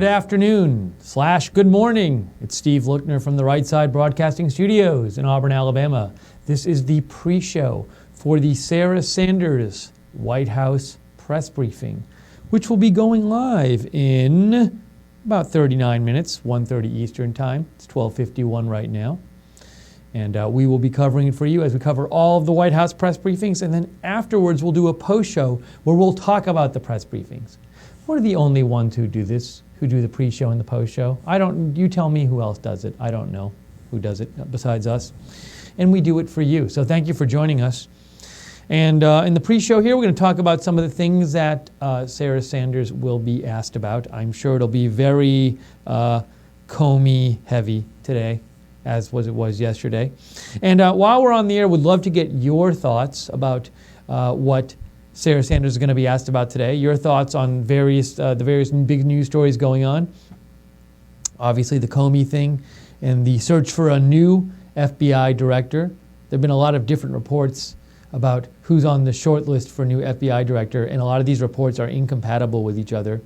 Good afternoon / good morning. It's Steve Lookner from the Right Side Broadcasting Studios in Auburn, Alabama. This is the pre-show for the Sarah Sanders White House press briefing, which will be going live in about 39 minutes, 1:30 Eastern Time. It's 12:51 right now. And we will be covering it for you as we cover all of the White House press briefings. And then afterwards, we'll do a post-show where we'll talk about the press briefings. We're the only ones who do this, who do the pre-show and the post-show. You tell me who else does it. I don't know who does it besides us. And we do it for you. So thank you for joining us. And in the pre-show here, we're going to talk about some of the things that Sarah Sanders will be asked about. I'm sure it'll be very Comey heavy today, as it was yesterday. And while we're on the air, we'd love to get your thoughts about what Sarah Sanders is going to be asked about today. Your thoughts on the various big news stories going on. Obviously, the Comey thing and the search for a new FBI director. There have been a lot of different reports about who's on the short list for a new FBI director, and a lot of these reports are incompatible with each other.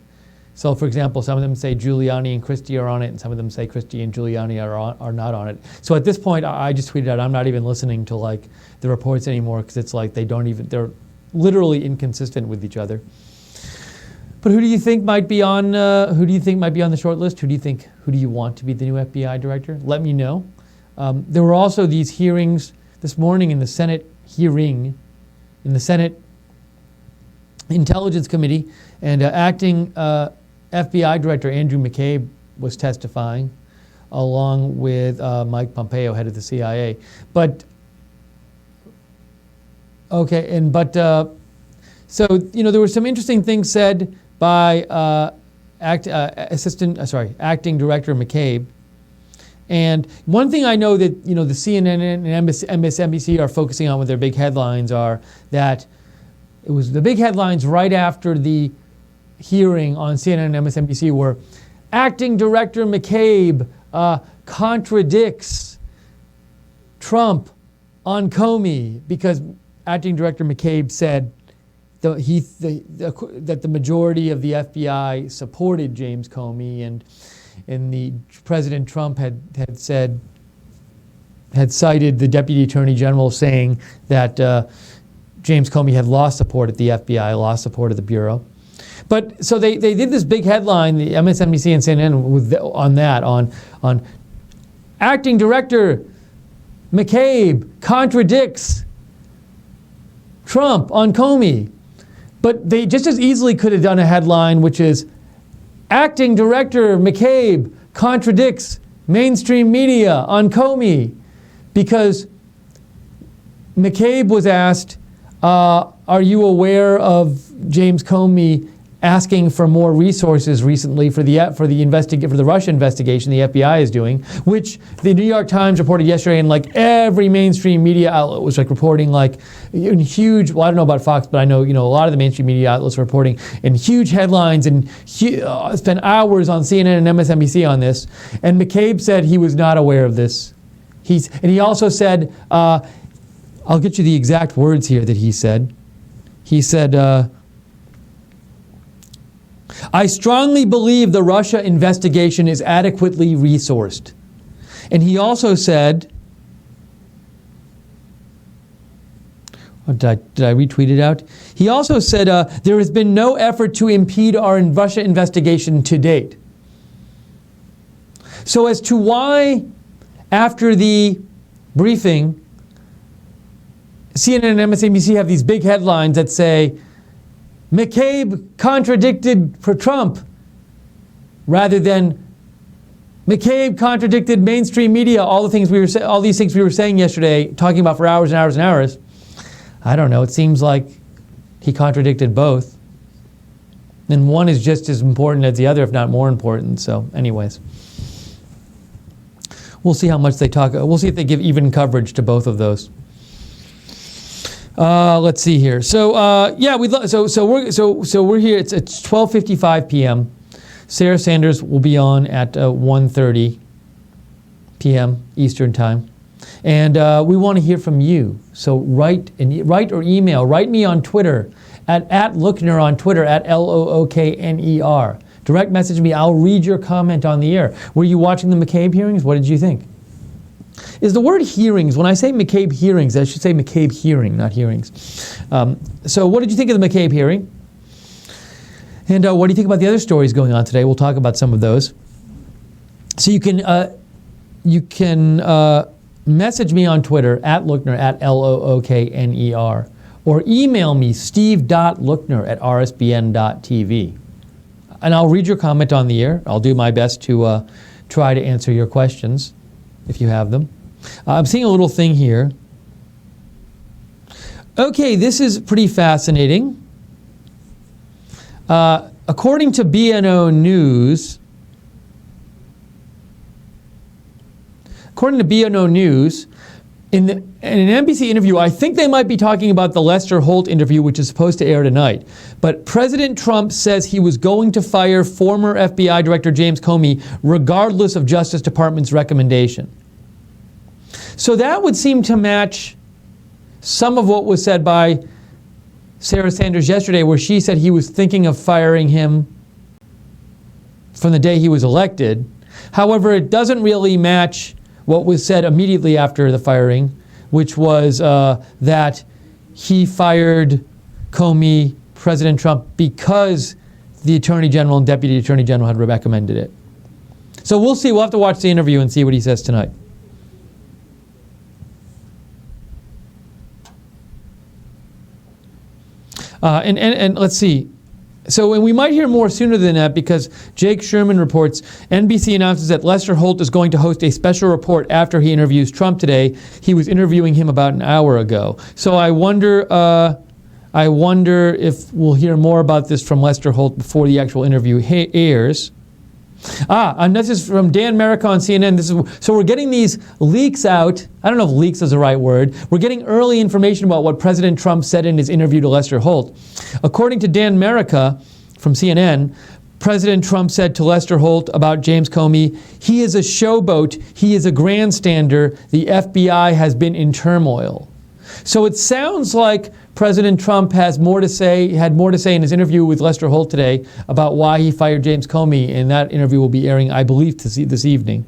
So, for example, some of them say Giuliani and Christie are on it, and some of them say Christie and Giuliani are not on it. So at this point, I just tweeted out, I'm not even listening to the reports anymore, because it's like they're literally inconsistent with each other. But who do you think might be on the short list? Who do you want to be the new FBI director? Let me know. There were also these hearings this morning in the Senate Senate Intelligence Committee, and acting FBI Director Andrew McCabe was testifying, along with Mike Pompeo, head of the CIA. So there were some interesting things said by acting Director McCabe. And one thing I know that the CNN and MSNBC are focusing on with their big headlines are that it was the big headlines right after the hearing on CNN and MSNBC were acting Director McCabe contradicts Trump on Comey, because acting Director McCabe said that the majority of the FBI supported James Comey, and the President Trump had cited the Deputy Attorney General saying that James Comey had lost support at the FBI, lost support of the Bureau. But so they did this big headline, the MSNBC and CNN, on acting Director McCabe contradicts Trump on Comey. But they just as easily could have done a headline which is acting Director McCabe contradicts mainstream media on Comey, because McCabe was asked, are you aware of James Comey asking for more resources recently for the Russia investigation the FBI is doing, which the New York Times reported yesterday, and every mainstream media outlet was reporting in huge. Well, I don't know about Fox, but I know a lot of the mainstream media outlets are reporting in huge headlines and spent hours on CNN and MSNBC on this. And McCabe said he was not aware of this. He also said, I'll get you the exact words here that he said. He said, I strongly believe the Russia investigation is adequately resourced. And he also said, did I retweet it out? He also said, there has been no effort to impede our Russia investigation to date. So as to why, after the briefing, CNN and MSNBC have these big headlines that say, McCabe contradicted for Trump, rather than McCabe contradicted mainstream media, all these things we were saying yesterday, talking about for hours and hours and hours. I don't know, it seems like he contradicted both. And one is just as important as the other, if not more important. So anyways, we'll see how much they talk. We'll see if they give even coverage to both of those. Let's see here. So we're here. It's 12:55 p.m. Sarah Sanders will be on at 1:30 p.m. Eastern Time, and we want to hear from you. So write or email. Write me on Twitter at Lookner on Twitter at LOOKNER. Direct message me. I'll read your comment on the air. Were you watching the McCabe hearings? What did you think? Is the word hearings, when I say McCabe hearings, I should say McCabe hearing, not hearings. So what did you think of the McCabe hearing? And what do you think about the other stories going on today? We'll talk about some of those. So you can message me on Twitter, @Lookner, @LOOKNER, or email me, steve.lookner@rsbn.tv. And I'll read your comment on the air. I'll do my best to try to answer your questions, if you have them. I'm seeing a little thing here. Okay, this is pretty fascinating. According to BNO News, in an NBC interview, I think they might be talking about the Lester Holt interview, which is supposed to air tonight. But President Trump says he was going to fire former FBI Director James Comey regardless of Justice Department's recommendation. So that would seem to match some of what was said by Sarah Sanders yesterday, where she said he was thinking of firing him from the day he was elected. However, it doesn't really match what was said immediately after the firing, which was that he fired Comey, President Trump, because the Attorney General and Deputy Attorney General had recommended it. So we'll see. We'll have to watch the interview and see what he says tonight. And let's see. So we might hear more sooner than that, because Jake Sherman reports NBC announces that Lester Holt is going to host a special report after he interviews Trump today. He was interviewing him about an hour ago. So I wonder if we'll hear more about this from Lester Holt before the actual interview airs. And this is from Dan Merrick on CNN. So we're getting these leaks out. I don't know if leaks is the right word. We're getting early information about what President Trump said in his interview to Lester Holt. According to Dan Merrick from CNN, President Trump said to Lester Holt about James Comey, "He is a showboat. He is a grandstander. The FBI has been in turmoil." So it sounds like President Trump had more to say in his interview with Lester Holt today about why he fired James Comey, and that interview will be airing, I believe, this evening.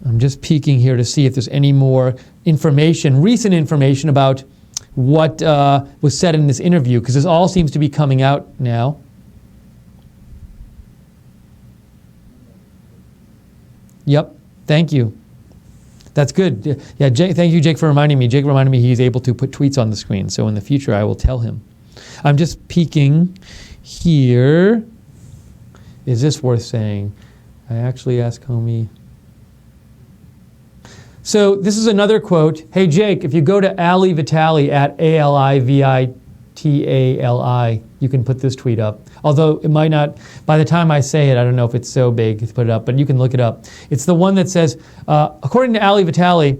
I'm just peeking here to see if there's any more information, recent information about what was said in this interview, because this all seems to be coming out now. Yep, thank you. That's good. Yeah, Jake, thank you, Jake, for reminding me. Jake reminded me he's able to put tweets on the screen, so in the future I will tell him. I'm just peeking here. Is this worth saying? I actually asked Comey. So this is another quote. Hey, Jake, if you go to Ali Vitali at ALIVITALI, you can put this tweet up. Although it might not, by the time I say it, I don't know if it's so big to put it up, but you can look it up. It's the one that says, according to Ali Vitali,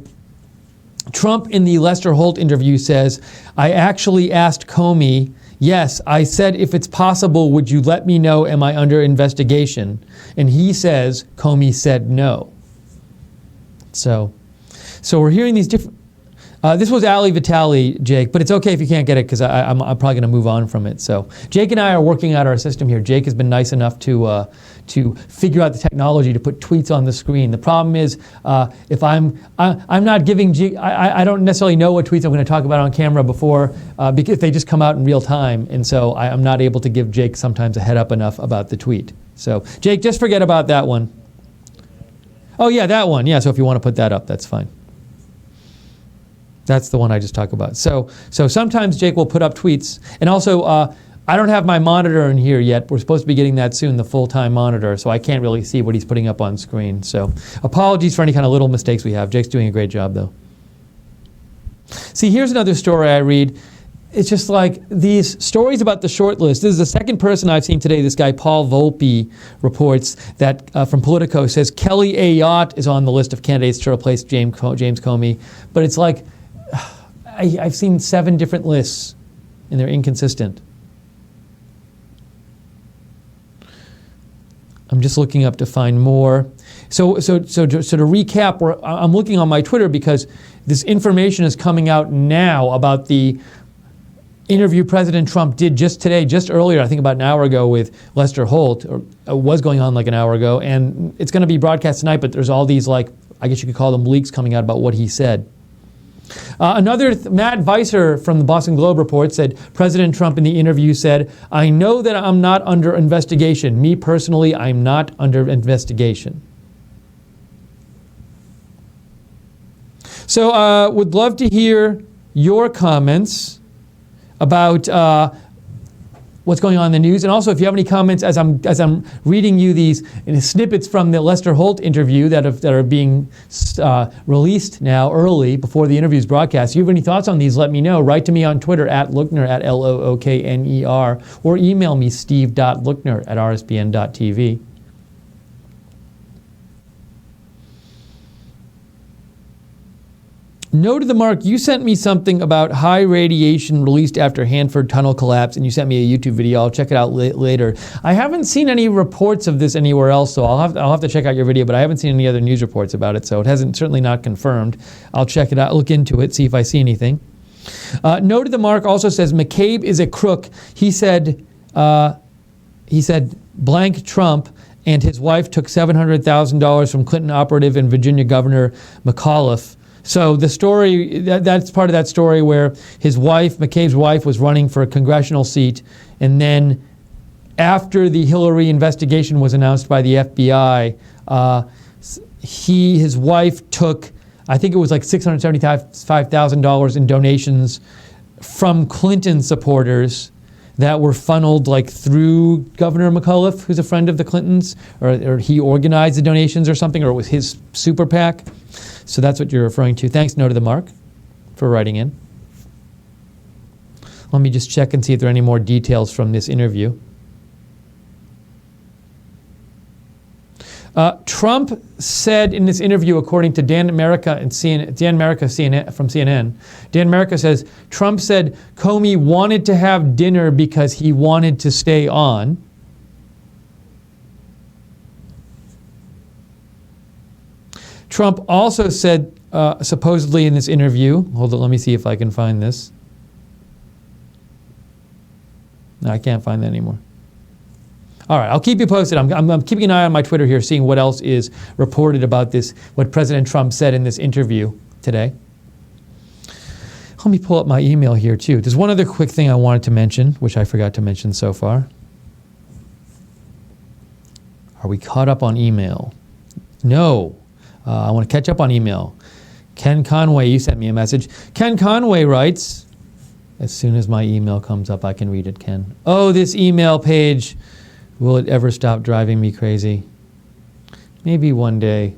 Trump in the Lester Holt interview says, "I actually asked Comey, yes, I said, if it's possible, would you let me know, am I under investigation?" And he says, Comey said no. So we're hearing these different... this was Ali Vitali, Jake, but it's okay if you can't get it, because I'm probably going to move on from it. So Jake and I are working out our system here. Jake has been nice enough to figure out the technology to put tweets on the screen. The problem is, if I'm not giving I don't necessarily know what tweets I'm going to talk about on camera before, because they just come out in real time, and so I'm not able to give Jake sometimes a head up enough about the tweet. So Jake, just forget about that one. Oh yeah, that one. Yeah, so if you want to put that up, that's fine. That's the one I just talked about. So sometimes Jake will put up tweets. And also, I don't have my monitor in here yet. We're supposed to be getting that soon, the full-time monitor, so I can't really see what he's putting up on screen. So apologies for any kind of little mistakes we have. Jake's doing a great job, though. See, here's another story I read. It's just like these stories about the short list. This is the second person I've seen today. This guy, Paul Volpe, reports that from Politico, says Kelly Ayotte is on the list of candidates to replace James Comey. But it's like, I've seen 7 different lists, and they're inconsistent. I'm just looking up to find more. So to recap, I'm looking on my Twitter because this information is coming out now about the interview President Trump did just today, just earlier, I think about an hour ago with Lester Holt, or was going on like an hour ago, and it's going to be broadcast tonight, but there's all these, like, I guess you could call them leaks coming out about what he said. Matt Weiser from the Boston Globe report said President Trump in the interview said, "I know that I'm not under investigation. Me personally, I'm not under investigation." So would love to hear your comments about what's going on in the news, and also if you have any comments as I'm reading you these snippets from the Lester Holt interview that are being released now early before the interview's broadcast. If you have any thoughts on these, let me know. Write to me on Twitter at Lookner at Lookner, or email me steve.lookner at rsbn.tv. No to the mark, you sent me something about high radiation released after Hanford tunnel collapse, and you sent me a YouTube video. I'll check it out later. I haven't seen any reports of this anywhere else, so I'll have to check out your video, but I haven't seen any other news reports about it, so it hasn't, certainly not confirmed. I'll check it out, look into it, see if I see anything. No to the mark also says McCabe is a crook. He said blank Trump and his wife took $700,000 from Clinton operative and Virginia Governor McAuliffe. So the story, that's part of that story where his wife, McCabe's wife, was running for a congressional seat, and then after the Hillary investigation was announced by the FBI, his wife took, I think it was like $675,000 in donations from Clinton supporters that were funneled like through Governor McAuliffe, who's a friend of the Clintons, or he organized the donations or something, or it was his super PAC. So that's what you're referring to. Thanks, No to the Mark, for writing in. Let me just check and see if there are any more details from this interview. Trump said in this interview, according to Dan America from CNN, Dan America says, Trump said Comey wanted to have dinner because he wanted to stay on. Trump also said, supposedly in this interview, hold on, let me see if I can find this. No, I can't find that anymore. All right, I'll keep you posted. I'm keeping an eye on my Twitter here, seeing what else is reported about this, what President Trump said in this interview today. Let me pull up my email here, too. There's one other quick thing I wanted to mention, which I forgot to mention so far. Are we caught up on email? No. I want to catch up on email. Ken Conway, you sent me a message. Ken Conway writes, as soon as my email comes up, I can read it, Ken. Oh, this email page. Will it ever stop driving me crazy? Maybe one day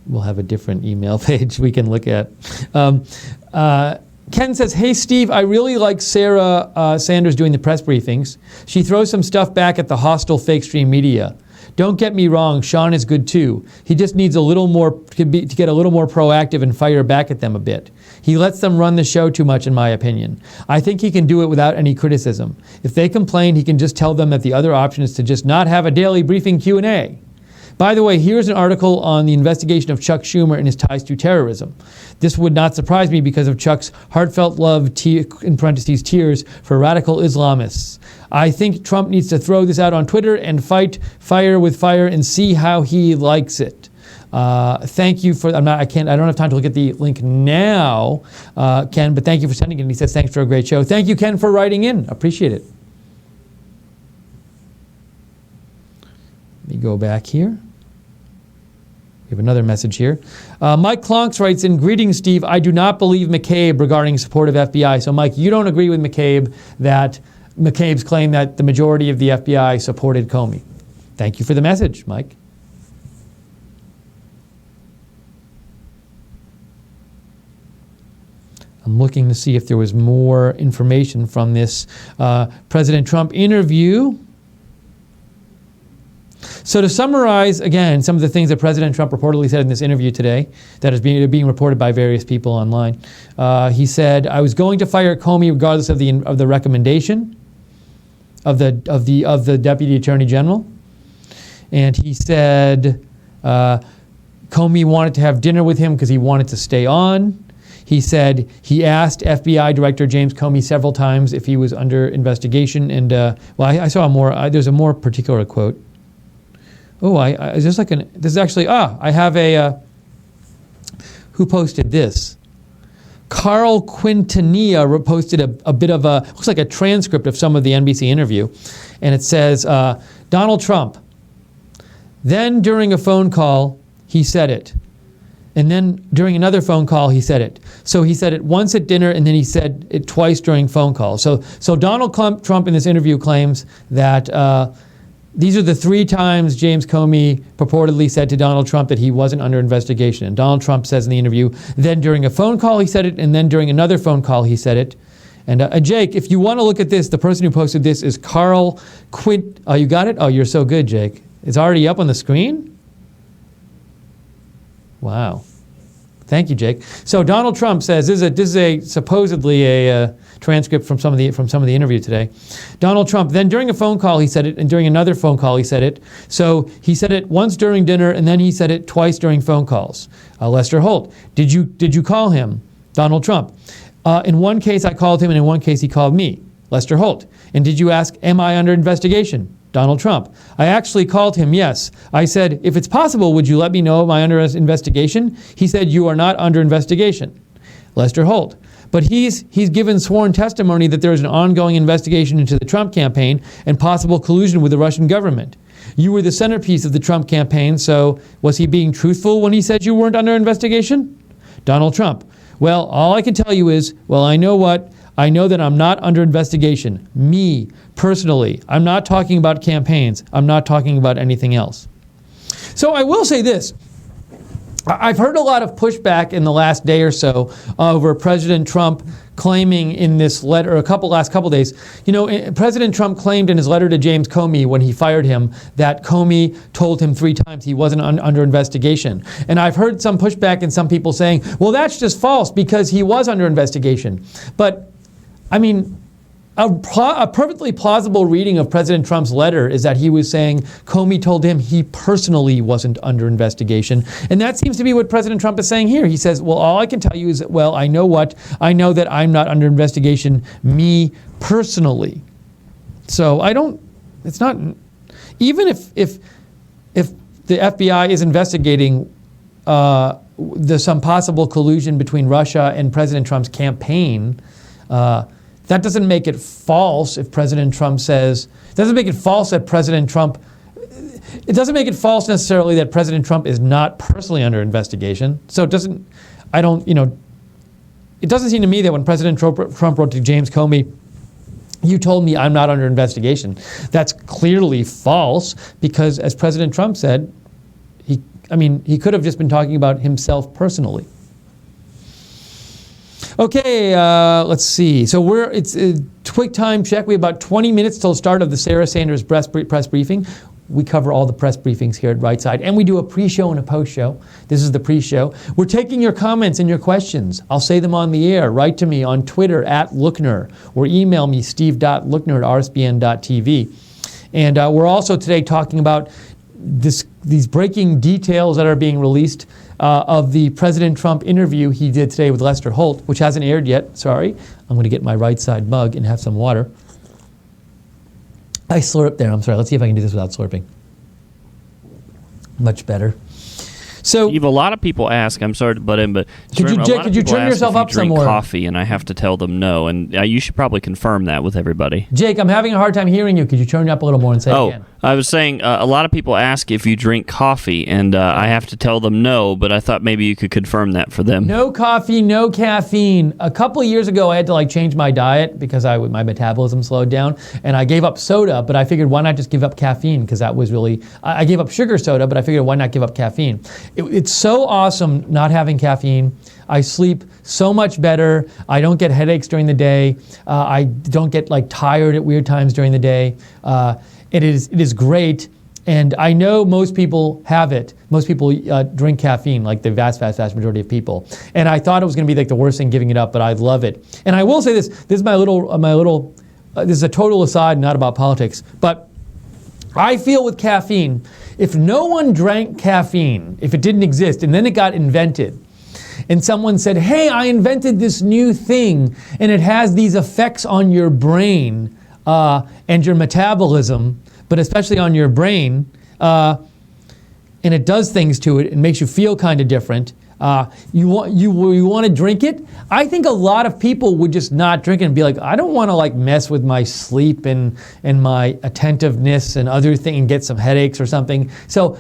we'll have a different email page we can look at. Ken says, hey, Steve, I really like Sarah Sanders doing the press briefings. She throws some stuff back at the hostile fake stream media. Don't get me wrong, Sean is good too. He just needs a little more to get a little more proactive and fire back at them a bit. He lets them run the show too much, in my opinion. I think he can do it without any criticism. If they complain, he can just tell them that the other option is to just not have a daily briefing Q&A. By the way, here's an article on the investigation of Chuck Schumer and his ties to terrorism. This would not surprise me because of Chuck's heartfelt love, in parentheses, tears, for radical Islamists. I think Trump needs to throw this out on Twitter and fight fire with fire and see how he likes it. Thank you for, I don't have time to look at the link now, Ken, but thank you for sending it. And he says, thanks for a great show. Thank you, Ken, for writing in. Appreciate it. Let me go back here. We have another message here. Mike Klonks writes in, greetings, Steve. I do not believe McCabe regarding support of FBI. So, Mike, you don't agree with McCabe's claim that the majority of the FBI supported Comey. Thank you for the message, Mike. I'm looking to see if there was more information from this President Trump interview. So to summarize, again, some of the things that President Trump reportedly said in this interview today that is being reported by various people online. He said, I was going to fire Comey regardless of the recommendation of the Deputy Attorney General. And he said Comey wanted to have dinner with him because he wanted to stay on. He said he asked FBI Director James Comey several times if he was under investigation. And, I saw there's a more particular quote. Oh, is this this is actually, I have who posted this? Carl Quintanilla posted a bit of looks like a transcript of some of the NBC interview. And it says, Donald Trump, then during a phone call, he said it. And then during another phone call, he said it. So he said it once at dinner, and then he said it twice during phone calls. So Donald Trump in this interview claims that these are the 3 times James Comey purportedly said to Donald Trump that he wasn't under investigation. And Donald Trump says in the interview, then during a phone call he said it, and then during another phone call he said it. And Jake, if you want to look at this, the person who posted this is Carl Quint. Oh, you got it? Oh, you're so good, Jake. It's already up on the screen? Wow. Thank you, Jake. So Donald Trump says this is supposedly a transcript from some of the interview today. Donald Trump, then during a phone call he said it, and during another phone call he said it. So he said it once during dinner, and then he said it twice during phone calls. Lester Holt, did you call him? Donald Trump, in one case I called him, and in one case he called me. Lester Holt, and did you ask, am I under investigation? Donald Trump, I actually called him, yes. I said, if it's possible, would you let me know am I under investigation? He said, you are not under investigation. Lester Holt, but he's given sworn testimony that there is an ongoing investigation into the Trump campaign and possible collusion with the Russian government. You were the centerpiece of the Trump campaign, so was he being truthful when he said you weren't under investigation? Donald Trump, well, all I can tell you is, well, I know what? I know that I'm not under investigation. Me, personally. I'm not talking about campaigns. I'm not talking about anything else. So I will say this. I've heard a lot of pushback in the last day or so over President Trump claiming in this letter, last couple days, President Trump claimed in his letter to James Comey when he fired him that Comey told him 3 times he wasn't under investigation. And I've heard some pushback and some people saying, well, that's just false because he was under investigation. But I mean, a perfectly plausible reading of President Trump's letter is that he was saying Comey told him he personally wasn't under investigation. And that seems to be what President Trump is saying here. He says, well, all I can tell you is that, well, I know what? I know that I'm not under investigation, me personally. So it's not, even if the FBI is investigating some possible collusion between Russia and President Trump's campaign, that doesn't make it false if President Trump says, it doesn't make it false that President Trump, it doesn't make it false necessarily that President Trump is not personally under investigation. So it doesn't seem to me that when President Trump wrote to James Comey, you told me I'm not under investigation. That's clearly false because as President Trump said, he could have just been talking about himself personally. Okay, let's see. So it's a quick time check. We have about 20 minutes till the start of the Sarah Sanders press briefing. We cover all the press briefings here at Right Side, and we do a pre-show and a post-show. This is the pre-show. We're taking your comments and your questions. I'll say them on the air. Write to me on Twitter @Lookner, or email me steve.lookner@rsbn.tv. And we're also today talking about these breaking details that are being released of the President Trump interview he did today with Lester Holt, which hasn't aired yet. Sorry. I'm going to get my Right Side mug and have some water. I slurped there. I'm sorry. Let's see if I can do this without slurping. Much better. So, Steve, a lot of people ask, I'm sorry to butt in, but could you turn yourself up some more? Drink coffee, and I have to tell them no, and you should probably confirm that with everybody. Jake, I'm having a hard time hearing you. Could you turn it up a little more and say it again? I was saying a lot of people ask if you drink coffee, and I have to tell them no, but I thought maybe you could confirm that for them. No coffee, no caffeine. A couple of years ago, I had to change my diet because my metabolism slowed down, and I gave up soda, but I figured why not just give up caffeine, because that was really, I gave up sugar soda, but I figured why not give up caffeine. It's so awesome not having caffeine. I sleep so much better. I don't get headaches during the day. I don't get tired at weird times during the day. It is great, and I know most people have it. Most people drink caffeine, like the vast majority of people. And I thought it was going to be the worst thing giving it up, but I love it. And I will say this. This is my little. This is a total aside, not about politics. But I feel with caffeine, if no one drank caffeine, if it didn't exist, and then it got invented, and someone said, hey, I invented this new thing, and it has these effects on your brain and your metabolism, but especially on your brain, and it does things to it and makes you feel kind of different, you want to drink it? I think a lot of people would just not drink it and be like, I don't want to like mess with my sleep and my attentiveness and other things and get some headaches or something. So,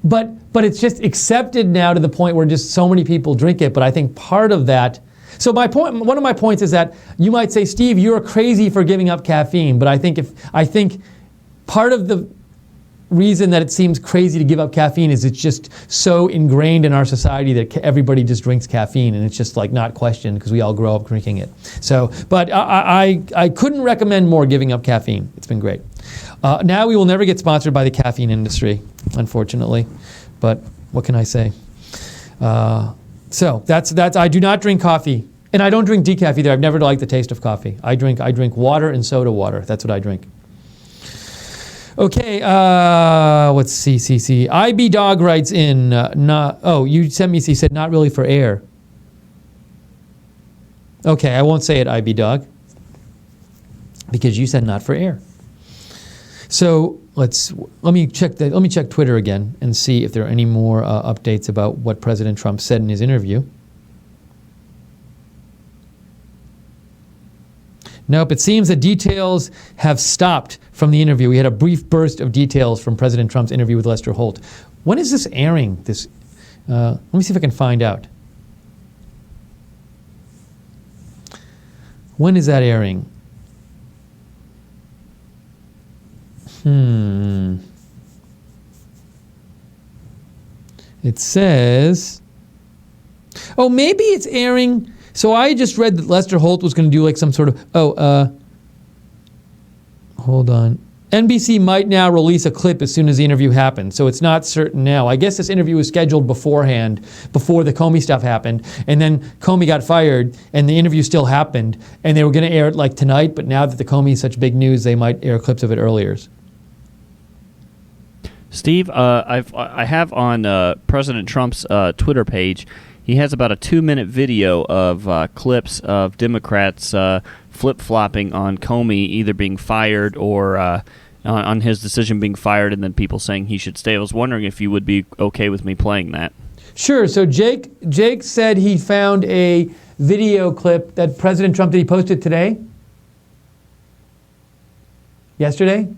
but it's just accepted now to the point where just so many people drink it. But I think part of that. So one of my points is that you might say, Steve, you're crazy for giving up caffeine. But I think part of the reason that it seems crazy to give up caffeine is it's just so ingrained in our society that everybody just drinks caffeine, and it's just like not questioned because we all grow up drinking it. So, but I couldn't recommend more giving up caffeine. It's been great. Now we will never get sponsored by the caffeine industry, unfortunately. But what can I say? So that's I do not drink coffee, and I don't drink decaf either. I've never liked the taste of coffee. I drink water and soda water. That's what I drink. Okay, let's see. IB Dog writes in, you sent me, he said, not really for air. Okay, I won't say it, IB Dog, because you said not for air. So let me check Twitter again and see if there are any more updates about what President Trump said in his interview. Nope, it seems the details have stopped from the interview. We had a brief burst of details from President Trump's interview with Lester Holt. When is this airing? Let me see if I can find out. When is that airing? It says, maybe it's airing. So I just read that Lester Holt was going to do like some sort of, hold on. NBC might now release a clip as soon as the interview happens, so it's not certain now. I guess this interview was scheduled beforehand, before the Comey stuff happened, and then Comey got fired, and the interview still happened, and they were going to air it like tonight, but now that the Comey is such big news, they might air clips of it earlier. Steve, I have on President Trump's Twitter page, he has about a 2-minute video of clips of Democrats flip-flopping on Comey either being fired or on his decision being fired, and then people saying he should stay. I was wondering if you would be okay with me playing that. Sure. So Jake said he found a video clip that President Trump, did he post it today? Yesterday?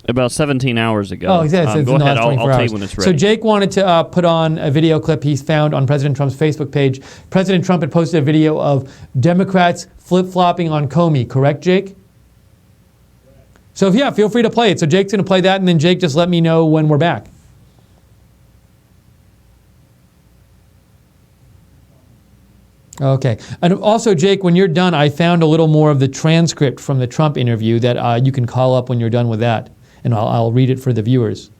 About 17 hours ago. Oh, exactly. Go ahead. I'll tell you when it's ready. So Jake wanted to put on a video clip he's found on President Trump's Facebook page. President Trump had posted a video of Democrats flip-flopping on Comey. Correct, Jake? So, yeah, feel free to play it. So Jake's going to play that, and then Jake, just let me know when we're back. Okay. And also, Jake, when you're done, I found a little more of the transcript from the Trump interview that you can call up when you're done with that. And I'll read it for the viewers.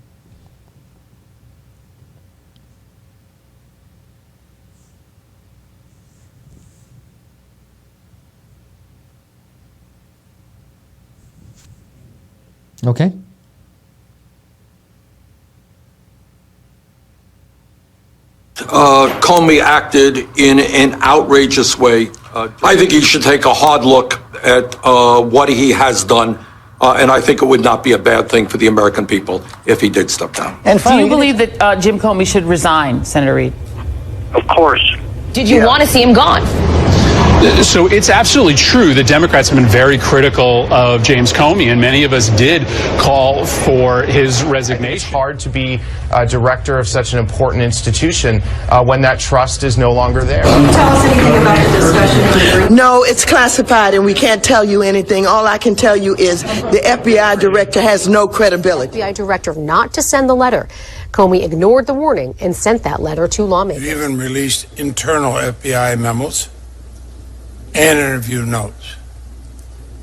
Okay. Comey acted in an outrageous way. I think he should take a hard look at what he has done. And I think it would not be a bad thing for the American people if he did step down. And do you believe that Jim Comey should resign, Senator Reid? Of course. Did you want to see him gone? So it's absolutely true that Democrats have been very critical of James Comey, and many of us did call for his resignation. It's hard to be a director of such an important institution when that trust is no longer there. Can you tell us anything about the discussion? No, it's classified and we can't tell you anything. All I can tell you is the FBI director has no credibility. FBI director not to send the letter. Comey ignored the warning and sent that letter to lawmakers. He even released internal FBI memos and interview notes.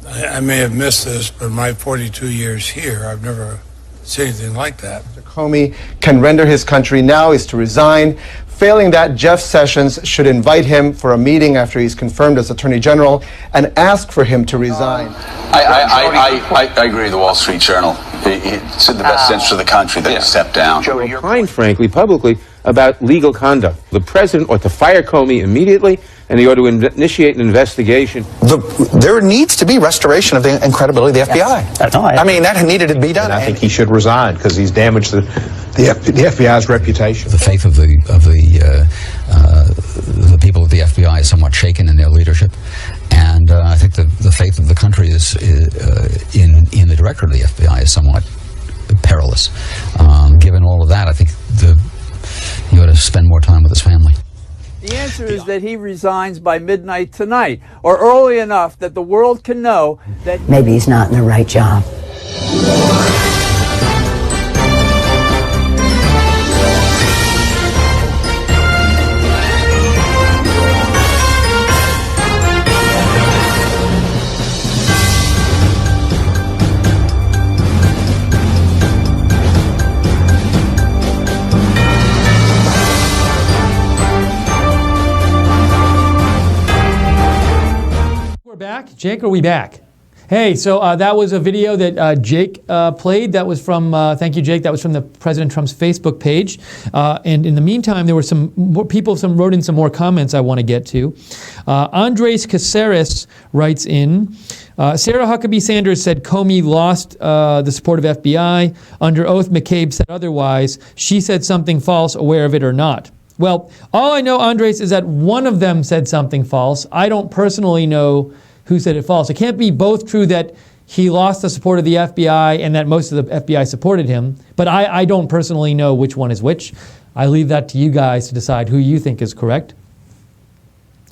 I may have missed this, but my 42 years here, I've never seen anything like that. Mr. Comey can render his country now is to resign. Failing that, Jeff Sessions should invite him for a meeting after he's confirmed as Attorney General and ask for him to resign. I agree with the Wall Street Journal. It's in the best interest of the country that he stepped down. Joe, you're opined, frankly, publicly, about legal conduct. The president ought to fire Comey immediately, and he ought to initiate an investigation. There needs to be restoration of the credibility of the FBI. I mean, that needed to be done. And I think he should resign because he's damaged the FBI's reputation. The faith of the people of the FBI is somewhat shaken in their leadership, and I think the faith of the country is in the director of the FBI is somewhat perilous. Given all of that, I think he ought to spend more time with his family. The answer is that he resigns by midnight tonight, or early enough that the world can know that maybe he's not in the right job. Back? Jake, are we back? Hey, so that was a video that Jake played. That was from, thank you, Jake. That was from the President Trump's Facebook page. And in the meantime, there were some more people, wrote in some more comments I want to get to. Andres Caceres writes in, Sarah Huckabee Sanders said Comey lost the support of FBI. Under oath, McCabe said otherwise. She said something false, aware of it or not. Well, all I know, Andres, is that one of them said something false. I don't personally know who said it false. It can't be both true that he lost the support of the FBI and that most of the FBI supported him, but I don't personally know which one is which. I leave that to you guys to decide who you think is correct.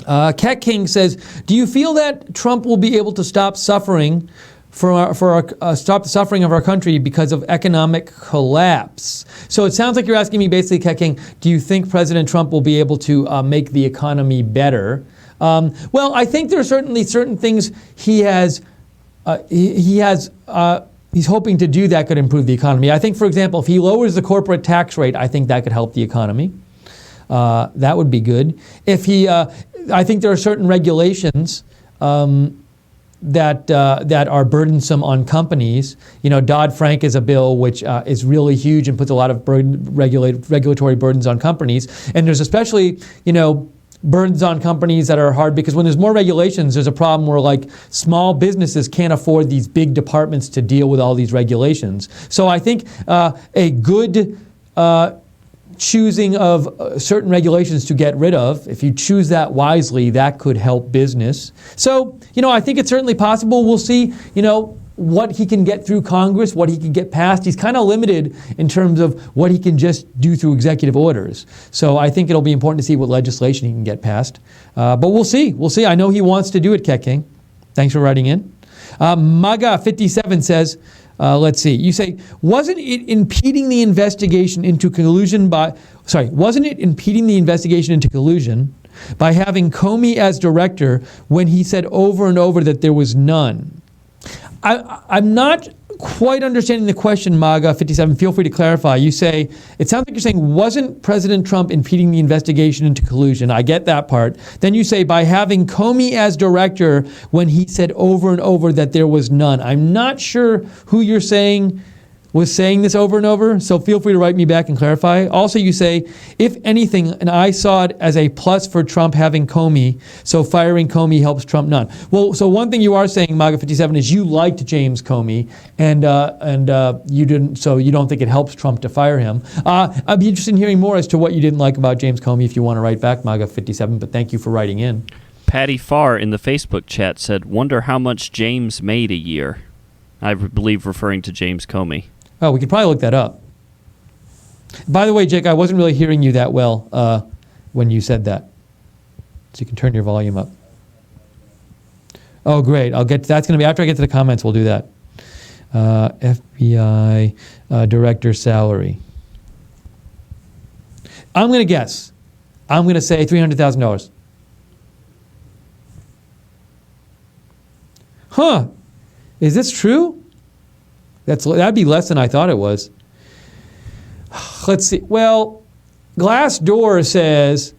Cat King says, do you feel that Trump will be able to stop suffering stop the suffering of our country because of economic collapse? So it sounds like you're asking me basically, Cat King, do you think President Trump will be able to make the economy better? Well, I think there are certainly certain things he's hoping to do that could improve the economy. I think, for example, if he lowers the corporate tax rate, I think that could help the economy. That would be good. I think there are certain regulations that are burdensome on companies. You know, Dodd-Frank is a bill which is really huge and puts a lot of regulatory burdens on companies. And there's especially, burdens on companies that are hard because when there's more regulations, there's a problem where like small businesses can't afford these big departments to deal with all these regulations. So I think a good choosing of certain regulations to get rid of, if you choose that wisely, that could help business. So, I think it's certainly possible. We'll see, what he can get through Congress, what he can get passed. He's kind of limited in terms of what he can just do through executive orders. So I think it'll be important to see what legislation he can get passed. But we'll see. We'll see. I know he wants to do it, Ket King. Thanks for writing in. Maga57 says, let's see. You say, wasn't it impeding the investigation into collusion by having Comey as director when he said over and over that there was none? I'm not quite understanding the question, Maga57. Feel free to clarify. You say, it sounds like you're saying, wasn't President Trump impeding the investigation into collusion? I get that part. Then you say, by having Comey as director when he said over and over that there was none. I'm not sure who you're saying was saying this over and over, so feel free to write me back and clarify. Also, you say, if anything, and I saw it as a plus for Trump having Comey, so firing Comey helps Trump none. Well, so one thing you are saying, MAGA57, is you liked James Comey, and you didn't, so you don't think it helps Trump to fire him. I'd be interested in hearing more as to what you didn't like about James Comey if you want to write back, MAGA57, but thank you for writing in. Patty Farr in the Facebook chat said, wonder how much James made a year. I believe referring to James Comey. Oh, we could probably look that up. By the way, Jake, I wasn't really hearing you that well when you said that. So you can turn your volume up. Oh, great. I'll get to, that's going to be after I get to the comments. We'll do that. FBI director salary. I'm going to guess. I'm going to say $300,000. Huh? Is this true? That'd be less than I thought it was. Let's see. Well, Glassdoor says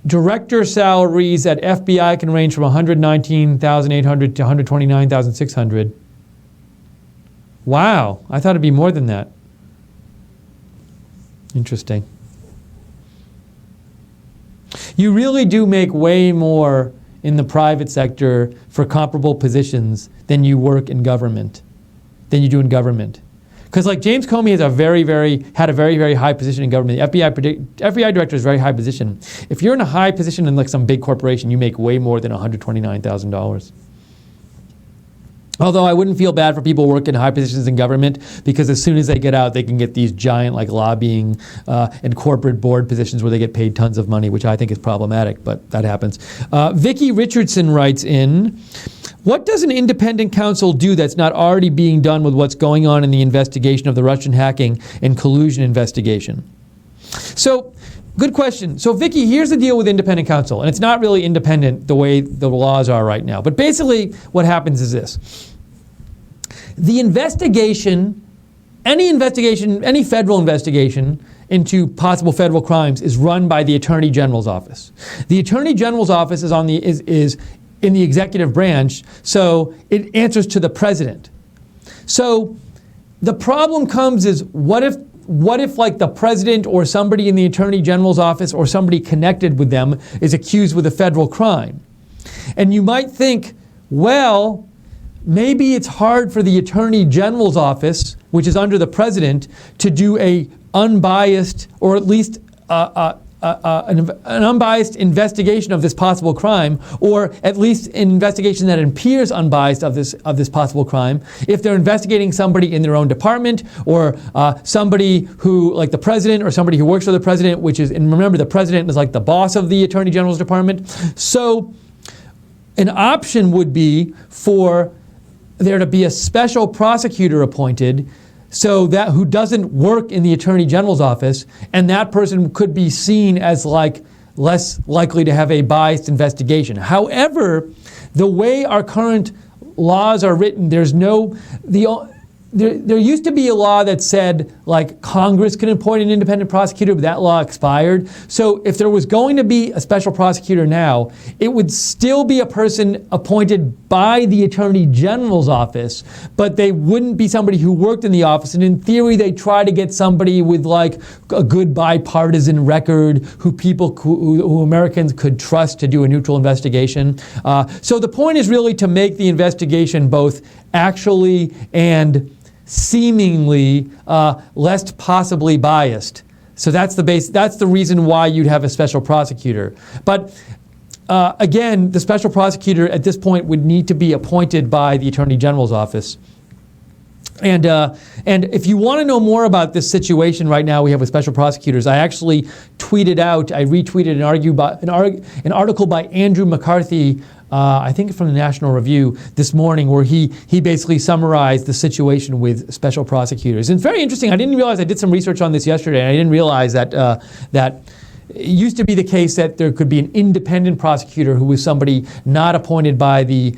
director salaries at FBI can range from $119,800 to $129,600. Wow, I thought it'd be more than that. Interesting. you really do make way more in the private sector for comparable positions than you work in government, than you do in government. Because like James Comey has had a very, very high position in government. The FBI director is a very high position. If you're in a high position in like some big corporation, you make way more than $129,000. Although I wouldn't feel bad for people working in high positions in government, because as soon as they get out, they can get these giant like lobbying and corporate board positions where they get paid tons of money, which I think is problematic, but that happens. Vicky Richardson writes in, what does an independent counsel do that's not already being done with what's going on in the investigation of the Russian hacking and collusion investigation? So, good question. So, Vicky, here's the deal with independent counsel, and it's not really independent the way the laws are right now. But basically, what happens is this. The investigation, any federal investigation into possible federal crimes is run by the Attorney General's office. The Attorney General's office is in the executive branch, so it answers to the president. So the problem comes is what if like the president or somebody in the Attorney General's office or somebody connected with them is accused with a federal crime? And you might think, well, maybe it's hard for the Attorney General's office, which is under the president, to do a unbiased or at least an unbiased investigation of this possible crime, or at least an investigation that appears unbiased of this possible crime, if they're investigating somebody in their own department, or somebody who, like the president, or somebody who works for the president, and remember, the president is like the boss of the Attorney General's department. So an option would be for there to be a special prosecutor appointed, so that who doesn't work in the Attorney General's office, and that person could be seen as like less likely to have a biased investigation. However, the way our current laws are written, there used to be a law that said like Congress can appoint an independent prosecutor, but that law expired. So if there was going to be a special prosecutor now, it would still be a person appointed by the Attorney General's office, but they wouldn't be somebody who worked in the office. And in theory, they try to get somebody with like a good bipartisan record who Americans could trust to do a neutral investigation. So the point is really to make the investigation both actually and seemingly less possibly biased. So that's the reason why you'd have a special prosecutor. But again, the special prosecutor at this point would need to be appointed by the Attorney General's office. And if you want to know more about this situation right now we have with special prosecutors, I actually retweeted an article by Andrew McCarthy, I think from the National Review this morning, where he basically summarized the situation with special prosecutors. And it's very interesting. I didn't realize, I did some research on this yesterday, and I didn't realize that it used to be the case that there could be an independent prosecutor who was somebody not appointed by the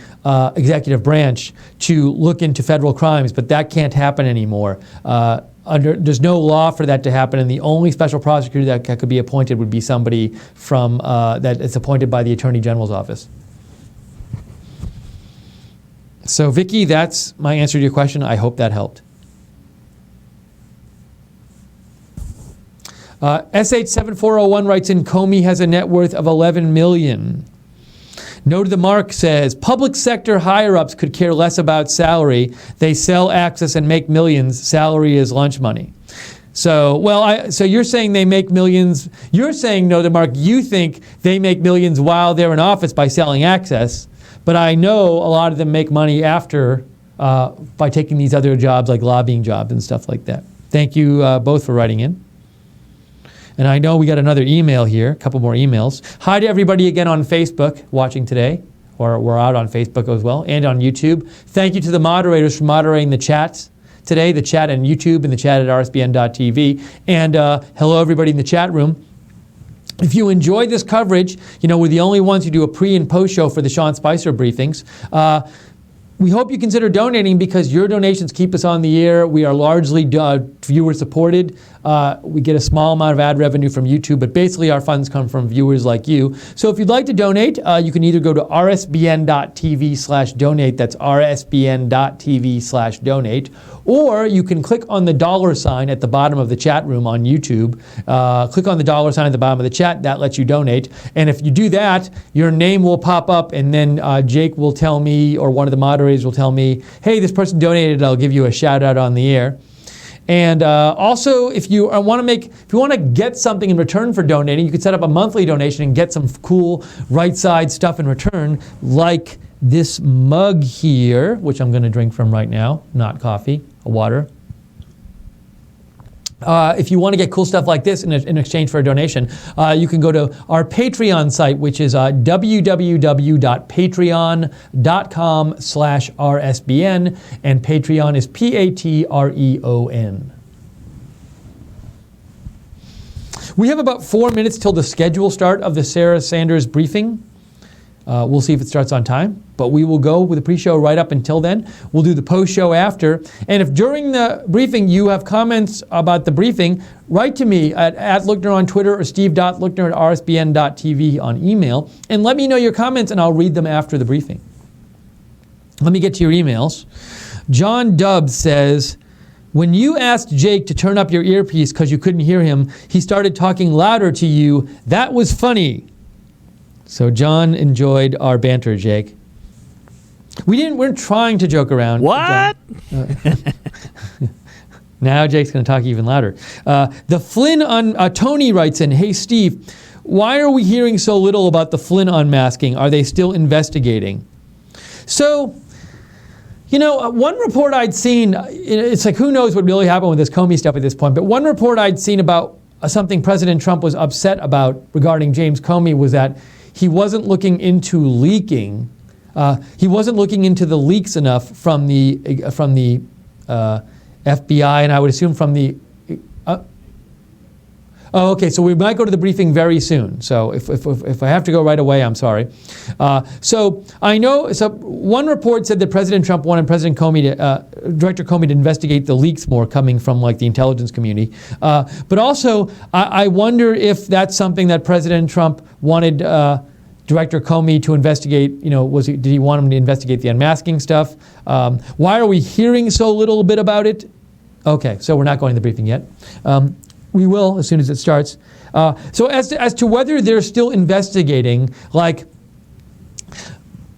executive branch to look into federal crimes, but that can't happen anymore. There's no law for that to happen, and the only special prosecutor that could be appointed would be somebody from that is appointed by the Attorney General's office. So, Vicky, that's my answer to your question. I hope that helped. SH7401 writes in, Comey has a net worth of $11 million. No to the Mark says, public sector higher-ups could care less about salary. They sell access and make millions. Salary is lunch money. So, so you're saying they make millions. You're saying, no to the Mark, you think they make millions while they're in office by selling access. But I know a lot of them make money after by taking these other jobs like lobbying jobs and stuff like that. Thank you both for writing in. And I know we got another email here, a couple more emails. Hi to everybody again on Facebook watching today, or we're out on Facebook as well, and on YouTube. Thank you to the moderators for moderating the chats today, the chat on YouTube and the chat at rsbn.tv. And hello everybody in the chat room. If you enjoyed this coverage, we're the only ones who do a pre- and post-show for the Sean Spicer briefings. We hope you consider donating, because your donations keep us on the air. We are largely viewer-supported. We get a small amount of ad revenue from YouTube, but basically our funds come from viewers like you. So if you'd like to donate, you can either go to rsbn.tv/donate. That's rsbn.tv/donate. Or you can click on the $sign at the bottom of the chat room on YouTube. Click on the $sign at the bottom of the chat. That lets you donate. And if you do that, your name will pop up, and then Jake will tell me, or one of the moderators will tell me, hey, this person donated. I'll give you a shout out on the air. And also, if you want to get something in return for donating, you could set up a monthly donation and get some cool right side stuff in return, like this mug here, which I'm going to drink from right now, not coffee, water. If you want to get cool stuff like this in exchange for a donation, you can go to our Patreon site, which is www.patreon.com/RSBN, and Patreon is Patreon. We have about 4 minutes till the scheduled start of the Sarah Sanders briefing. We'll see if it starts on time, but we will go with the pre-show right up until then. We'll do the post-show after. And if during the briefing you have comments about the briefing, write to me at @Lookner on Twitter or steve.lookner@rsbn.tv on email, and let me know your comments, and I'll read them after the briefing. Let me get to your emails. John Dubbs says, when you asked Jake to turn up your earpiece because you couldn't hear him, he started talking louder to you. That was funny. So John enjoyed our banter, Jake. We weren't trying to joke around. What? Now Jake's going to talk even louder. The Flynn Tony writes in, hey Steve, why are we hearing so little about the Flynn unmasking? Are they still investigating? So, one report I'd seen, it's like who knows what really happened with this Comey stuff at this point, but one report I'd seen about something President Trump was upset about regarding James Comey was that he wasn't looking into leaking. He wasn't looking into the leaks enough from the FBI, and I would assume from the. Okay. So we might go to the briefing very soon. So if I have to go right away, I'm sorry. So I know. So one report said that President Trump wanted President Comey Director Comey to investigate the leaks more coming from like the intelligence community. But also, I wonder if that's something that President Trump wanted Director Comey to investigate. Did he want him to investigate the unmasking stuff? Why are we hearing so little bit about it? Okay, so we're not going to the briefing yet. We will as soon as it starts. So as to whether they're still investigating, like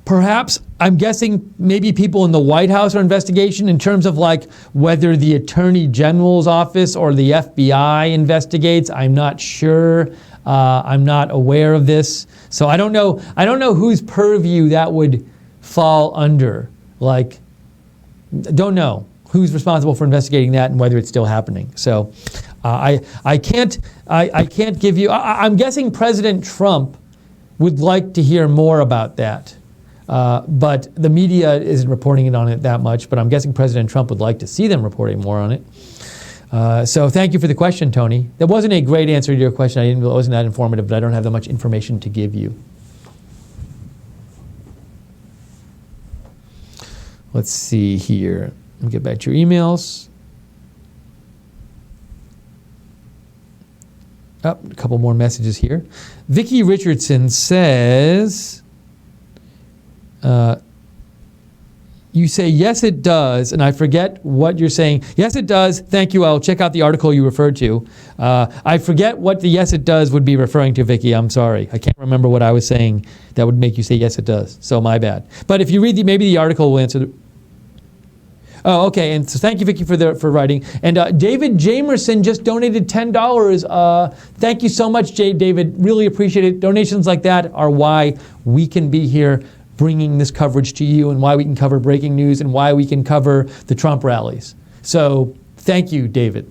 perhaps I'm guessing maybe people in the White House are investigating in terms of like whether the Attorney General's office or the FBI investigates. I'm not sure. I'm not aware of this. So I don't know whose purview that would fall under. Like, don't know who's responsible for investigating that and whether it's still happening. So I can't give you. I'm guessing President Trump would like to hear more about that. But the media isn't reporting on it that much, but I'm guessing President Trump would like to see them reporting more on it. So thank you for the question, Tony. That wasn't a great answer to your question. It wasn't that informative, but I don't have that much information to give you. Let's see here. Let me get back to your emails. A couple more messages here. Vicki Richardson says, you say, yes, it does, and I forget what you're saying. Yes, it does. Thank you. I'll check out the article you referred to. I forget what the yes, it does would be referring to, Vicki. I'm sorry. I can't remember what I was saying that would make you say, yes, it does. So my bad. But if you read maybe the article will answer. Oh, okay. And so thank you, Vicki, for writing. And David Jamerson just donated $10. Thank you so much, David. Really appreciate it. Donations like that are why we can be here bringing this coverage to you, and why we can cover breaking news, and why we can cover the Trump rallies. So thank you, David.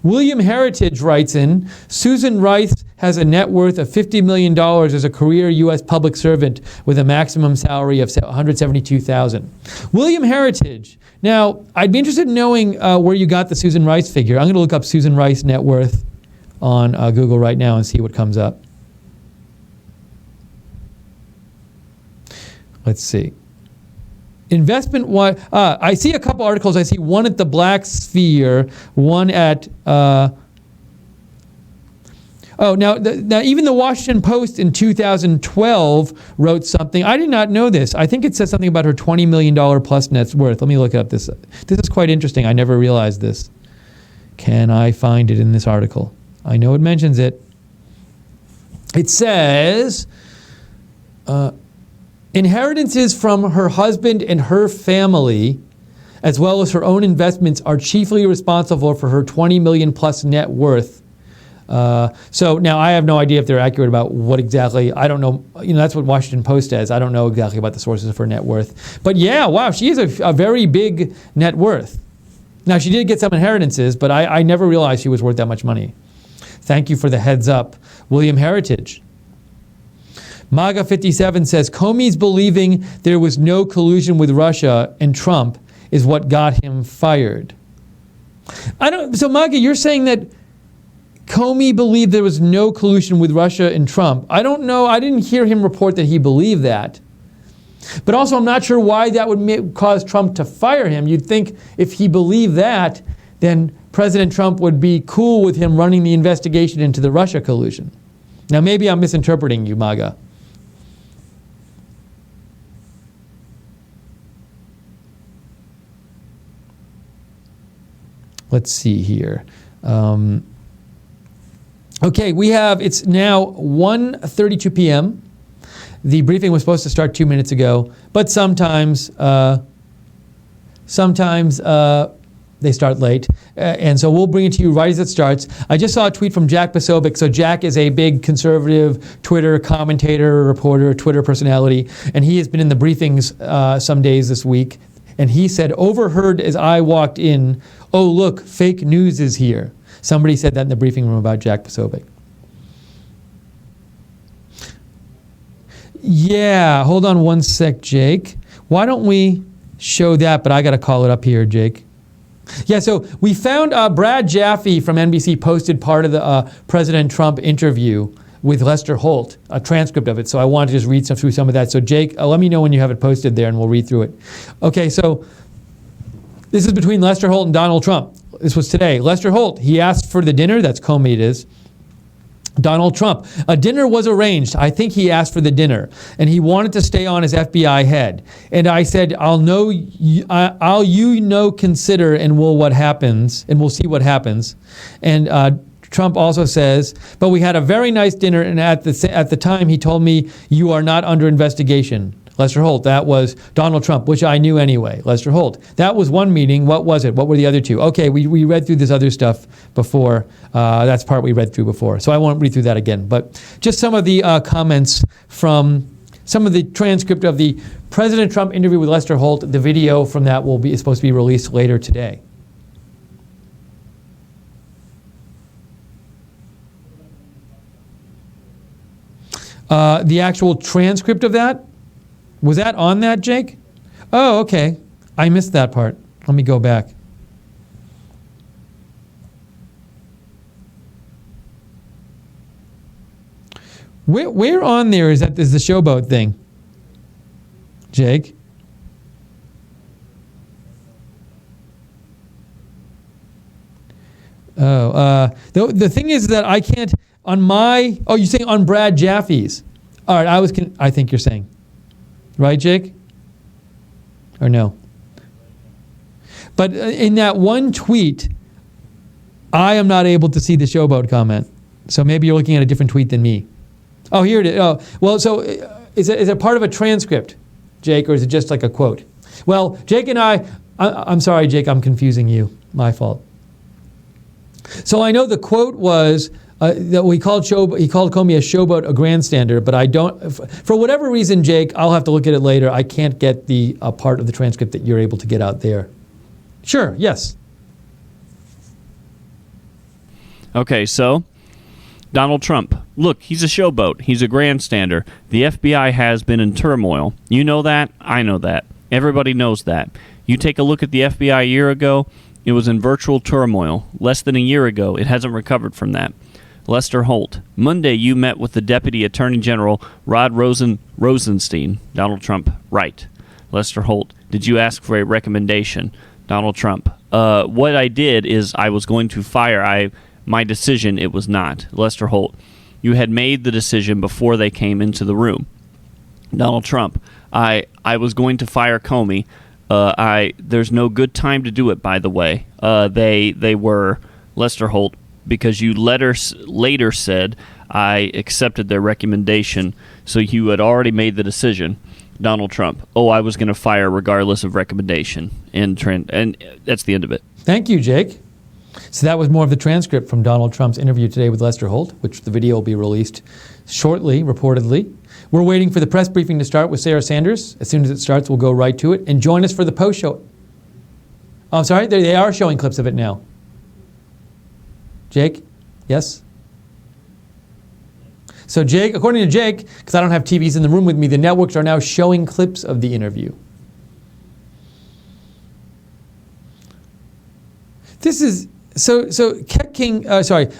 William Heritage writes in, Susan Rice has a net worth of $50 million as a career U.S. public servant with a maximum salary of $172,000. William Heritage. Now, I'd be interested in knowing where you got the Susan Rice figure. I'm going to look up Susan Rice net worth on Google right now and see what comes up. Let's see. Investment one. I see a couple articles. I see one at the Black Sphere, one at. Now even the Washington Post in 2012 wrote something. I did not know this. I think it says something about her $20 million plus net worth. Let me look up this. This is quite interesting. I never realized this. Can I find it in this article? I know it mentions it. It says. Inheritances from her husband and her family, as well as her own investments, are chiefly responsible for her $20 million plus net worth. So now I have no idea if they're accurate about what exactly. I don't know. That's what Washington Post says. I don't know exactly about the sources of her net worth. But yeah, wow, she is a very big net worth. Now, she did get some inheritances, but I never realized she was worth that much money. Thank you for the heads up. William Heritage. MAGA 57 says Comey's believing there was no collusion with Russia and Trump is what got him fired. So MAGA, you're saying that Comey believed there was no collusion with Russia and Trump. I don't know. I didn't hear him report that he believed that. But also, I'm not sure why that would cause Trump to fire him. You'd think if he believed that, then President Trump would be cool with him running the investigation into the Russia collusion. Now, maybe I'm misinterpreting you, MAGA. Let's see here. Okay, it's now 1:32 p.m. The briefing was supposed to start 2 minutes ago, but sometimes they start late. And so we'll bring it to you right as it starts. I just saw a tweet from Jack Posobiec. So Jack is a big conservative Twitter commentator, reporter, Twitter personality, and he has been in the briefings some days this week. And he said, overheard as I walked in, oh, look, fake news is here. Somebody said that in the briefing room about Jack Posobiec. Yeah, hold on one sec, Jake. Why don't we show that? But I got to call it up here, Jake. Yeah, so we found Brad Jaffe from NBC posted part of the President Trump interview with Lester Holt, a transcript of it. So I wanted to just read through some of that. So Jake, let me know when you have it posted there and we'll read through it. Okay, so this is between Lester Holt and Donald Trump. This was today. Lester Holt, he asked for the dinner. That's Comey it is. Donald Trump, a dinner was arranged. I think he asked for the dinner. And he wanted to stay on as FBI head. And I said, I'll consider and what happens. And we'll see what happens. And Trump also says, but we had a very nice dinner, and at the time he told me, you are not under investigation. Lester Holt, that was Donald Trump, which I knew anyway. Lester Holt. That was one meeting. What was it? What were the other two? Okay, we read through this other stuff before. That's part we read through before. So I won't read through that again. But just some of the comments from some of the transcript of the President Trump interview with Lester Holt. The video from that is supposed to be released later today. The actual transcript of that? Was that on that, Jake? Oh, okay. I missed that part. Let me go back. Where on there is the showboat thing? Jake? Oh, the thing is that I can't on my. Oh, you're saying on Brad Jaffe's? All right, I think you're saying, right, Jake? Or no? But in that one tweet, I am not able to see the showboat comment. So maybe you're looking at a different tweet than me. Oh, here it is. Oh, well, so is it part of a transcript, Jake, or is it just like a quote? Well, Jake and I'm sorry, Jake, I'm confusing you. My fault. So I know the quote was that he called Comey a showboat, a grandstander, but I don't, for whatever reason, Jake, I'll have to look at it later. I can't get the part of the transcript that you're able to get out there. Sure, yes. Okay, so Donald Trump. Look, he's a showboat. He's a grandstander. The FBI has been in turmoil. You know that. I know that. Everybody knows that. You take a look at the FBI a year ago, it was in virtual turmoil. Less than a year ago, it hasn't recovered from that. Lester Holt. Monday, you met with the Deputy Attorney General, Rod Rosenstein. Donald Trump. Right. Lester Holt. Did you ask for a recommendation? Donald Trump. What I did is I was going to fire. My decision, it was not. Lester Holt. You had made the decision before they came into the room. Donald Trump. I was going to fire Comey. There's no good time to do it, by the way. They were Lester Holt, because you later said I accepted their recommendation, so you had already made the decision. Donald Trump. I was going to fire regardless of recommendation. And that's the end of it. Thank you, Jake. So that was more of the transcript from Donald Trump's interview today with Lester Holt, which the video will be released shortly, reportedly. We're waiting for the press briefing to start with Sarah Sanders. As soon as it starts, we'll go right to it. And join us for the post show. Oh, I'm sorry, they are showing clips of it now. Jake? Yes? So Jake, according to Jake, because I don't have TVs in the room with me, the networks are now showing clips of the interview. This is... So Ket King,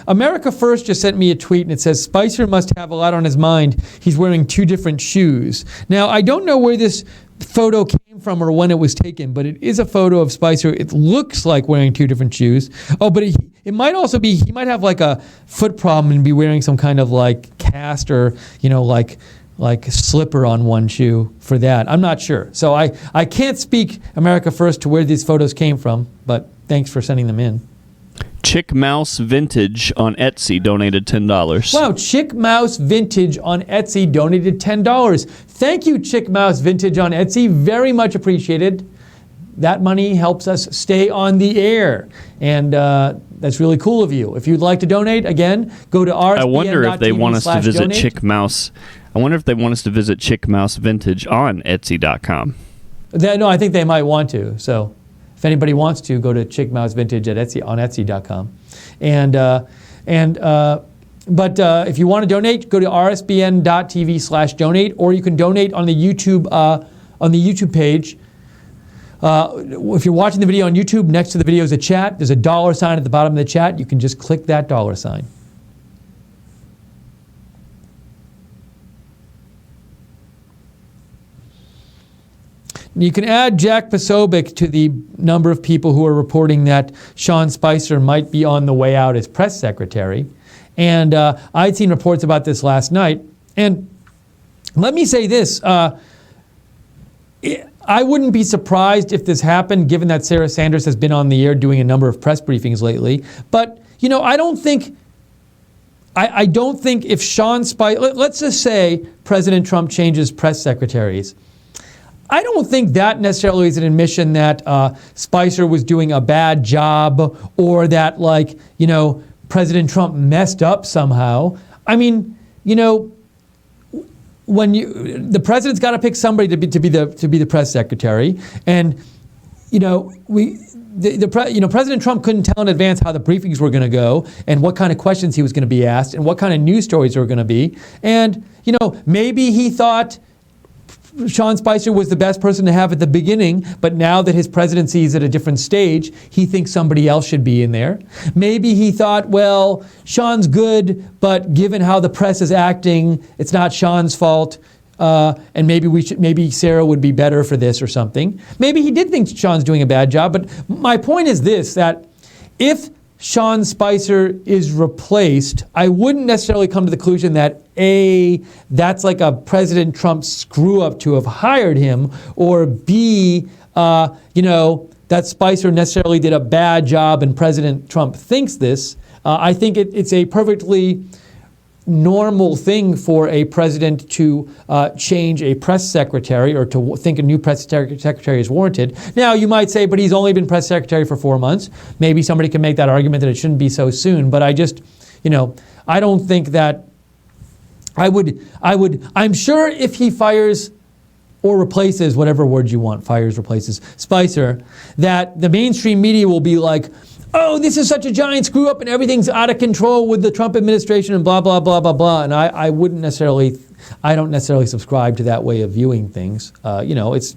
America First just sent me a tweet, and it says, Spicer must have a lot on his mind. He's wearing 2 different shoes. Now, I don't know where this photo came from or when it was taken, but it is a photo of Spicer. It looks like wearing 2 different shoes. Oh, but it might also be, he might have like a foot problem and be wearing some kind of like cast or, like slipper on one shoe for that. I'm not sure. So I can't speak America First to where these photos came from, but thanks for sending them in. Chick Mouse Vintage on Etsy donated $10. Wow, Chick Mouse Vintage on Etsy donated $10. Thank you, Chick Mouse Vintage on Etsy. Very much appreciated. That money helps us stay on the air. And that's really cool of you. If you'd like to donate, again, go to rsbn.tv/donate. I wonder if they want us to visit Chick Mouse. I wonder if they want us to visit Chick Mouse Vintage on Etsy.com. No, I think they might want to. So if anybody wants to, go to Chick Mouse Vintage at Etsy on Etsy.com. But if you want to donate, go to rsbn.tv/donate, or you can donate on the YouTube page. If you're watching the video on YouTube, next to the video is a chat. There's a $sign at the bottom of the chat. You can just click that $sign. You can add Jack Posobiec to the number of people who are reporting that Sean Spicer might be on the way out as press secretary. And I'd seen reports about this last night. And let me say this. I wouldn't be surprised if this happened, given that Sarah Sanders has been on the air doing a number of press briefings lately. But, I don't think if Sean Spicer, let's just say President Trump changes press secretaries. I don't think that necessarily is an admission that Spicer was doing a bad job or that, President Trump messed up somehow. I mean, when the president's got to pick somebody to be the press secretary, and President Trump couldn't tell in advance how the briefings were going to go and what kind of questions he was going to be asked and what kind of news stories there were going to be, and maybe he thought Sean Spicer was the best person to have at the beginning, but now that his presidency is at a different stage, he thinks somebody else should be in there. Maybe he thought, well, Sean's good, but given how the press is acting, it's not Sean's fault, and maybe Sarah would be better for this or something. Maybe he did think Sean's doing a bad job, but my point is this, that if Sean Spicer is replaced, I wouldn't necessarily come to the conclusion that A, that's like a President Trump screw up to have hired him, or B, that Spicer necessarily did a bad job and President Trump thinks this. I think it's a perfectly normal thing for a president to change a press secretary or to think a new press secretary is warranted. Now, you might say, but he's only been press secretary for 4 months. Maybe somebody can make that argument that it shouldn't be so soon. But I just, I don't think that I'm sure if he fires or replaces, whatever word you want, fires, replaces, Spicer, that the mainstream media will be like, oh, this is such a giant screw up and everything's out of control with the Trump administration and blah, blah, blah, blah, blah. And I don't necessarily subscribe to that way of viewing things. It's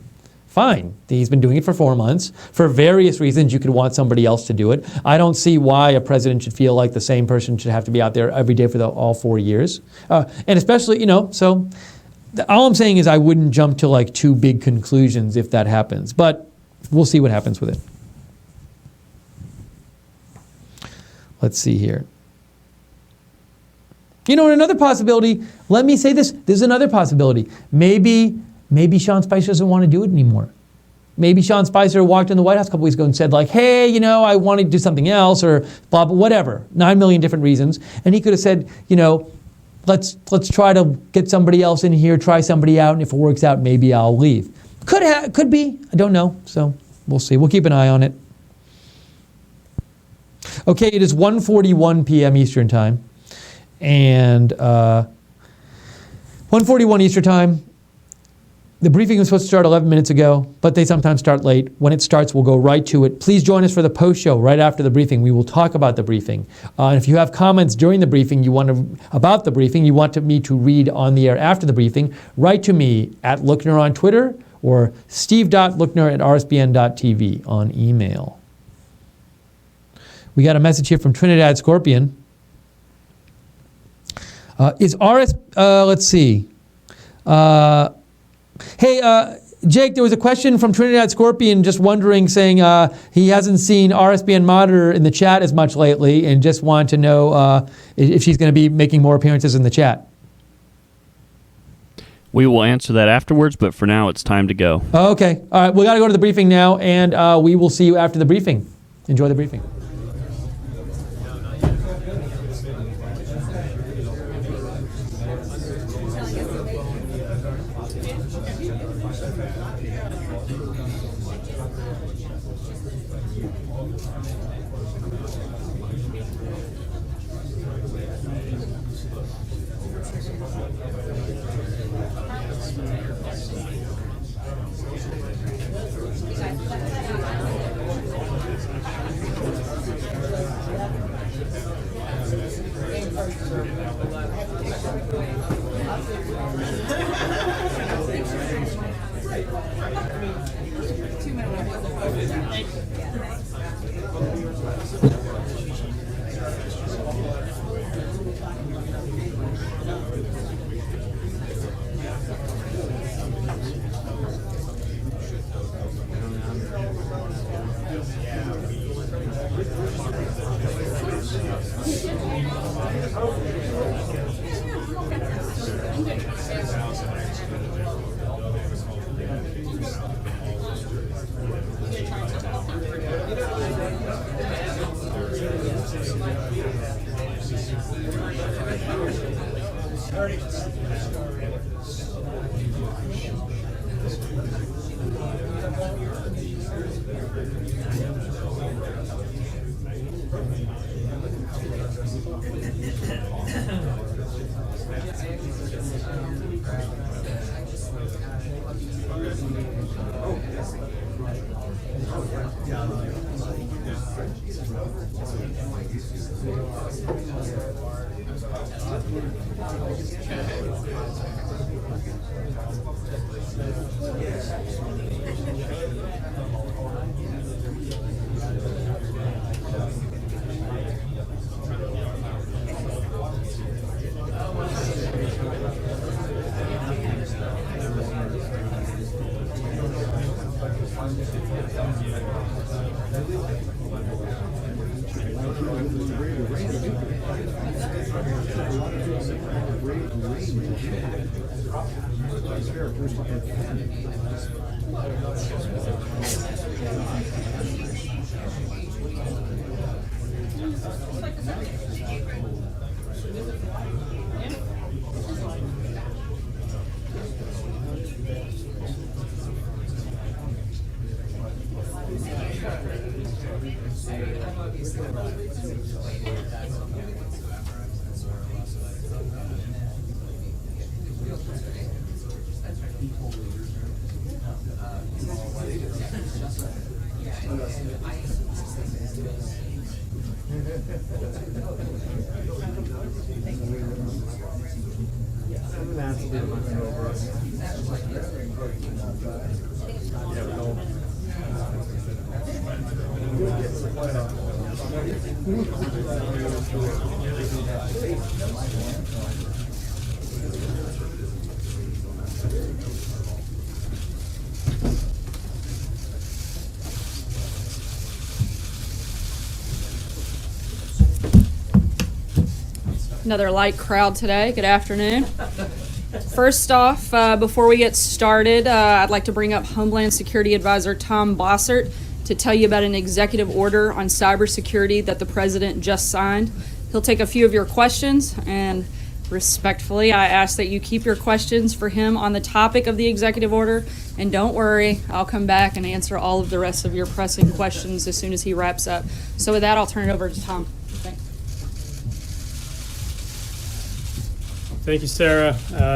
Fine. He's been doing it for 4 months. For various reasons, you could want somebody else to do it. I don't see why a president should feel like the same person should have to be out there every day for all 4 years. And especially, so all I'm saying is I wouldn't jump to like too big conclusions if that happens. But we'll see what happens with it. Let's see here. Another possibility, let me say this. There's another possibility. Maybe Sean Spicer doesn't want to do it anymore. Maybe Sean Spicer walked in the White House a couple weeks ago and said like, hey, I want to do something else or blah, blah, whatever. 9 million different reasons. And he could have said, let's try to get somebody else in here, try somebody out, and if it works out, maybe I'll leave. Could be. I don't know. So we'll see. We'll keep an eye on it. Okay, it is 1:41 p.m. Eastern Time. And 1:41 Eastern Time. The briefing was supposed to start 11 minutes ago, but they sometimes start late. When it starts, we'll go right to it. Please join us for the post show right after the briefing. We will talk about the briefing. And if you have comments during the briefing about the briefing, you want me to read on the air after the briefing, write to me at Lookner on Twitter or steve.lookner@rsbn.tv on email. We got a message here from Trinidad Scorpion. Let's see. Hey, Jake, there was a question from Trinidad Scorpion just wondering, saying he hasn't seen RSBN Monitor in the chat as much lately and just wanted to know if she's going to be making more appearances in the chat. We will answer that afterwards, but for now it's time to go. Okay. All right. We got to go to the briefing now, and we will see you after the briefing. Enjoy the briefing. Another light crowd today. Good afternoon. First off, before we get started, I'd like to bring up Homeland Security Advisor Tom Bossert to tell you about an executive order on cybersecurity that the president just signed. He'll take a few of your questions, and respectfully, I ask that you keep your questions for him on the topic of the executive order. And don't worry, I'll come back and answer all of the rest of your pressing questions as soon as he wraps up. So with that, I'll turn it over to Tom. Thanks. Thank you, Sarah.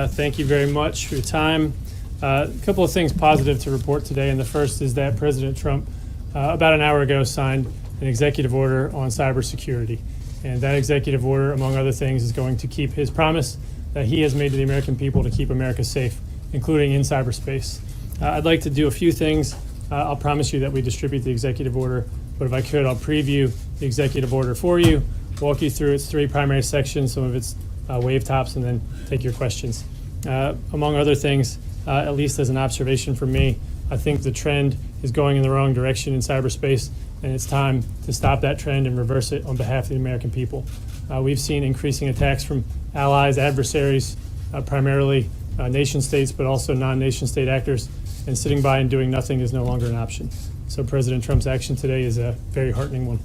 Thank you very much for your time. A couple of things positive to report today, and the first is that President Trump, about an hour ago, signed an executive order on cybersecurity. And that executive order, among other things, is going to keep his promise that he has made to the American people to keep America safe, including in cyberspace. I'd like to do a few things. I'll promise you that we distribute the executive order, but if I could, I'll preview the executive order for you, walk you through its three primary sections, some of its wave tops, and then take your questions. Among other things, at least as an observation from me, I think the trend is going in the wrong direction in cyberspace, and it's time to stop that trend and reverse it on behalf of the American people. We've seen increasing attacks from allies, adversaries, primarily nation states, but also non-nation state actors, and sitting by and doing nothing is no longer an option. So President Trump's action today is a very heartening one.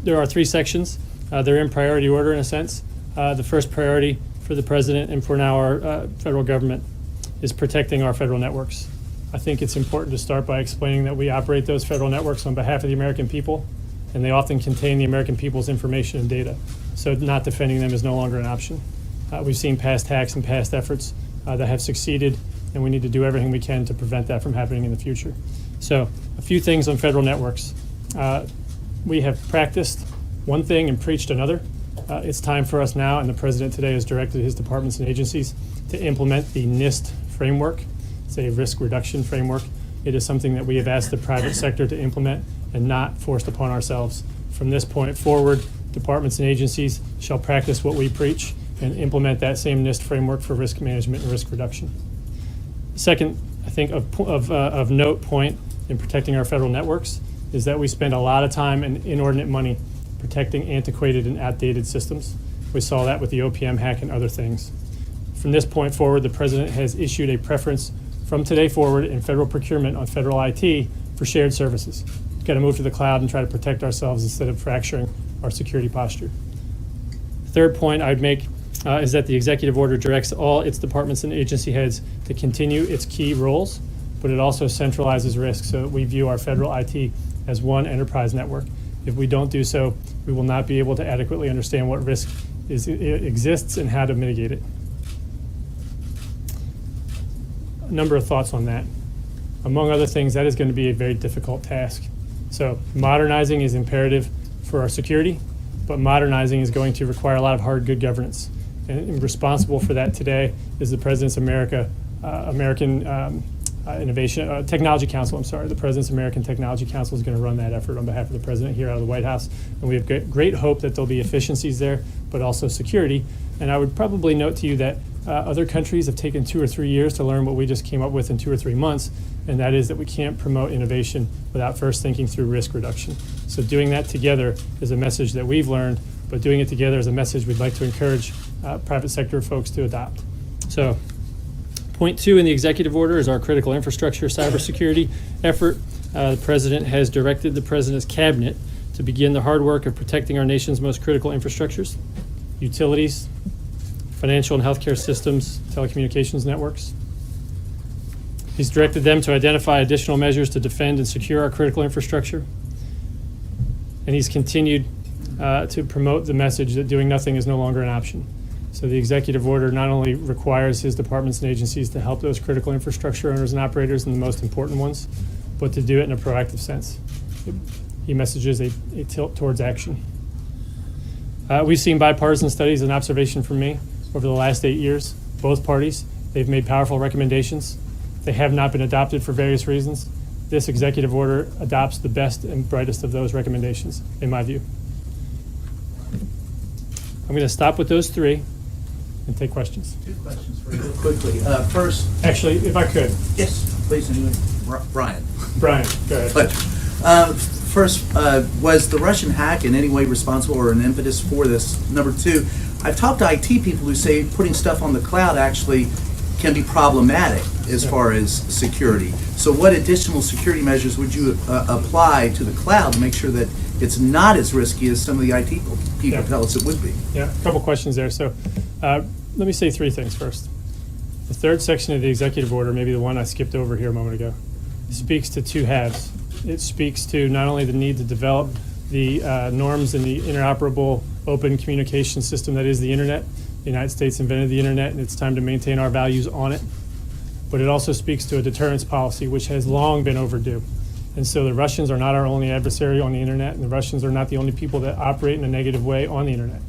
There are three sections. They're in priority order in a sense. The first priority for the president and for now our federal government is protecting our federal networks. I think it's important to start by explaining that we operate those federal networks on behalf of the American people, and they often contain the American people's information and data. So not defending them is no longer an option. We've seen past hacks and past efforts that have succeeded, and we need to do everything we can to prevent that from happening in the future. So a few things on federal networks. We have practiced one thing and preached another. It's time for us now, and the president today has directed his departments and agencies to implement the NIST framework. It's a risk reduction framework. It is something that we have asked the private sector to implement and not forced upon ourselves. From this point forward, departments and agencies shall practice what we preach and implement that same NIST framework for risk management and risk reduction. Second, I think of note point in protecting our federal networks is that we spend a lot of time and inordinate money protecting antiquated and outdated systems. We saw that with the OPM hack and other things. From this point forward, the president has issued a preference from today forward in federal procurement on federal IT for shared services. We've got to move to the cloud and try to protect ourselves instead of fracturing our security posture. Third point I'd make is that the executive order directs all its departments and agency heads to continue its key roles, but it also centralizes risk so that we view our federal IT as one enterprise network. If we don't do so, we will not be able to adequately understand what risk exists and how to mitigate it. A number of thoughts on that. Among other things, that is going to be a very difficult task. So modernizing is imperative for our security, but modernizing is going to require a lot of hard, good governance. And responsible for that today is the President's Technology Council. The President's American Technology Council is going to run that effort on behalf of the President here out of the White House. And we have great hope that there'll be efficiencies there, but also security. And I would probably note to you that other countries have taken 2 or 3 years to learn what we just came up with in 2 or 3 months, and that is that we can't promote innovation without first thinking through risk reduction. So doing that together is a message that we've learned, but doing it together is a message we'd like to encourage private sector folks to adopt. So point 2 in the executive order is our critical infrastructure cybersecurity effort. The president has directed the president's cabinet to begin the hard work of protecting our nation's most critical infrastructures, utilities, financial and healthcare systems, telecommunications networks. He's directed them to identify additional measures to defend and secure our critical infrastructure. And he's continued to promote the message that doing nothing is no longer an option. So the executive order not only requires his departments and agencies to help those critical infrastructure owners and operators and the most important ones, but to do it in a proactive sense. He messages a tilt towards action. We've seen bipartisan studies and observation from me over the last 8 years. Both parties, they've made powerful recommendations. They have not been adopted for various reasons. This executive order adopts the best and brightest of those recommendations, in my view. I'm going to stop with those three and take questions. Two questions for you real quickly. First, actually, if I could. Yes, please. Brian. Brian, go ahead. Pleasure. First, was the Russian hack in any way responsible or an impetus for this? Number two, I've talked to IT people who say putting stuff on the cloud actually can be problematic as far as security. So what additional security measures would you apply to the cloud to make sure that it's not as risky as some of the IT people tell us it would be? Yeah, a couple questions there. So let me say three things first. The third section of the executive order, maybe the one I skipped over here a moment ago, speaks to two halves. It speaks to not only the need to develop the norms in the interoperable open communication system that is the internet. The United States invented the internet, and it's time to maintain our values on it. But it also speaks to a deterrence policy, which has long been overdue. And so the Russians are not our only adversary on the internet, and the Russians are not the only people that operate in a negative way on the internet.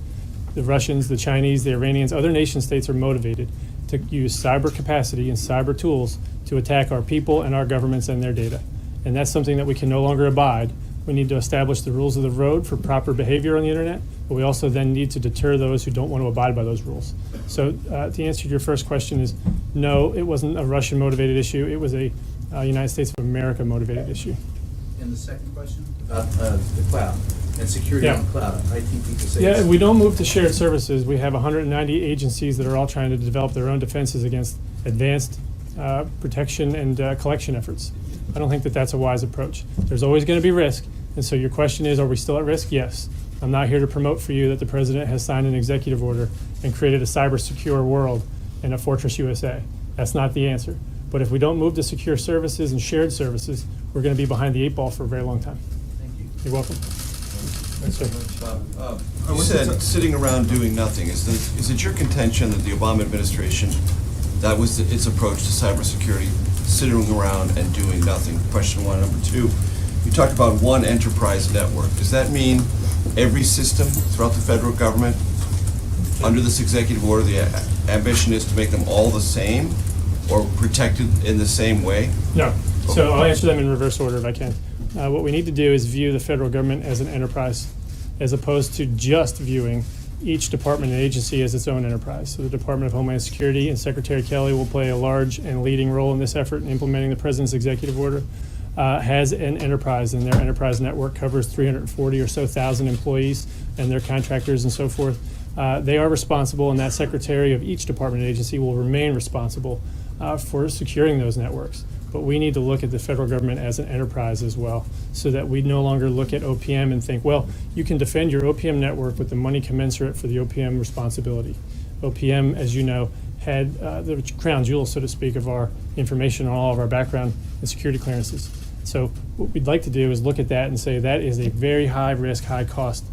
The Russians, the Chinese, the Iranians, other nation states are motivated to use cyber capacity and cyber tools to attack our people and our governments and their data. And that's something that we can no longer abide. We need to establish the rules of the road for proper behavior on the internet, but we also then need to deter those who don't want to abide by those rules. So the answer to your first question is no, it wasn't a Russian motivated issue. It was a United States of America motivated issue. And the second question about the cloud and security on the cloud. IT people say if we don't move to shared services, we have 190 agencies that are all trying to develop their own defenses against advanced protection and collection efforts. I don't think that that's a wise approach. There's always going to be risk. And so your question is, are we still at risk? Yes. I'm not here to promote for you that the president has signed an executive order and created a cyber secure world and a Fortress USA. That's not the answer. But if we don't move to secure services and shared services, we're going to be behind the eight ball for a very long time. Thank you. You're welcome. Thanks so much, Bob. You said sitting around doing nothing. Is it your contention that the Obama administration, that was its approach to cybersecurity, sitting around and doing nothing? Question one. Number two, you talked about one enterprise network. Does that mean every system throughout the federal government, under this executive order, the ambition is to make them all the same or protected in the same way? No. So I'll answer them in reverse order if I can. What we need to do is view the federal government as an enterprise, as opposed to just viewing each department and agency as its own enterprise. So the Department of Homeland Security and Secretary Kelly will play a large and leading role in this effort in implementing the president's executive order. Has an enterprise, and their enterprise network covers 340 or so thousand employees and their contractors and so forth. They are responsible, and that secretary of each department and agency will remain responsible for securing those networks. But we need to look at the federal government as an enterprise as well, so that we no longer look at OPM and think, well, you can defend your OPM network with the money commensurate for the OPM responsibility. OPM, as you know, had the crown jewel, so to speak, of our information on all of our background and security clearances. So what we'd like to do is look at that and say that is a very high risk, high cost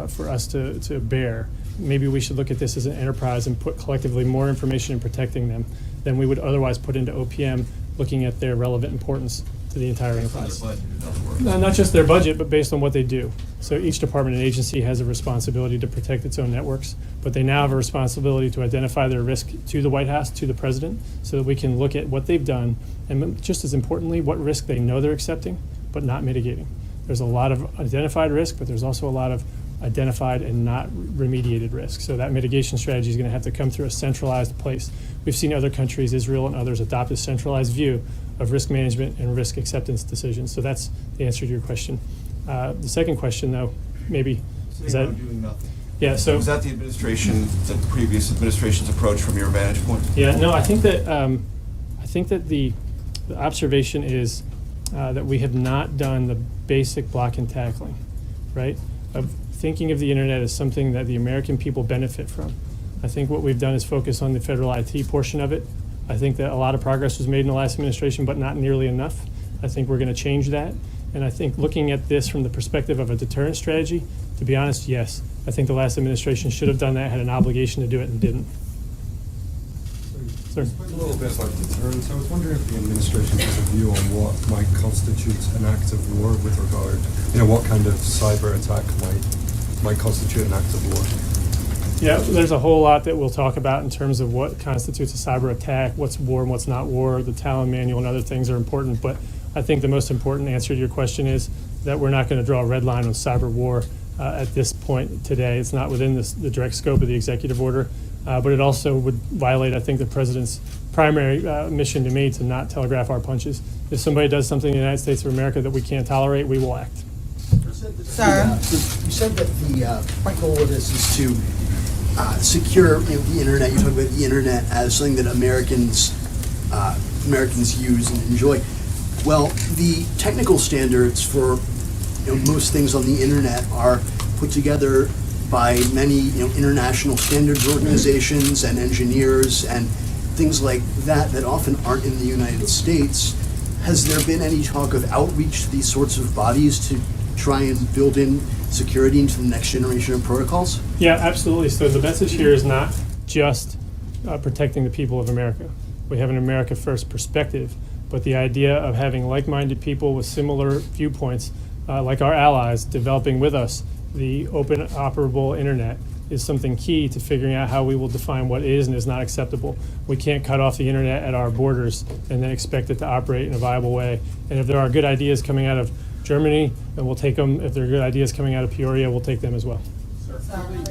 for us to bear. Maybe we should look at this as an enterprise and put collectively more information in protecting them than we would otherwise put into OPM, looking at their relevant importance to the entire enterprise. No, not just their budget, but based on what they do. So each department and agency has a responsibility to protect its own networks, but they now have a responsibility to identify their risk to the White House, to the president, so that we can look at what they've done, and just as importantly, what risk they know they're accepting, but not mitigating. There's a lot of identified risk, but there's also a lot of identified and not remediated risk. So that mitigation strategy is going to have to come through a centralized place. We've seen other countries, Israel and others, adopt a centralized view of risk management and risk acceptance decisions. So that's the answer to your question. The second question, though, maybe is that doing nothing? Yeah. So was that the previous administration's approach from your vantage point? Yeah. No, I think that the observation is that we have not done the basic block and tackling, right? Of thinking of the internet as something that the American people benefit from. I think what we've done is focus on the federal IT portion of it. I think that a lot of progress was made in the last administration, but not nearly enough. I think we're going to change that. And I think looking at this from the perspective of a deterrence strategy, to be honest, yes. I think the last administration should have done that, had an obligation to do it, and didn't. A little bit like deterrence. I was wondering if the administration has a view on what might constitute an act of war with regard, what kind of cyber attack might constitute an act of war. Yeah, there's a whole lot that we'll talk about in terms of what constitutes a cyber attack, what's war and what's not war. The Talon Manual and other things are important, but I think the most important answer to your question is that we're not going to draw a red line on cyber war. at this point today. It's not within the direct scope of the executive order, but it also would violate, I think, the president's primary mission to me to not telegraph our punches. If somebody does something in the United States of America that we can't tolerate, we will act. Sir? You said that the point goal of this is to secure the internet. You talk about the internet as something that Americans use and enjoy. Well, the technical standards for most things on the internet are put together by many international standards organizations and engineers and things like that often aren't in the United States. Has there been any talk of outreach to these sorts of bodies to try and build in security into the next generation of protocols? Yeah, absolutely. So the message here is not just protecting the people of America. We have an America First perspective, but the idea of having like-minded people with similar viewpoints, like our allies, developing with us the open, operable internet is something key to figuring out how we will define what is and is not acceptable. We can't cut off the internet at our borders and then expect it to operate in a viable way. And if there are good ideas coming out of Germany, then we'll take them. If there are good ideas coming out of Peoria, we'll take them as well.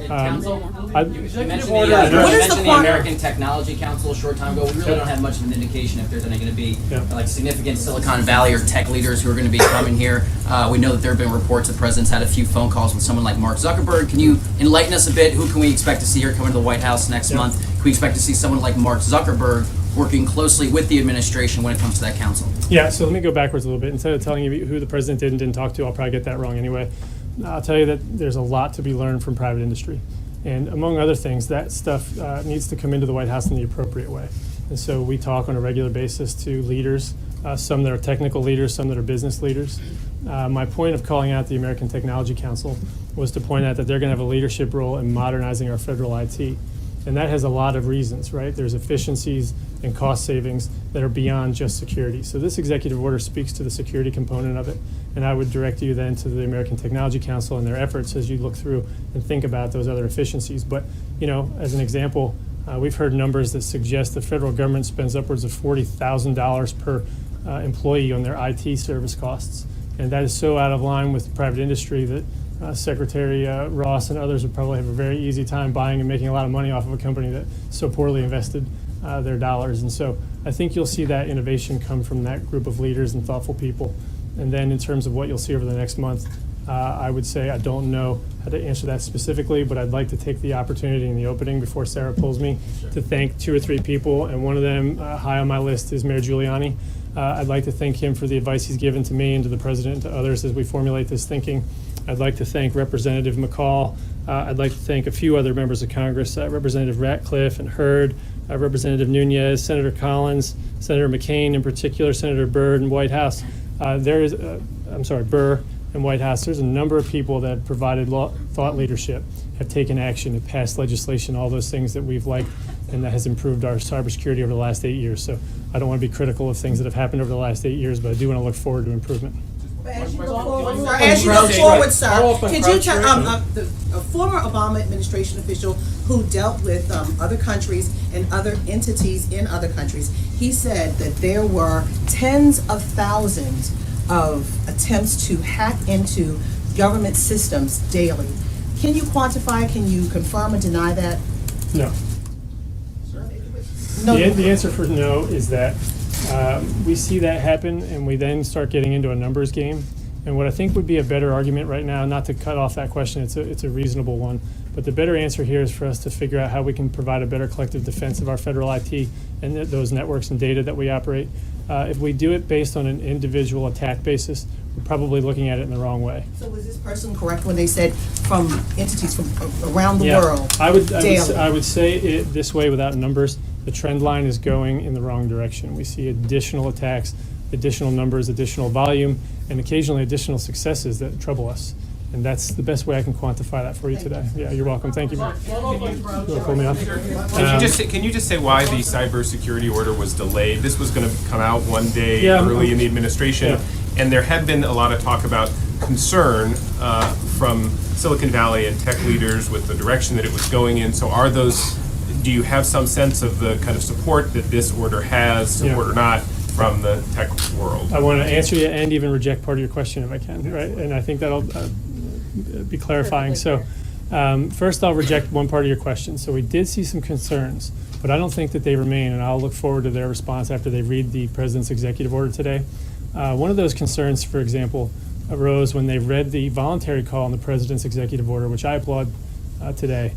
Council, you mentioned the American Technology Council a short time ago. We really don't have much of an indication if there's any going to be like significant Silicon Valley or tech leaders who are going to be coming here. We know that there have been reports the president's had a few phone calls with someone like Mark Zuckerberg. Can you enlighten us a bit? Who can we expect to see here coming to the White House next month? Can we expect to see someone like Mark Zuckerberg working closely with the administration when it comes to that council? Yeah, so let me go backwards a little bit. Instead of telling you who the president did and didn't talk to, I'll probably get that wrong anyway. I'll tell you that there's a lot to be learned from private industry. And among other things, that stuff needs to come into the White House in the appropriate way. And so we talk on a regular basis to leaders, some that are technical leaders, some that are business leaders. My point of calling out the American Technology Council was to point out that they're going to have a leadership role in modernizing our federal IT. And that has a lot of reasons, right? There's efficiencies and cost savings that are beyond just security. So this executive order speaks to the security component of it. And I would direct you then to the American Technology Council and their efforts as you look through and think about those other efficiencies. But, as an example, we've heard numbers that suggest the federal government spends upwards of $40,000 per employee on their IT service costs. And that is so out of line with private industry that Secretary Ross and others would probably have a very easy time buying and making a lot of money off of a company that so poorly invested their dollars. And so I think you'll see that innovation come from that group of leaders and thoughtful people. And then in terms of what you'll see over the next month, I would say I don't know how to answer that specifically, but I'd like to take the opportunity in the opening before Sarah pulls me to thank 2 or 3 people. And one of them high on my list is Mayor Giuliani. I'd like to thank him for the advice he's given to me and to the president and to others as we formulate this thinking. I'd like to thank Representative McCall. I'd like to thank a few other members of Congress, Representative Ratcliffe and Hurd, Representative Nunez, Senator Collins, Senator McCain in particular, Senator Byrd and White House. Burr and White House. There's a number of people that have provided thought leadership, have taken action, have passed legislation, all those things that we've liked, and that has improved our cybersecurity over the last 8 years. So I don't want to be critical of things that have happened over the last 8 years, but I do want to look forward to improvement. As you go forward, sir, could you tell a former Obama administration official who dealt with other countries and other entities in other countries, he said that there were tens of thousands of attempts to hack into government systems daily. Can you quantify, can you confirm or deny that? No. The answer for no is that we see that happen and we then start getting into a numbers game. And what I think would be a better argument right now, not to cut off that question, it's a reasonable one, but the better answer here is for us to figure out how we can provide a better collective defense of our federal IT and those networks and data that we operate. If we do it based on an individual attack basis, we're probably looking at it in the wrong way. So was this person correct when they said from entities from around the world? I would say it this way without numbers. The trend line is going in the wrong direction. We see additional attacks, additional numbers, additional volume, and occasionally additional successes that trouble us. And that's the best way I can quantify that for you today. Yeah, you're welcome. Thank you. You want to pull me off? Can you just say why the cybersecurity order was delayed? This was going to come out one day early in the administration, and there had been a lot of talk about concern from Silicon Valley and tech leaders with the direction that it was going in. So do you have some sense of the kind of support that this order has, support or not, from the tech world? I want to answer you and even reject part of your question if I can, right? And I think that'll be clarifying. So first, I'll reject one part of your question. So we did see some concerns, but I don't think that they remain, and I'll look forward to their response after they read the president's executive order today. One of those concerns, for example, arose when they read the voluntary call in the president's executive order, which I applaud today,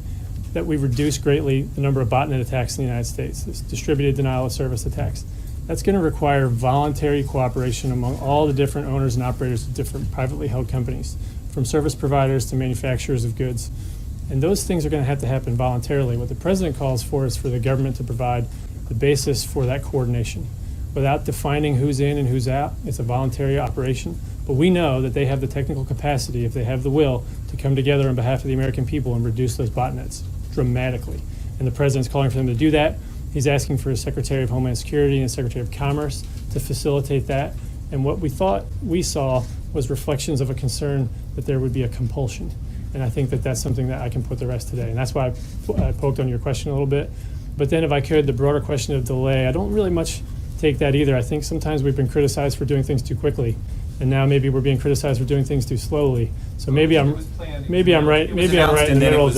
that we reduced greatly the number of botnet attacks in the United States, this distributed denial of service attacks. That's going to require voluntary cooperation among all the different owners and operators of different privately held companies, from service providers to manufacturers of goods. And those things are going to have to happen voluntarily. What the president calls for is for the government to provide the basis for that coordination. Without defining who's in and who's out, it's a voluntary operation. But we know that they have the technical capacity, if they have the will, to come together on behalf of the American people and reduce those botnets dramatically. And the president's calling for them to do that. He's asking for his Secretary of Homeland Security and Secretary of Commerce to facilitate that. And what we thought we saw was reflections of a concern that there would be a compulsion. And I think that that's something that I can put the rest today. And that's why I poked on your question a little bit. But then if I could, the broader question of delay, I don't really much take that either. I think sometimes we've been criticized for doing things too quickly. And now maybe we're being criticized for doing things too slowly. So maybe I'm right in the middle of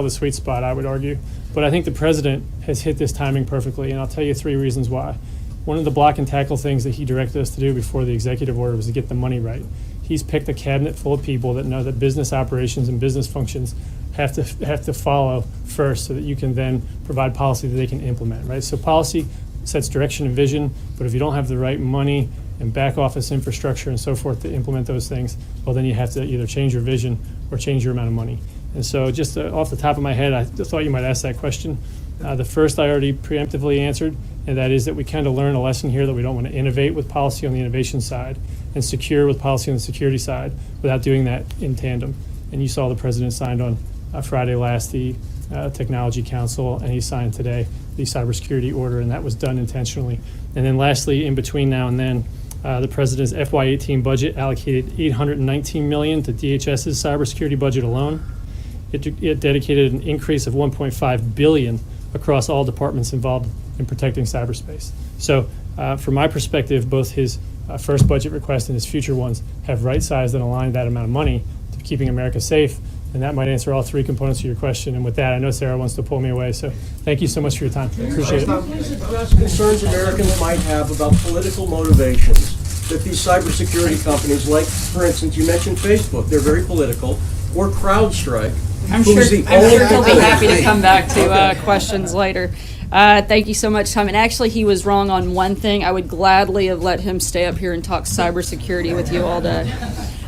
the sweet spot, I would argue. But I think the president has hit this timing perfectly, and I'll tell you 3 reasons why. One of the block and tackle things that he directed us to do before the executive order was to get the money right. He's picked a cabinet full of people that know that business operations and business functions have to follow first, so that you can then provide policy that they can implement, right? So policy sets direction and vision, but if you don't have the right money and back office infrastructure and so forth to implement those things, well, then you have to either change your vision or change your amount of money. And so just off the top of my head, I thought you might ask that question. The first I already preemptively answered, and that is that we kind of learned a lesson here that we don't want to innovate with policy on the innovation side and secure with policy on the security side without doing that in tandem. And you saw the president signed on Friday last the Technology Council, and he signed today the cybersecurity order, and that was done intentionally. And then lastly, in between now and then, the president's FY18 budget allocated $819 million to DHS's cybersecurity budget alone. It dedicated an increase of $1.5 billion across all departments involved in protecting cyberspace. So from my perspective, both his first budget request and his future ones have right-sized and aligned that amount of money to keeping America safe. And that might answer all 3 components of your question. And with that, I know Sarah wants to pull me away. So thank you so much for your time. Appreciate it. Please address concerns Americans might have about political motivations that these cybersecurity companies, like, for instance, you mentioned Facebook, they're very political, or CrowdStrike. I'm sure he'll be happy to come back to questions later. Thank you so much, Tom. And actually, he was wrong on one thing. I would gladly have let him stay up here and talk cybersecurity with you all day.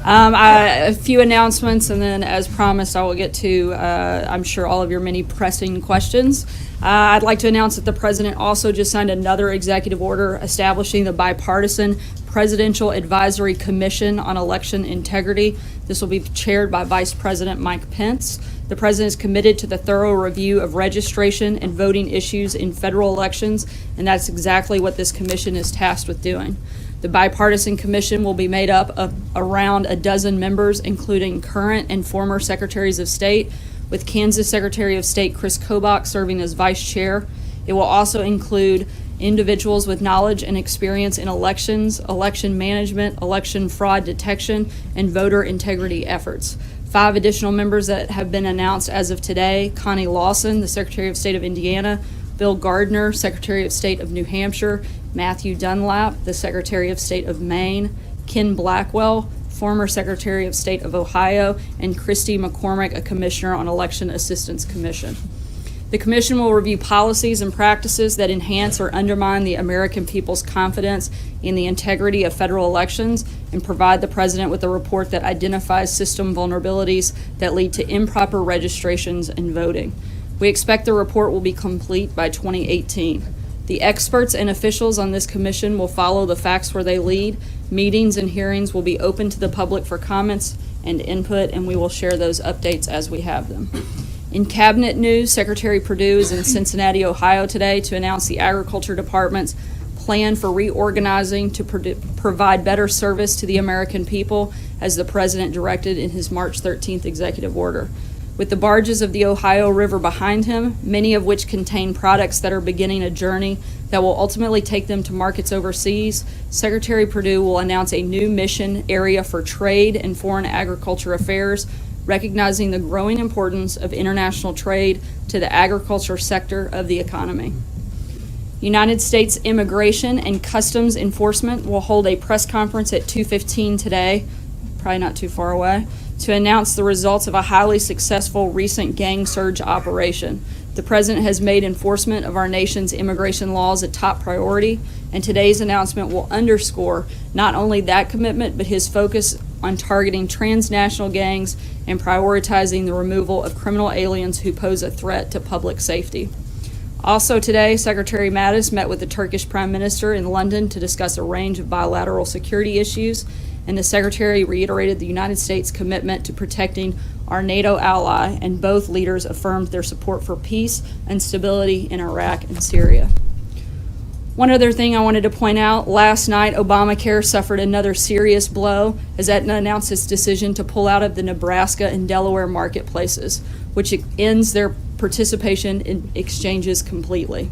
A few announcements, and then, as promised, I will get to, I'm sure, all of your many pressing questions. I'd like to announce that the president also just signed another executive order establishing the bipartisan Presidential Advisory Commission on Election Integrity. This will be chaired by Vice President Mike Pence. The president is committed to the thorough review of registration and voting issues in federal elections, and that's exactly what this commission is tasked with doing. The bipartisan commission will be made up of around a dozen members, including current and former secretaries of state, with Kansas Secretary of State Chris Kobach serving as vice chair. It will also include individuals with knowledge and experience in elections, election management, election fraud detection, and voter integrity efforts. 5 additional members that have been announced as of today: Connie Lawson, the Secretary of State of Indiana; Bill Gardner, Secretary of State of New Hampshire; Matthew Dunlap, the Secretary of State of Maine; Ken Blackwell, former Secretary of State of Ohio; and Christy McCormick, a Commissioner on Election Assistance Commission. The Commission will review policies and practices that enhance or undermine the American people's confidence in the integrity of federal elections and provide the President with a report that identifies system vulnerabilities that lead to improper registrations and voting. We expect the report will be complete by 2018. The experts and officials on this commission will follow the facts where they lead. Meetings and hearings will be open to the public for comments and input, and we will share those updates as we have them. In cabinet news, Secretary Perdue is in Cincinnati, Ohio today to announce the Agriculture Department's plan for reorganizing to provide better service to the American people, as the President directed in his March 13th executive order. With the barges of the Ohio River behind him, many of which contain products that are beginning a journey that will ultimately take them to markets overseas, Secretary Perdue will announce a new mission area for trade and foreign agriculture affairs, recognizing the growing importance of international trade to the agriculture sector of the economy. United States Immigration and Customs Enforcement will hold a press conference at 2:15 today, probably not too far away, to announce the results of a highly successful recent gang surge operation. The President has made enforcement of our nation's immigration laws a top priority, and today's announcement will underscore not only that commitment, but his focus on targeting transnational gangs and prioritizing the removal of criminal aliens who pose a threat to public safety. Also today, Secretary Mattis met with the Turkish Prime Minister in London to discuss a range of bilateral security issues, and the Secretary reiterated the United States' commitment to protecting our NATO ally, and both leaders affirmed their support for peace and stability in Iraq and Syria. One other thing I wanted to point out, last night Obamacare suffered another serious blow as Aetna announced its decision to pull out of the Nebraska and Delaware marketplaces, which ends their participation in exchanges completely.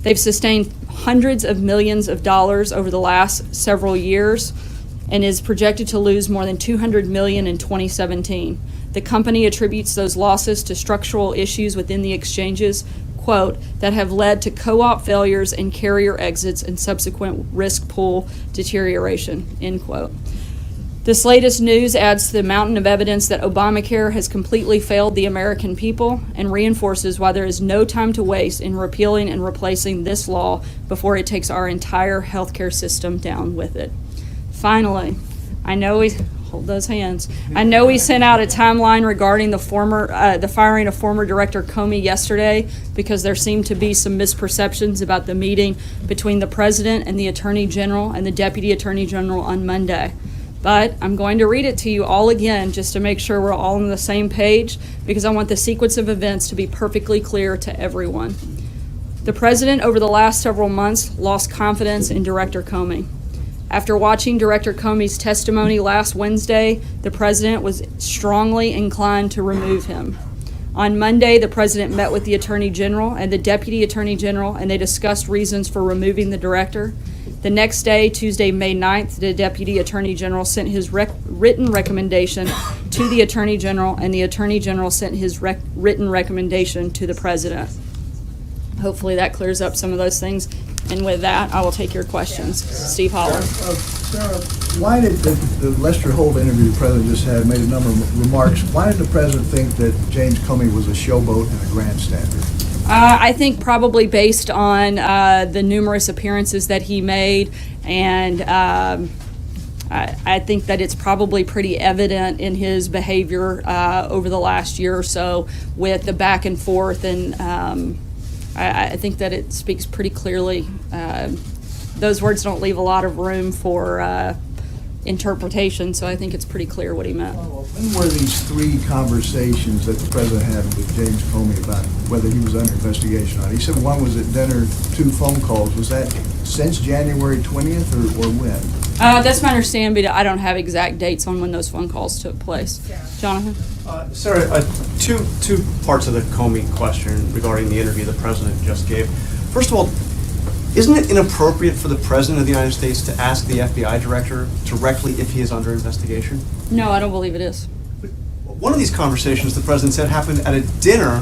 They've sustained hundreds of millions of dollars over the last several years and is projected to lose more than $200 million in 2017. The company attributes those losses to structural issues within the exchanges, quote, that have led to co-op failures and carrier exits and subsequent risk pool deterioration, end quote. This latest news adds to the mountain of evidence that Obamacare has completely failed the American people and reinforces why there is no time to waste in repealing and replacing this law before it takes our entire healthcare system down with it. Finally, I know we hold those hands. I know we sent out a timeline regarding the firing of former Director Comey yesterday because there seemed to be some misperceptions about the meeting between the President and the Attorney General and the Deputy Attorney General on Monday. But I'm going to read it to you all again just to make sure we're all on the same page because I want the sequence of events to be perfectly clear to everyone. The President over the last several months lost confidence in Director Comey. After watching Director Comey's testimony last Wednesday, the President was strongly inclined to remove him. On Monday, the President met with the Attorney General and the Deputy Attorney General, and they discussed reasons for removing the Director. The next day, Tuesday, May 9th, the Deputy Attorney General sent his written recommendation to the Attorney General, and the Attorney General sent his written recommendation to the President. Hopefully that clears up some of those things. And with that, I will take your questions. Steve Holler. Sarah, why did the Lester Holt interview the President just had made a number of remarks? Why did the President think that James Comey was a showboat and a grandstander? I think probably based on the numerous appearances that he made, and I think that it's probably pretty evident in his behavior over the last year or so with the back and forth, and I think that it speaks pretty clearly. Those words don't leave a lot of room for interpretation, so I think it's pretty clear what he meant. When were these three conversations that the President had with James Comey about whether he was under investigation or not? He said one was at dinner, 2 phone calls. Was that since January 20th or when? That's my understanding, but I don't have exact dates on when those phone calls took place. Jonathan? Sarah, two parts of the Comey question regarding the interview the President just gave. First of all, isn't it inappropriate for the President of the United States to ask the FBI Director directly if he is under investigation? No, I don't believe it is. One of these conversations, the President said, happened at a dinner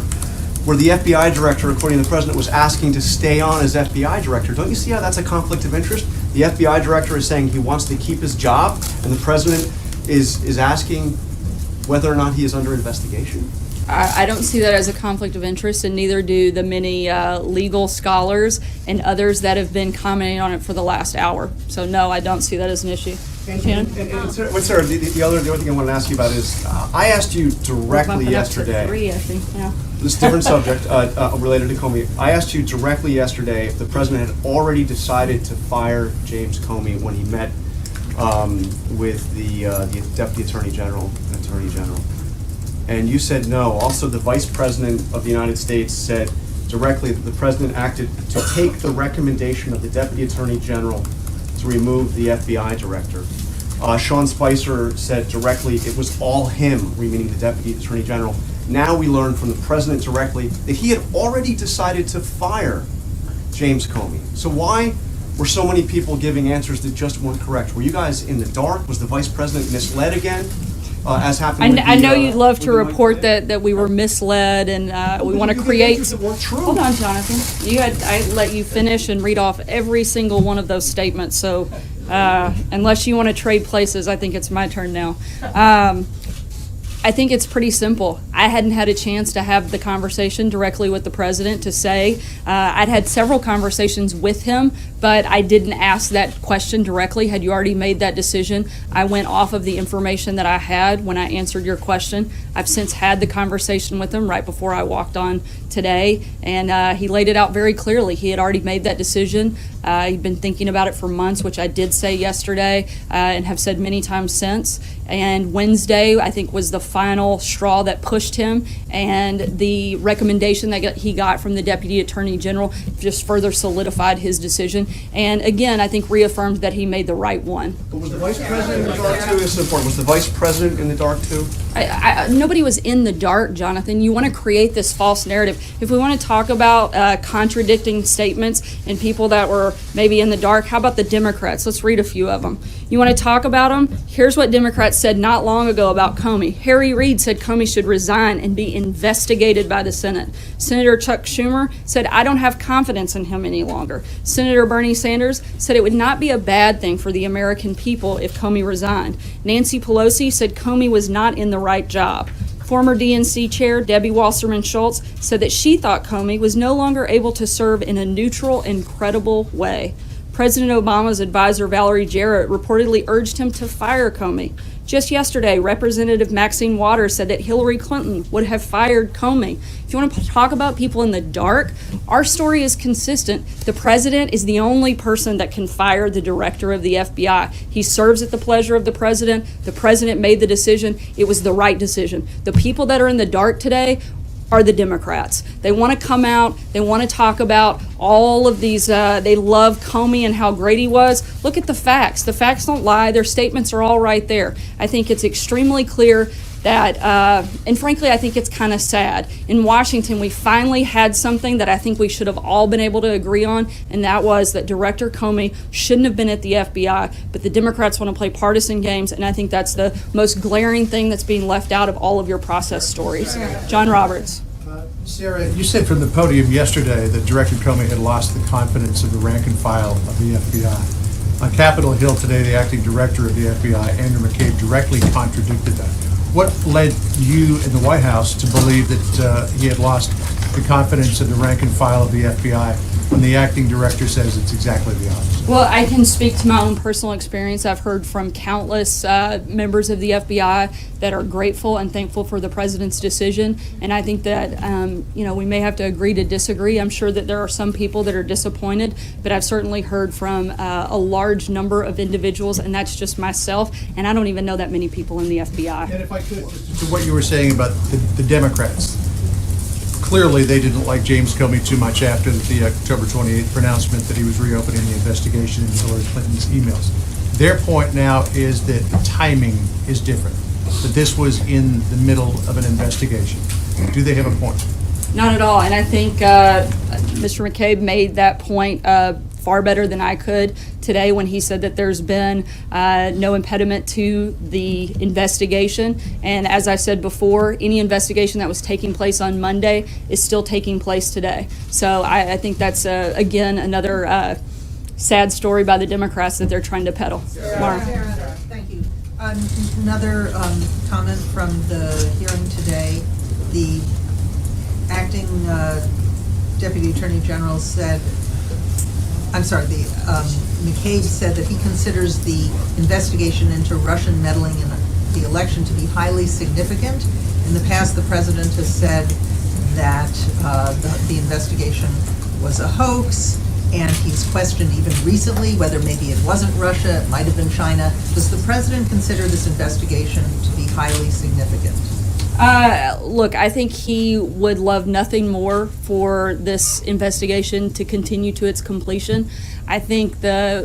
where the FBI Director, according to the President, was asking to stay on as FBI Director. Don't you see how that's a conflict of interest? The FBI Director is saying he wants to keep his job, and the President is asking whether or not he is under investigation. I don't see that as a conflict of interest, and neither do the many legal scholars and others that have been commenting on it for the last hour. So no, I don't see that as an issue. Sarah, the other thing I want to ask you about is, I asked you directly yesterday. Three, I think, yeah. This different subject related to Comey. I asked you directly yesterday if the President had already decided to fire James Comey when he met with the Deputy Attorney General and Attorney General. And you said no. Also, the Vice President of the United States said directly that the President acted to take the recommendation of the Deputy Attorney General to remove the FBI Director. Sean Spicer said directly it was all him, meaning the Deputy Attorney General. Now we learn from the president directly that he had already decided to fire James Comey. So why were so many people giving answers that just weren't correct? Were you guys in the dark? Was the vice president misled again, as happened with I know you'd love with to the report that we were misled and we want to you gave create. answers that weren't true. Hold on, Jonathan. I let you finish and read off every single one of those statements. So unless you want to trade places, I think it's my turn now. I think it's pretty simple. I hadn't had a chance to have the conversation directly with the president to say. I'd had several conversations with him, but I didn't ask that question directly. Had you already made that decision? I went off of the information that I had when I answered your question. I've since had the conversation with him right before I walked on today, and he laid it out very clearly. He had already made that decision. He'd been thinking about it for months, which I did say yesterday and have said many times since. And Wednesday, I think, was the final straw that pushed him, and the recommendation that he got from the Deputy Attorney General just further solidified his decision. And again, I think reaffirmed that he made the right one. But was the vice president in the dark too? This is important. Was the vice president in the dark too? Nobody was in the dark, Jonathan. You want to create this false narrative. If we want to talk about contradicting statements and people that were maybe in the dark, how about the Democrats? Let's read a few of them. You want to talk about them? Here's what Democrats said not long ago about Comey. Harry Reid said Comey should resign and be investigated by the Senate. Senator Chuck Schumer said, I don't have confidence in him any longer. Senator Bernie Sanders said it would not be a bad thing for the American people if Comey resigned. Nancy Pelosi said Comey was not in the right job. Former DNC chair Debbie Wasserman Schultz said that she thought Comey was no longer able to serve in a neutral and credible way. President Obama's advisor Valerie Jarrett reportedly urged him to fire Comey. Just yesterday, Representative Maxine Waters said that Hillary Clinton would have fired Comey. If you want to talk about people in the dark, our story is consistent. The president is the only person that can fire the director of the FBI. He serves at the pleasure of the president. The president made the decision. It was the right decision. The people that are in the dark today are the Democrats. They want to come out, they want to talk about all of these, they love Comey and how great he was. Look at the facts. The facts don't lie. Their statements are all right there. I think it's extremely clear that, and frankly, I think it's kind of sad. In Washington, we finally had something that I think we should have all been able to agree on, and that was that Director Comey shouldn't have been at the FBI, but the Democrats want to play partisan games, and I think that's the most glaring thing that's being left out of all of your process stories. John Roberts. Sarah, you said from the podium yesterday that Director Comey had lost the confidence of the rank and file of the FBI. On Capitol Hill today, the acting director of the FBI, Andrew McCabe, directly contradicted that. What led you in the White House to believe that he had lost the confidence of the rank and file of the FBI when the acting director says it's exactly the opposite? Well, I can speak to my own personal experience. I've heard from countless members of the FBI that are grateful and thankful for the president's decision. And I think that, we may have to agree to disagree. I'm sure that there are some people that are disappointed, but I've certainly heard from a large number of individuals, and that's just myself, and I don't even know that many people in the FBI. And if I could, to what you were saying about the Democrats, clearly they didn't like James Comey too much after the October 28th pronouncement that he was reopening the investigation into Hillary Clinton's emails. Their point now is that timing is different, that this was in the middle of an investigation. Do they have a point? Not at all, and I think Mr. McCabe made that point far better than I could today when he said that there's been no impediment to the investigation. And as I said before, any investigation that was taking place on Monday is still taking place today. So I think that's, again, another sad story by the Democrats that they're trying to peddle. Mara. Thank you. Another comment from the hearing today. The acting Deputy Attorney General said, McCabe said that he considers the investigation into Russian meddling in the election to be highly significant. In the past, the president has said that the investigation was a hoax, and he's questioned even recently whether maybe it wasn't Russia, it might have been China. Does the president consider this investigation to be highly significant? Look, I think he would love nothing more for this investigation to continue to its completion. I think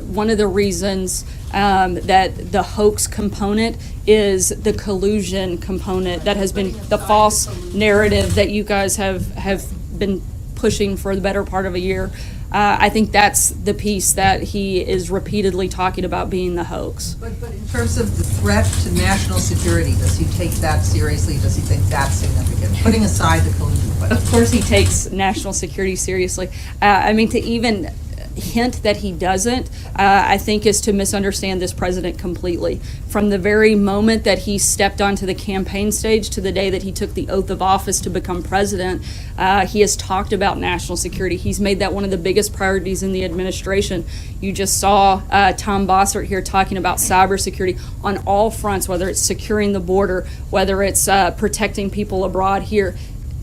one of the reasons that the hoax component is the collusion component that has been the false narrative that you guys have been pushing for the better part of a year. I think that's the piece that he is repeatedly talking about being the hoax. But in terms of the threat to national security, does he take that seriously? Does he think that's significant? Putting aside the collusion question. Of course he takes national security seriously. I mean, to even hint that he doesn't, I think is to misunderstand this president completely. From the very moment that he stepped onto the campaign stage to the day that he took the oath of office to become president, he has talked about national security. He's made that one of the biggest priorities in the administration. You just saw Tom Bossert here talking about cybersecurity on all fronts, whether it's securing the border, whether it's protecting people abroad here.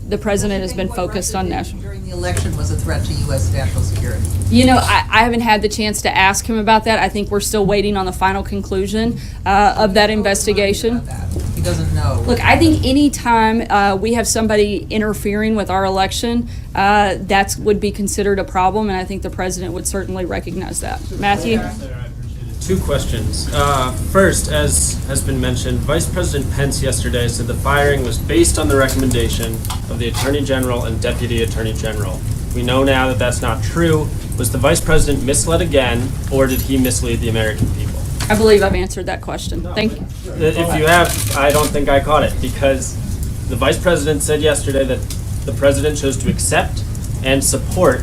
The president has been focused on national. During the election was a threat to U.S. national security. You know, I haven't had the chance to ask him about that. I think we're still waiting on the final conclusion of that investigation. He doesn't know. Look, I think any time we have somebody interfering with our election, that would be considered a problem, and I think the president would certainly recognize that. Matthew? Two questions. First, as has been mentioned, Vice President Pence yesterday said the firing was based on the recommendation of the Attorney General and Deputy Attorney General. We know now that that's not true. Was the Vice President misled again, or did he mislead the American people? I believe I've answered that question. Thank you. If you have, I don't think I caught it, because the Vice President said yesterday that the President chose to accept and support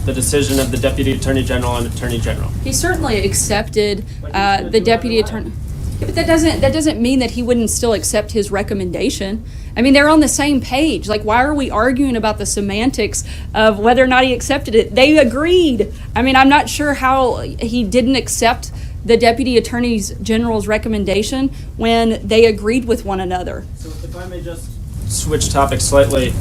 the decision of the Deputy Attorney General and Attorney General. He certainly accepted the Deputy Attorney. Yeah, but that doesn't mean that he wouldn't still accept his recommendation. I mean, they're on the same page. Like, why are we arguing about the semantics of whether or not he accepted it? They agreed. I mean, I'm not sure how he didn't accept the Deputy Attorney General's recommendation when they agreed with one another. So if I may just switch topics slightly.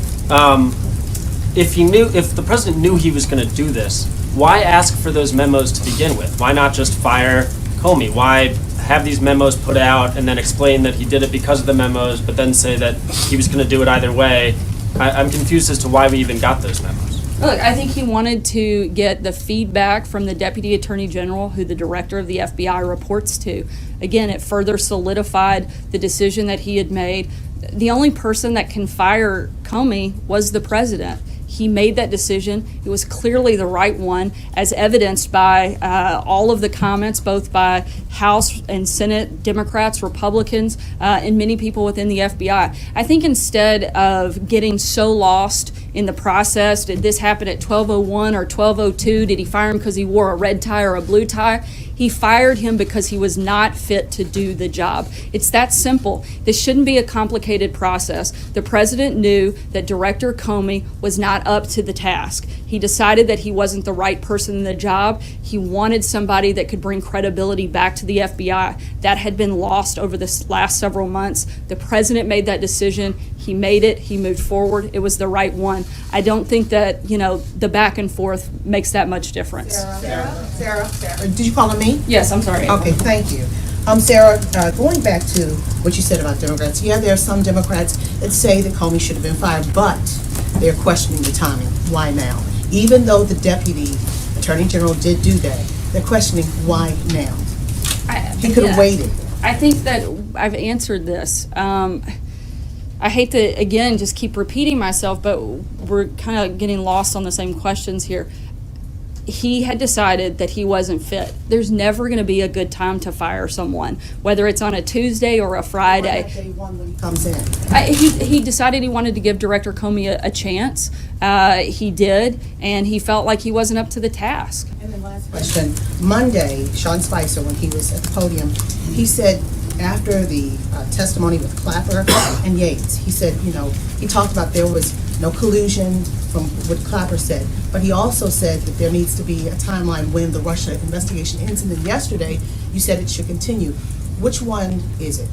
If the president knew he was going to do this, why ask for those memos to begin with? Why not just fire Comey? Why have these memos put out and then explain that he did it because of the memos, but then say that he was going to do it either way? I'm confused as to why we even got those memos. Look, I think he wanted to get the feedback from the Deputy Attorney General, who the director of the FBI reports to. Again, it further solidified the decision that he had made. The only person that can fire Comey was the president. He made that decision. It was clearly the right one, as evidenced by all of the comments, both by House and Senate Democrats, Republicans, and many people within the FBI. I think instead of getting so lost in the process, did this happen at 12:01 or 12:02? Did he fire him because he wore a red tie or a blue tie? He fired him because he was not fit to do the job. It's that simple. This shouldn't be a complicated process. The president knew that Director Comey was not up to the task. He decided that he wasn't the right person in the job. He wanted somebody that could bring credibility back to the FBI. That had been lost over the last several months. The president made that decision. He made it. He moved forward. It was the right one. I don't think that, the back and forth makes that much difference. Sarah, did you call me? Yes, I'm sorry. Okay, thank you. Sarah, going back to what you said about Democrats, there are some Democrats that say that Comey should have been fired, but they're questioning the timing. Why now? Even though the Deputy Attorney General did do that, they're questioning why now. He could have waited. I think that I've answered this. I hate to, again, just keep repeating myself, but we're kind of getting lost on the same questions here. He had decided that he wasn't fit. There's never going to be a good time to fire someone, whether it's on a Tuesday or a Friday. Day one when he comes in. He decided he wanted to give Director Comey a chance. He did, and he felt like he wasn't up to the task. And then last question. Monday, Sean Spicer, when he was at the podium, he said after the testimony with Clapper and Yates, he said, he talked about there was no collusion from what Clapper said, but he also said that there needs to be a timeline when the Russia investigation ends. And then yesterday, you said it should continue. Which one is it?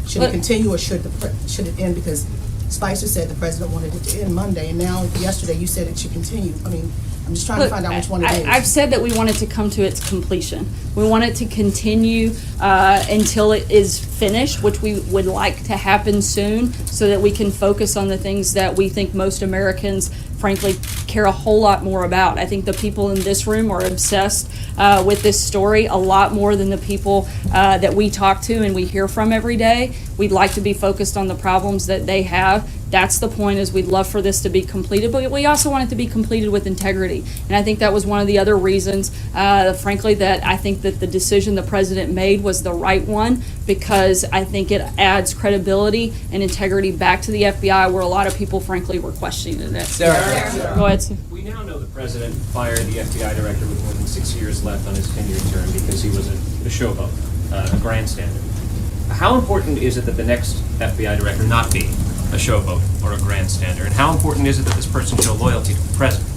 Should it continue or should it end? Because Spicer said the president wanted it to end Monday, and now yesterday you said it should continue. I mean, I'm just trying to find out which one it is. I've said that we want it to come to its completion. We want it to continue until it is finished, which we would like to happen soon, so that we can focus on the things that we think most Americans, frankly, care a whole lot more about. I think the people in this room are obsessed with this story a lot more than the people that we talk to and we hear from every day. We'd like to be focused on the problems that they have. That's the point, is we'd love for this to be completed, but we also want it to be completed with integrity. And I think that was one of the other reasons, frankly, that I think that the decision the president made was the right one, because I think it adds credibility and integrity back to the FBI, where a lot of people, frankly, were questioning it. Sarah. Go ahead, Steve. We now know the president fired the FBI director with more than 6 years left on his tenure term because he was a showboat, a grandstander. How important is it that the next FBI director not be a showboat or a grandstander? And how important is it that this person show loyalty to the president?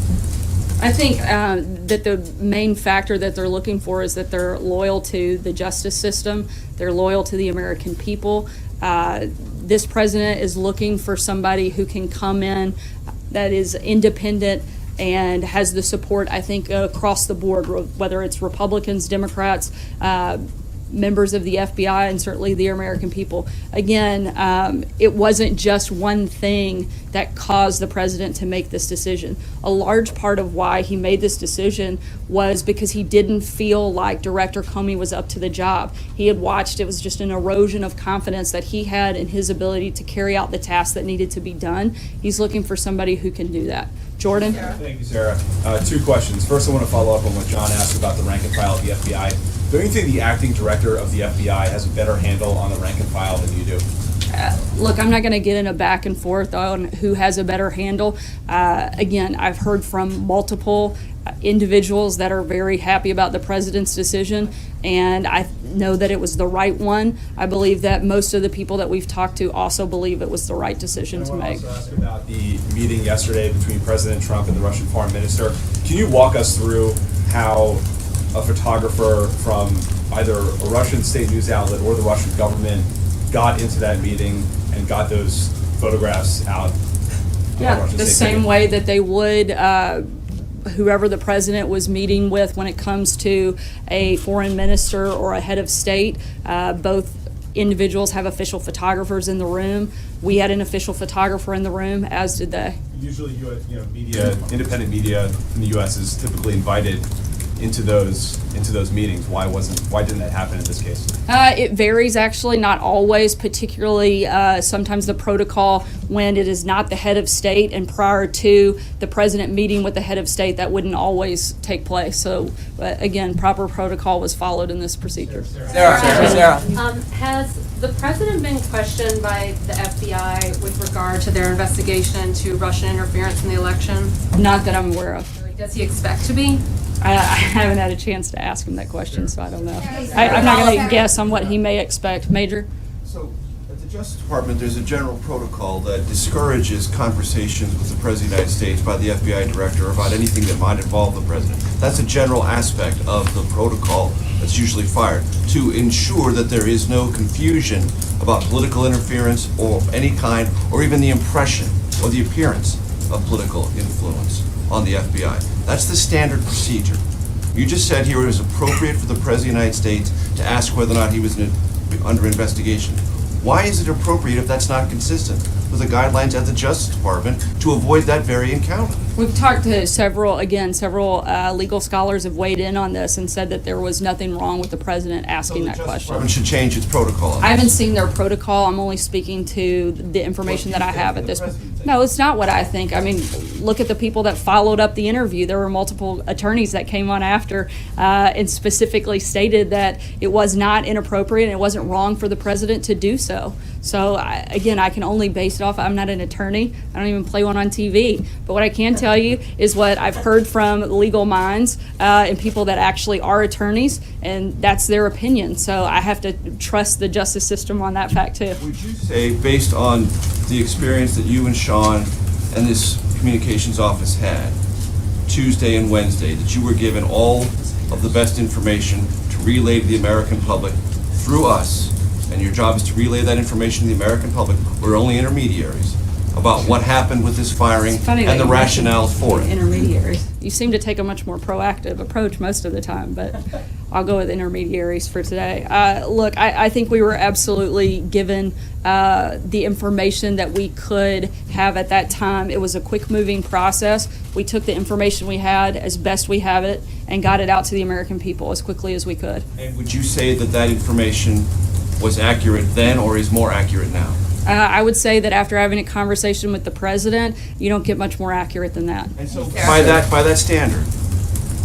I think that the main factor that they're looking for is that they're loyal to the justice system, they're loyal to the American people. This president is looking for somebody who can come in that is independent and has the support, I think, across the board, whether it's Republicans, Democrats, members of the FBI, and certainly the American people. Again, it wasn't just one thing that caused the president to make this decision. A large part of why he made this decision was because he didn't feel like Director Comey was up to the job. He had watched, it was just an erosion of confidence that he had in his ability to carry out the tasks that needed to be done. He's looking for somebody who can do that. Jordan? Thank you, Sarah. Two questions. First, I want to follow up on what John asked about the rank and file of the FBI. Don't you think the acting director of the FBI has a better handle on the rank and file than you do? Look, I'm not going to get in a back and forth on who has a better handle. Again, I've heard from multiple individuals that are very happy about the president's decision, and I know that it was the right one. I believe that most of the people that we've talked to also believe it was the right decision to make. I want to also ask about the meeting yesterday between President Trump and the Russian foreign minister. Can you walk us through how a photographer from either a Russian state news outlet or the Russian government got into that meeting and got those photographs out? Yeah, the same way that they would whoever the president was meeting with when it comes to a foreign minister or a head of state. Both individuals have official photographers in the room. We had an official photographer in the room, as did they. Usually, media, independent media in the U.S. is typically invited into those meetings. Why didn't that happen in this case? It varies, actually, not always, particularly sometimes the protocol when it is not the head of state and prior to the president meeting with the head of state, that wouldn't always take place. So again, proper protocol was followed in this procedure. Sarah. Has the president been questioned by the FBI with regard to their investigation into Russian interference in the election? Not that I'm aware of. Does he expect to be? I haven't had a chance to ask him that question, so I don't know. I'm not going to guess on what he may expect. Major? So, at the Justice Department, there's a general protocol that discourages conversations with the President of the United States by the FBI director about anything that might involve the President. That's a general aspect of the protocol that's usually fired, to ensure that there is no confusion about political interference or any kind, or even the impression or the appearance of political influence on the FBI. That's the standard procedure. You just said here it was appropriate for the President of the United States to ask whether or not he was under investigation. Why is it appropriate if that's not consistent with the guidelines at the Justice Department to avoid that very encounter? We've talked to several legal scholars have weighed in on this and said that there was nothing wrong with the president asking that question. The Justice Department should change its protocol. I haven't seen their protocol. I'm only speaking to the information that I have at this point. No, it's not what I think. I mean, look at the people that followed up the interview. There were multiple attorneys that came on after and specifically stated that it was not inappropriate and it wasn't wrong for the president to do so. So, again, I can only base it off. I'm not an attorney. I don't even play one on TV. But what I can tell you is what I've heard from legal minds and people that actually are attorneys, and that's their opinion. So I have to trust the justice system on that fact, too. Would you say, based on the experience that you and Sean and this communications office had Tuesday and Wednesday, that you were given all of the best information to relay to the American public through us, and your job is to relay that information to the American public? We're only intermediaries. about what happened with this firing and the rationale for it. Intermediaries. You seem to take a much more proactive approach most of the time, but I'll go with intermediaries for today. Look, I think we were absolutely given the information that we could have at that time. It was a quick-moving process. We took the information we had as best we have it and got it out to the American people as quickly as we could. And would you say that that information was accurate then or is more accurate now? I would say that after having a conversation with the president, you don't get much more accurate than that. And so by that standard,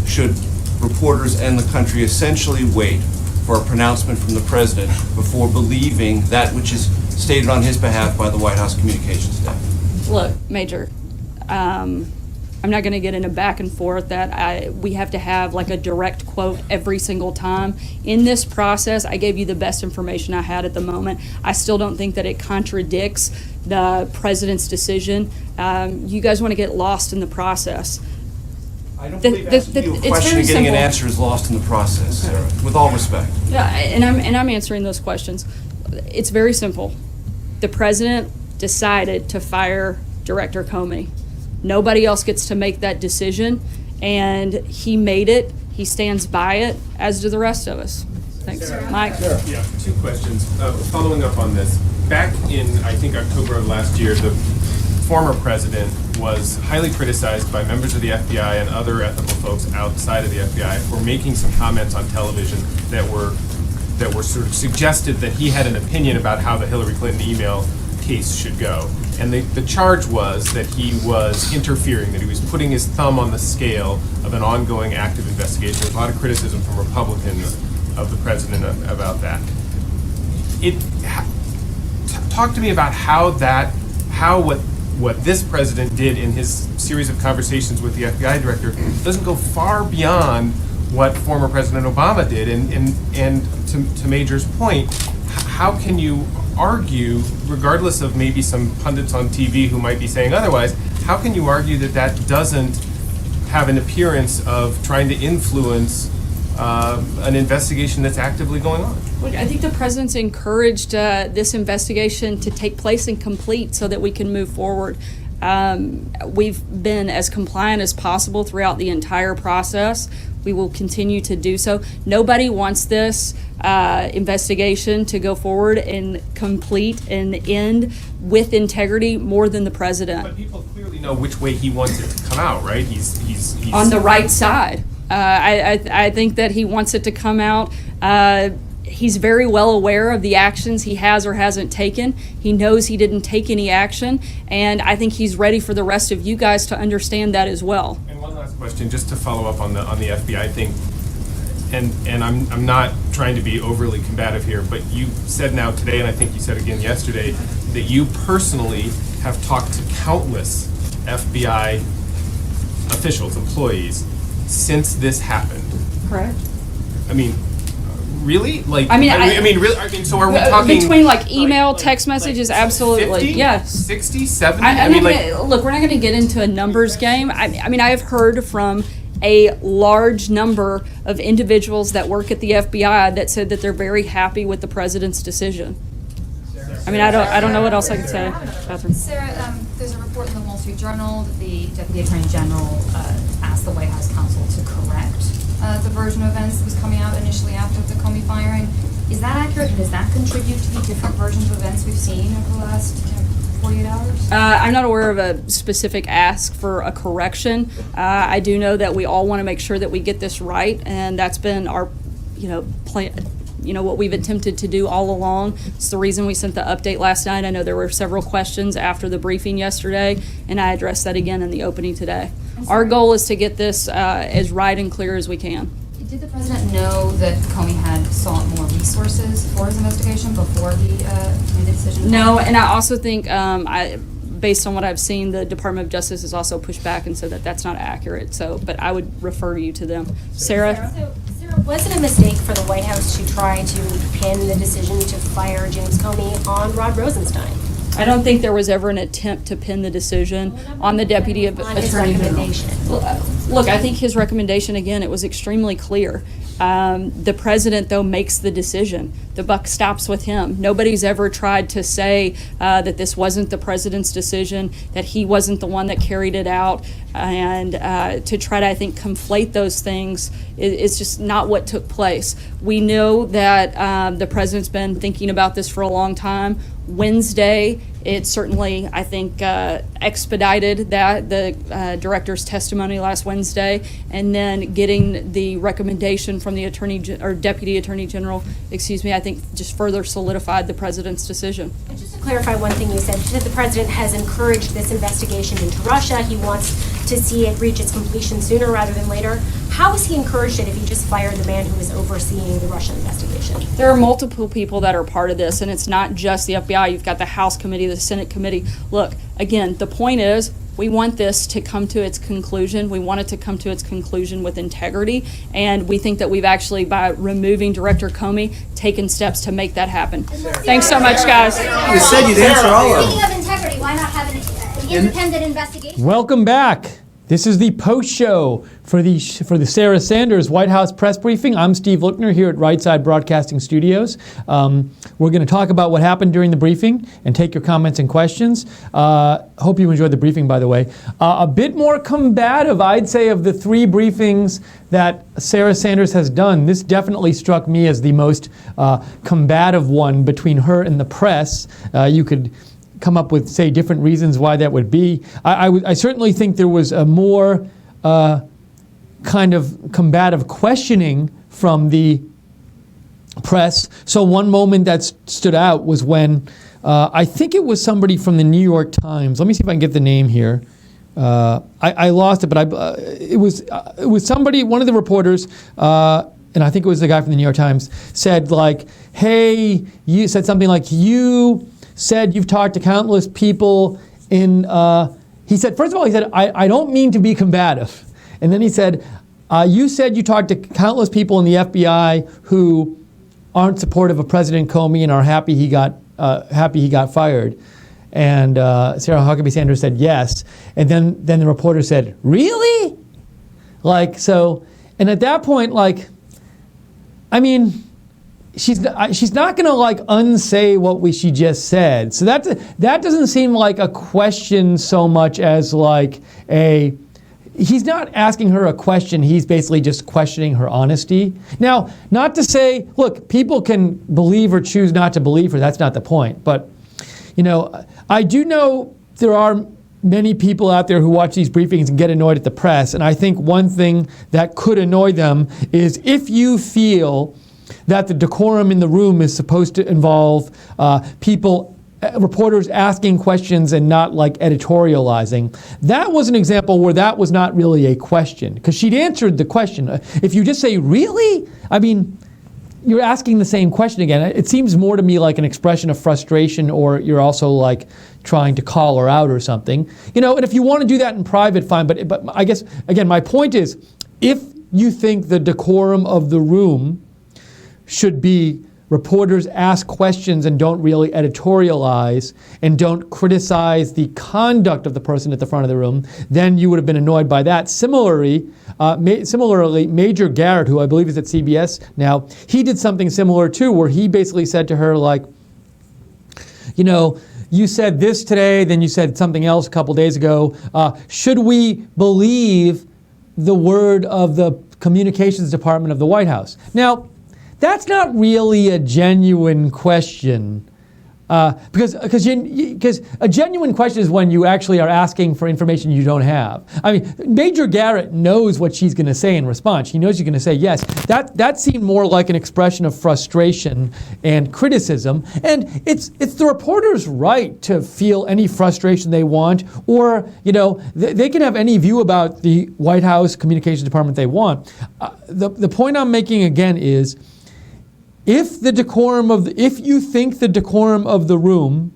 should reporters and the country essentially wait for a pronouncement from the president before believing that which is stated on his behalf by the White House communications staff? Look, Major, I'm not going to get into back and forth that we have to have like a direct quote every single time. In this process, I gave you the best information I had at the moment. I still don't think that it contradicts the president's decision. You guys want to get lost in the process. I don't believe asking you a question and getting an answer is lost in the process, Sarah, with all respect. Yeah, and I'm answering those questions. It's very simple. The president decided to fire Director Comey. Nobody else gets to make that decision, and he made it. He stands by it, as do the rest of us. Thanks. Mike? Yeah, two questions. Following up on this, back in, I think, October of last year, the former president was highly criticized by members of the FBI and other ethical folks outside of the FBI for making some comments on television that were sort of suggested that he had an opinion about how the Hillary Clinton email case should go. And the charge was that he was interfering, that he was putting his thumb on the scale of an ongoing active investigation. There's a lot of criticism from Republicans of the president about that. Talk to me about what this president did in his series of conversations with the FBI director doesn't go far beyond what former President Obama did. And to Major's point, how can you argue, regardless of maybe some pundits on TV who might be saying otherwise, how can you argue that that doesn't have an appearance of trying to influence an investigation that's actively going on? Look, I think the president's encouraged this investigation to take place and complete so that we can move forward. We've been as compliant as possible throughout the entire process. We will continue to do so. Nobody wants this investigation to go forward and complete and end with integrity more than the president. But people clearly know which way he wants it to come out, right? He's on the right side. I think that he wants it to come out. He's very well aware of the actions he has or hasn't taken. He knows he didn't take any action, and I think he's ready for the rest of you guys to understand that as well. And one last question, just to follow up on the FBI thing, and I'm not trying to be overly combative here, but you said now today, and I think you said again yesterday, that you personally have talked to countless FBI officials, employees, since this happened. Correct. I mean, really? Like, really? So are we talking between like email, text messages? Absolutely, 50, yes. 60, 70? Look, we're not going to get into a numbers game. I have heard from a large number of individuals that work at the FBI that said that they're very happy with the president's decision. I don't know what else I can say. Catherine. Sarah, there's a report in the Wall Street Journal that the Deputy Attorney General asked the White House counsel to correct the version of events that was coming out initially after the Comey firing. Is that accurate, and does that contribute to the different versions of events we've seen over the last 48 hours? I'm not aware of a specific ask for a correction. I do know that we all want to make sure that we get this right, and that's been our, plan. What we've attempted to do all along. It's the reason we sent the update last night. I know there were several questions after the briefing yesterday, and I addressed that again in the opening today. Our goal is to get this as right and clear as we can. Did the president know that Comey had sought more resources for his investigation before he made the decision? No, and I also think, based on what I've seen, the Department of Justice has also pushed back and said that that's not accurate. But I would refer you to them. Sarah? Was it a mistake for the White House to try to pin the decision to fire James Comey on Rod Rosenstein? I don't think there was ever an attempt to pin the decision on the deputy attorney general. Look, I think his recommendation, again, it was extremely clear. The president, though, makes the decision. The buck stops with him. Nobody's ever tried to say that this wasn't the president's decision, that he wasn't the one that carried it out, and to try to, I think, conflate those things is just not what took place. We know that the president's been thinking about this for a long time. Wednesday, it certainly, I think, expedited the director's testimony last Wednesday, and then getting the recommendation from the deputy attorney general, I think just further solidified the president's decision. And just to clarify one thing you said, that the president has encouraged this investigation into Russia. He wants to see it reach its completion sooner rather than later. How has he encouraged it if he just fired the man who was overseeing the Russian investigation? There are multiple people that are part of this, and it's not just the FBI. You've got the House committee, the Senate committee. Look, again, the point is, we want this to come to its conclusion. We want it to come to its conclusion with integrity, and we think that we've actually, by removing Director Comey, taken steps to make that happen. Thanks so much, guys. You said you'd answer all of them. Speaking of integrity, why not have an independent investigation? Welcome back. This is the post show for the Sarah Sanders White House press briefing. I'm Steve Lookner here at Right Side Broadcasting Studios. We're going to talk about what happened during the briefing and take your comments and questions. Hope you enjoyed the briefing, by the way. A bit more combative, I'd say, of the three briefings that Sarah Sanders has done. This definitely struck me as the most combative one between her and the press. You could come up with, say, different reasons why that would be. I certainly think there was a more kind of combative questioning from the press. So one moment that stood out was when I think it was somebody from the New York Times. Let me see if I can get the name here. I lost it, but it was somebody, one of the reporters, and I think it was the guy from the New York Times, said like, hey, you said something like, you said you've talked to countless people in, he said, first of all, he said, I don't mean to be combative. And then he said, you said you talked to countless people in the FBI who aren't supportive of President Comey and are happy he got fired. And Sarah Huckabee Sanders said yes. And then the reporter said, really? Like, so, and at that point, like, I mean, she's not going to like unsay what she just said. So that doesn't seem like a question so much as like he's not asking her a question. He's basically just questioning her honesty. Now, not to say, look, people can believe or choose not to believe her. That's not the point. But, you know, I do know there are many people out there who watch these briefings and get annoyed at the press. And I think one thing that could annoy them is if you feel that the decorum in the room is supposed to involve reporters asking questions and not like editorializing. That was an example where that was not really a question, because she'd answered the question. If you just say, really? I mean, you're asking the same question again. It seems more to me like an expression of frustration, or you're also like trying to call her out or something. You know, and if you want to do that in private, fine. But I guess, again, my point is, if you think the decorum of the room should be reporters ask questions and don't really editorialize and don't criticize the conduct of the person at the front of the room, then you would have been annoyed by that. Similarly, Major Garrett, who I believe is at CBS now, he did something similar too, where he basically said to her, like, you know, you said this today, then you said something else a couple days ago. Should we believe the word of the communications department of the White House? Now, that's not really a genuine question, because a genuine question is when you actually are asking for information you don't have. I mean, Major Garrett knows what she's going to say in response. She knows she's going to say yes. That seemed more like an expression of frustration and criticism, and it's the reporter's right to feel any frustration they want, or you know they can have any view about the White House Communications Department they want. The point I'm making again is, if you think the decorum of the room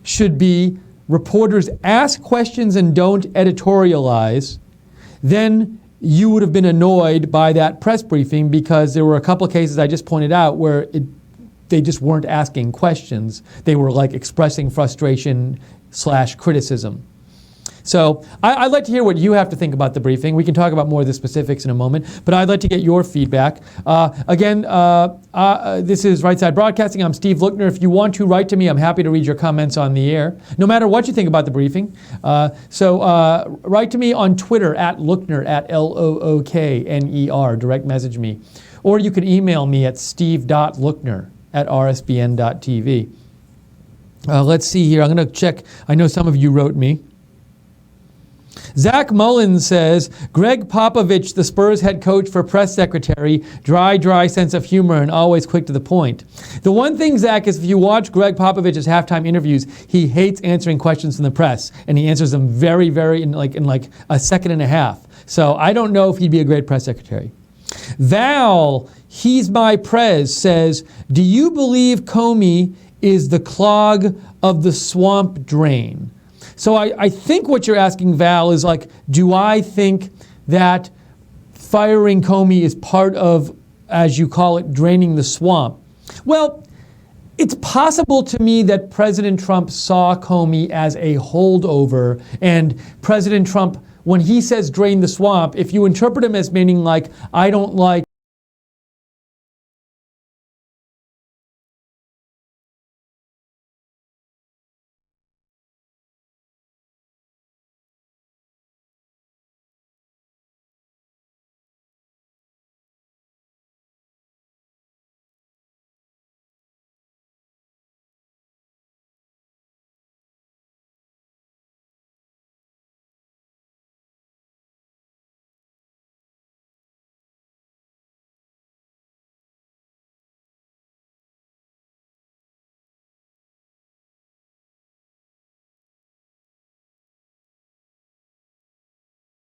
should be reporters ask questions and don't editorialize, then you would have been annoyed by that press briefing, because there were a couple of cases I just pointed out where they just weren't asking questions. They were like expressing frustration/criticism. So I'd like to hear what you have to think about the briefing. We can talk about more of the specifics in a moment, but I'd like to get your feedback. This is Right Side Broadcasting. I'm Steve Lookner. If you want to write to me, I'm happy to read your comments on the air, no matter what you think about the briefing. So write to me on Twitter at Lookner, at Lookner, direct message me. Or you can email me at steve.lookner@rsbn.tv. Let's see here. I'm going to check. I know some of you wrote me. Zach Mullins says, Greg Popovich, the Spurs head coach for press secretary, dry sense of humor and always quick to the point. The one thing, Zach, is if you watch Greg Popovich's halftime interviews, he hates answering questions from the press, and he answers them very, very in like a second and a half. So I don't know if he'd be a great press secretary. Val, he's my prez, says, do you believe Comey is the clog of the swamp drain? So I think what you're asking, Val, is like, do I think that firing Comey is part of, as you call it, draining the swamp? Well, it's possible to me that President Trump saw Comey as a holdover, and President Trump, when he says drain the swamp, if you interpret him as meaning like, I don't like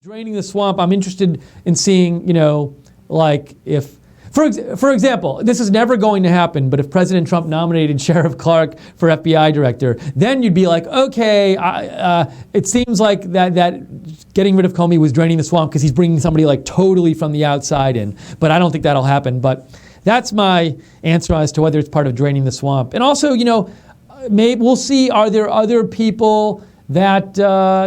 draining the swamp, I'm interested in seeing, like if, for example, this is never going to happen, but if President Trump nominated Sheriff Clark for FBI director, then you'd be like, okay, it seems like that getting rid of Comey was draining the swamp because he's bringing somebody like totally from the outside in. But I don't think that'll happen. But that's my answer as to whether it's part of draining the swamp. And also, maybe we'll see, are there other people that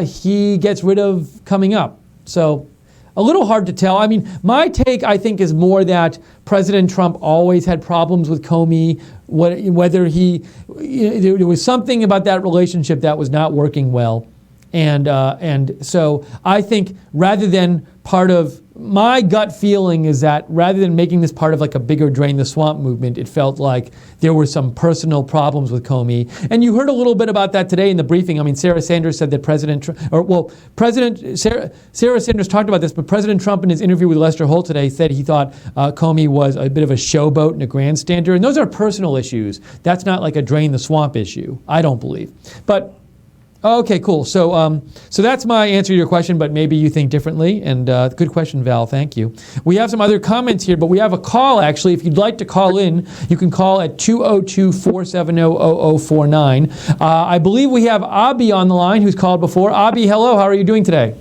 he gets rid of coming up? So a little hard to tell. I mean, my take, I think, is more that President Trump always had problems with Comey, whether there was something about that relationship that was not working well. And so I think rather than part of, my gut feeling is that rather than making this part of like a bigger drain the swamp movement, it felt like there were some personal problems with Comey. And you heard a little bit about that today in the briefing. I mean, Sarah Sanders said that Sarah Sanders talked about this, but President Trump in his interview with Lester Holt today said he thought Comey was a bit of a showboat and a grandstander. And those are personal issues. That's not like a drain the swamp issue, I don't believe. But okay, cool. So that's my answer to your question, but maybe you think differently. And good question, Val. Thank you. We have some other comments here, but we have a call, actually. If you'd like to call in, you can call at 202-470-0049. I believe we have Abi on the line, who's called before. Abi, hello. How are you doing today?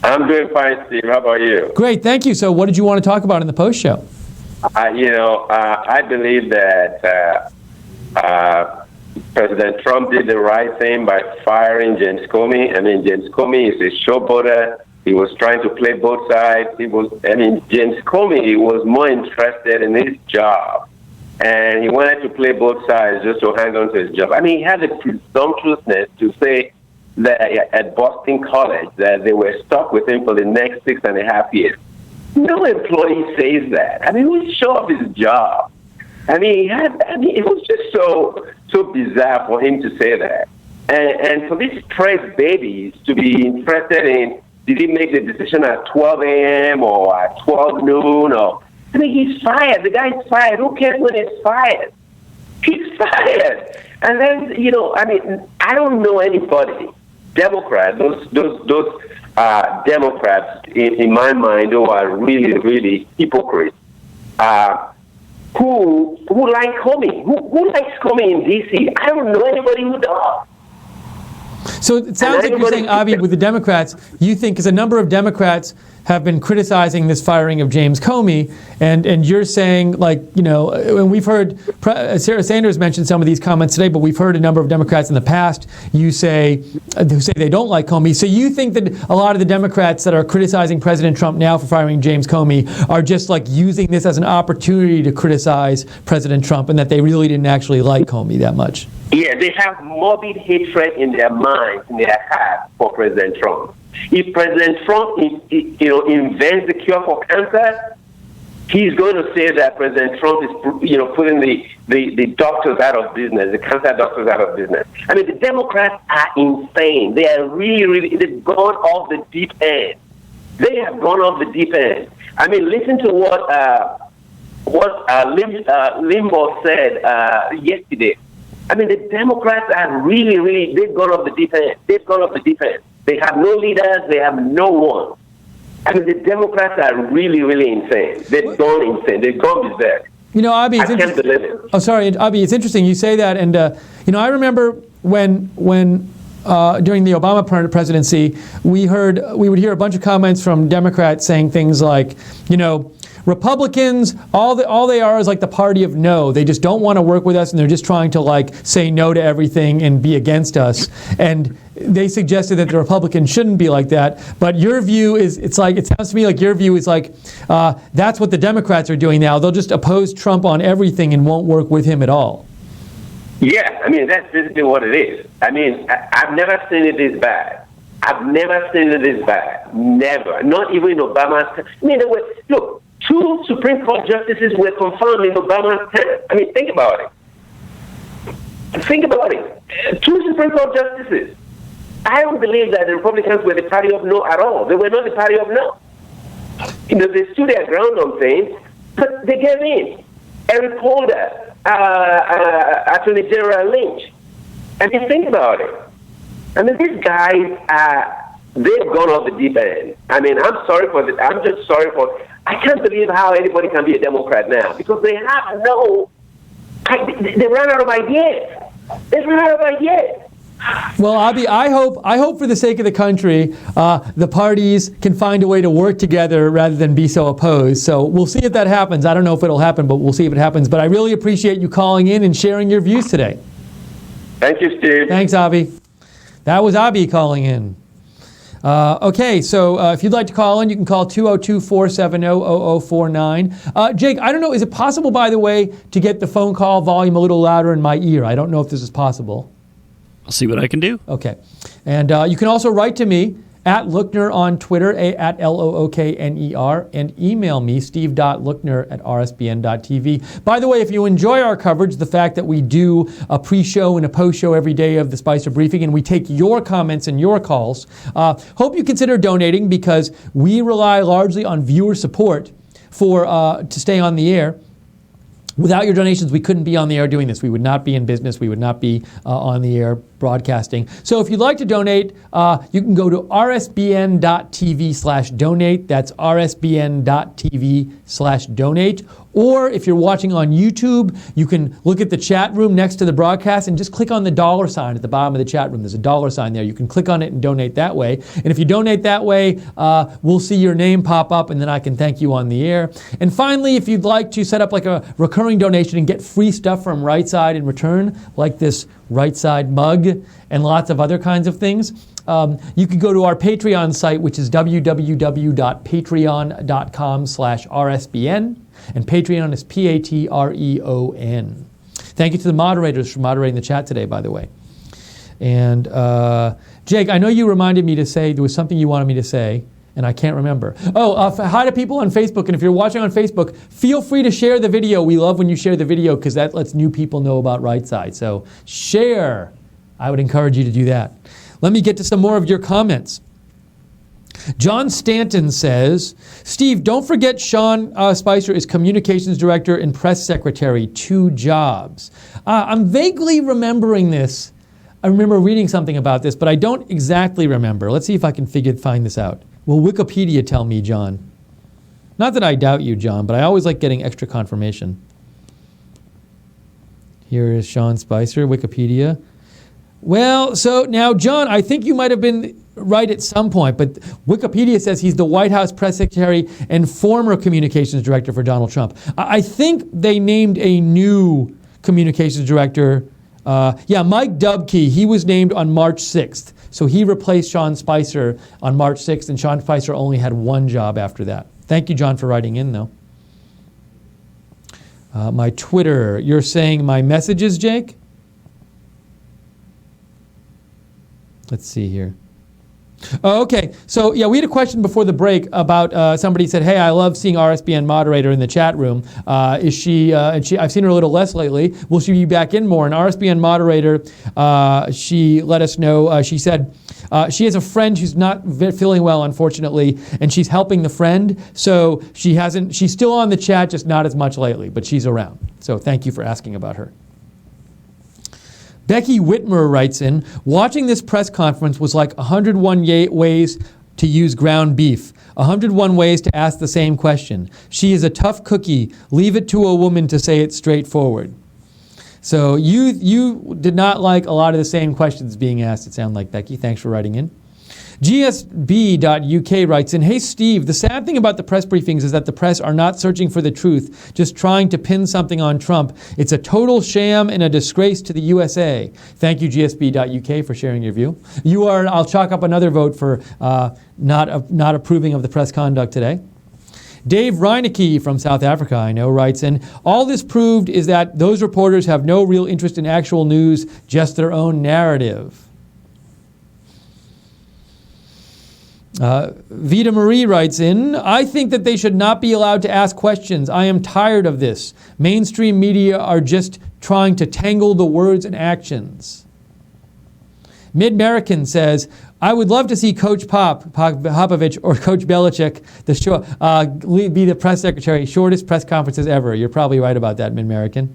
I'm doing fine, Steve. How about you? Great. Thank you. So what did you want to talk about in the post show? I believe that President Trump did the right thing by firing James Comey. I mean, James Comey is a showboater. He was trying to play both sides. James Comey was more interested in his job, and he wanted to play both sides just to hang on to his job. I mean, he had the presumptuousness to say that at Boston College that they were stuck with him for the next 6.5 years. No employee says that. I mean, he would show up his job. It was just so bizarre for him to say that. And for these press babies to be interested in, did he make the decision at 12 a.m. or at 12 noon? He's fired. The guy's fired. Who cares when he's fired? He's fired. And then, I don't know anybody, Democrat, those Democrats, in my mind, who are really, really hypocrites, who like Comey? Who likes Comey in D.C.? I don't know anybody who does. So it sounds like you're saying, Avi, with the Democrats, you think, because a number of Democrats have been criticizing this firing of James Comey, and you're saying, like, you know, and we've heard Sarah Sanders mention some of these comments today, but we've heard a number of Democrats in the past who say they don't like Comey. So you think that a lot of the Democrats that are criticizing President Trump now for firing James Comey are just like using this as an opportunity to criticize President Trump, and that they really didn't actually like Comey that much? Yeah, they have morbid hatred in their minds, in their hearts for President Trump. If President Trump invents the cure for cancer, he's going to say that President Trump is, putting the doctors out of business, the cancer doctors out of business. I mean, the Democrats are insane. They are really, they've gone off the deep end. They have gone off the deep end. I mean, listen to what Limbaugh said yesterday. I mean, the Democrats are really, they've gone off the deep end. They've gone off the deep end. They have no leaders. They have no one. I mean, the Democrats are really insane. They've gone insane. They've gone berserk. You know, Avi, I can't believe it. Oh, sorry, Avi, it's interesting you say that. And, I remember when during the Obama presidency, we would hear a bunch of comments from Democrats saying things like, Republicans, all they are is like the party of no. They just don't want to work with us, and they're just trying to like say no to everything and be against us. And they suggested that the Republicans shouldn't be like that. But your view is, it sounds to me like your view is like, that's what the Democrats are doing now. They'll just oppose Trump on everything and won't work with him at all. Yeah, I mean, that's basically what it is. I mean, I've never seen it this bad. I've never seen it this bad. Never. Not even in Obama's. I mean, look, 2 Supreme Court justices were confirmed in Obama's term. I mean, think about it. Think about it. 2 Supreme Court justices. I don't believe that the Republicans were the party of no at all. They were not the party of no. They stood their ground on things, but they gave in. Eric Holder, Attorney General Lynch. I mean, think about it. I mean, these guys they've gone off the deep end. I mean, I'm sorry for this. I'm just sorry for. I can't believe how anybody can be a Democrat now because they have they ran out of ideas. They ran out of ideas. Well, Avi, I hope for the sake of the country, the parties can find a way to work together rather than be so opposed. So we'll see if that happens. I don't know if it'll happen, but we'll see if it happens. But I really appreciate you calling in and sharing your views today. Thank you, Steve. Thanks, Avi. That was Avi calling in. Okay, so if you'd like to call in, you can call 202-470-0049. Jake, I don't know, is it possible, by the way, to get the phone call volume a little louder in my ear? I don't know if this is possible. I'll see what I can do. Okay. And you can also write to me at Lookner on Twitter, at Lookner, and email me, steve.lookner@rsbn.tv. By the way, if you enjoy our coverage, the fact that we do a pre-show and a post-show every day of the Spicer Briefing, and we take your comments and your calls, hope you consider donating because we rely largely on viewer support to stay on the air. Without your donations, we couldn't be on the air doing this. We would not be in business. We would not be on the air broadcasting. So if you'd like to donate, you can go to rsbn.tv/donate. That's rsbn.tv/donate. Or if you're watching on YouTube, you can look at the chat room next to the broadcast and just click on the $sign at the bottom of the chat room. There's a $sign there. You can click on it and donate that way. And if you donate that way, we'll see your name pop up and then I can thank you on the air. And finally, if you'd like to set up like a recurring donation and get free stuff from Right Side in return, like this Right Side mug and lots of other kinds of things, you can go to our Patreon site, which is www.patreon.com/rsbn. And Patreon is Patreon. Thank you to the moderators for moderating the chat today, by the way. And Jake, I know you reminded me to say, there was something you wanted me to say, and I can't remember. Hi to people on Facebook, and if you're watching on Facebook, feel free to share the video. We love when you share the video because that lets new people know about Right Side. So share. I would encourage you to do that. Let me get to some more of your comments. John Stanton says, Steve, don't forget Sean Spicer is communications director and press secretary, 2 jobs. I'm vaguely remembering this. I remember reading something about this, but I don't exactly remember. Let's see if I can find this out. Will Wikipedia tell me, John? Not that I doubt you, John, but I always like getting extra confirmation. Here is Sean Spicer, Wikipedia. Well, so now, John, I think you might have been right at some point, but Wikipedia says he's the White House press secretary and former communications director for Donald Trump. I think they named a new communications director. Mike Dubkey, he was named on March 6th. So he replaced Sean Spicer on March 6th, and Sean Spicer only had one job after that. Thank you, John, for writing in, though. My Twitter, you're saying my messages, Jake? Let's see here. Oh, okay. So, yeah, we had a question before the break about somebody said, hey, I love seeing RSBN moderator in the chat room. Is she, I've seen her a little less lately. Will she be back in more? And RSBN moderator, she let us know, she said, she has a friend who's not feeling well, unfortunately, and she's helping the friend. So she's still on the chat, just not as much lately, but she's around. So thank you for asking about her. Becky Whitmer writes in, watching this press conference was like 101 ways to use ground beef, 101 ways to ask the same question. She is a tough cookie. Leave it to a woman to say it straightforward. So you did not like a lot of the same questions being asked, it sounded like, Becky. Thanks for writing in. GSB.UK writes in, hey Steve, the sad thing about the press briefings is that the press are not searching for the truth, just trying to pin something on Trump. It's a total sham and a disgrace to the USA. Thank you, GSB.UK, for sharing your view. I'll chalk up another vote for not approving of the press conduct today. Dave Reinecke from South Africa, I know, writes in, all this proved is that those reporters have no real interest in actual news, just their own narrative. Vita Marie writes in, I think that they should not be allowed to ask questions. I am tired of this. Mainstream media are just trying to tangle the words and actions. Mid-American says, I would love to see Coach Popovich or Coach Belichick be the press secretary, shortest press conferences ever. You're probably right about that, Mid-American.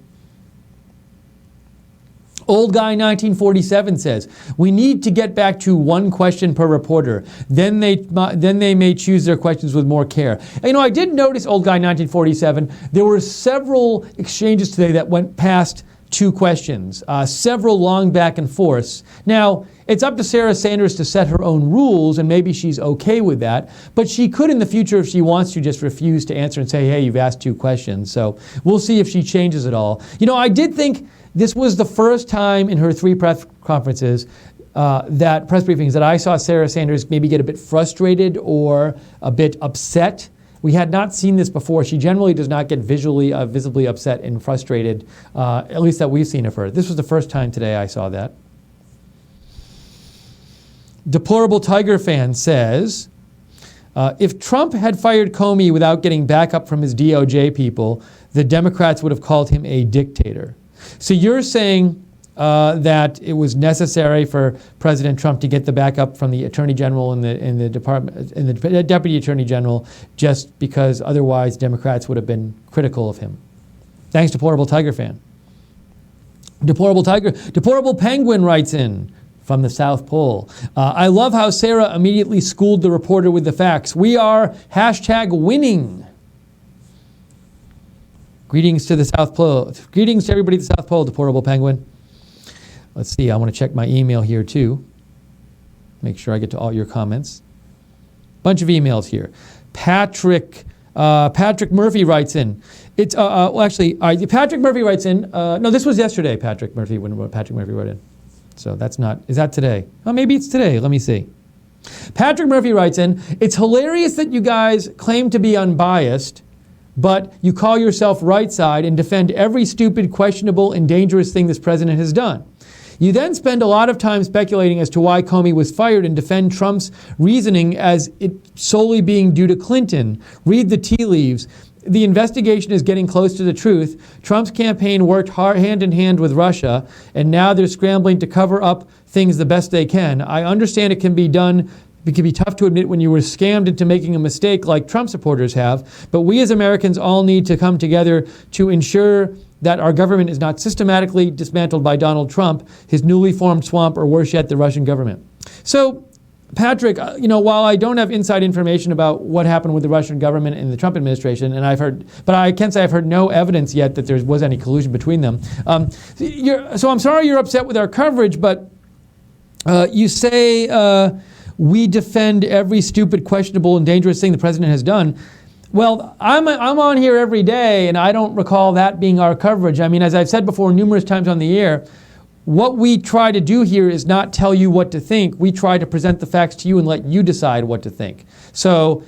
Old Guy 1947 says, we need to get back to one question per reporter. Then they may choose their questions with more care. And, I did notice, Old Guy 1947, there were several exchanges today that went past 2 questions, several long back and forths. Now, it's up to Sarah Sanders to set her own rules, and maybe she's okay with that. But she could in the future, if she wants to, just refuse to answer and say, hey, you've asked 2 questions. So we'll see if she changes it all. I did think this was the first time in her 3 press conferences, press briefings, that I saw Sarah Sanders maybe get a bit frustrated or a bit upset. We had not seen this before. She generally does not get visibly upset and frustrated, at least that we've seen of her. This was the first time today I saw that. Deplorable Tiger fan says, if Trump had fired Comey without getting backup from his DOJ people, the Democrats would have called him a dictator. So you're saying that it was necessary for President Trump to get the backup from the Attorney General and the Department and the Deputy Attorney General, just because otherwise Democrats would have been critical of him. Thanks, Deplorable Tiger fan. Deplorable Penguin writes in from the South Pole. I love how Sarah immediately schooled the reporter with the facts. We are #winning. Greetings to the South Pole. Greetings to everybody at the South Pole, Deplorable Penguin. Let's see, I want to check my email here too. Make sure I get to all your comments. Bunch of emails here. Patrick Murphy writes in. Patrick Murphy writes in. No, this was yesterday, Patrick Murphy wrote in. So that's not, is that today? Oh, maybe it's today. Let me see. Patrick Murphy writes in, it's hilarious that you guys claim to be unbiased, but you call yourself right side and defend every stupid, questionable, and dangerous thing this president has done. You then spend a lot of time speculating as to why Comey was fired and defend Trump's reasoning as it solely being due to Clinton. Read the tea leaves. The investigation is getting close to the truth. Trump's campaign worked hand in hand with Russia, and now they're scrambling to cover up things the best they can. I understand it can be done. It can be tough to admit when you were scammed into making a mistake like Trump supporters have, but we as Americans all need to come together to ensure that our government is not systematically dismantled by Donald Trump, his newly formed swamp, or worse yet, the Russian government. So, Patrick, while I don't have inside information about what happened with the Russian government and the Trump administration, and I can say I've heard no evidence yet that there was any collusion between them. So I'm sorry you're upset with our coverage, but You say we defend every stupid, questionable, and dangerous thing the president has done. Well, I'm on here every day, and I don't recall that being our coverage. I mean, as I've said before numerous times on the air, what we try to do here is not tell you what to think. We try to present the facts to you and let you decide what to think. So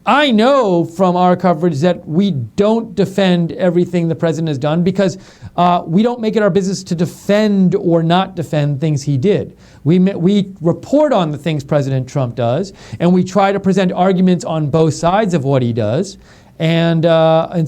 I know from our coverage that we don't defend everything the president has done because we don't make it our business to defend or not defend things he did. We report on the things President Trump does, and we try to present arguments on both sides of what he does. And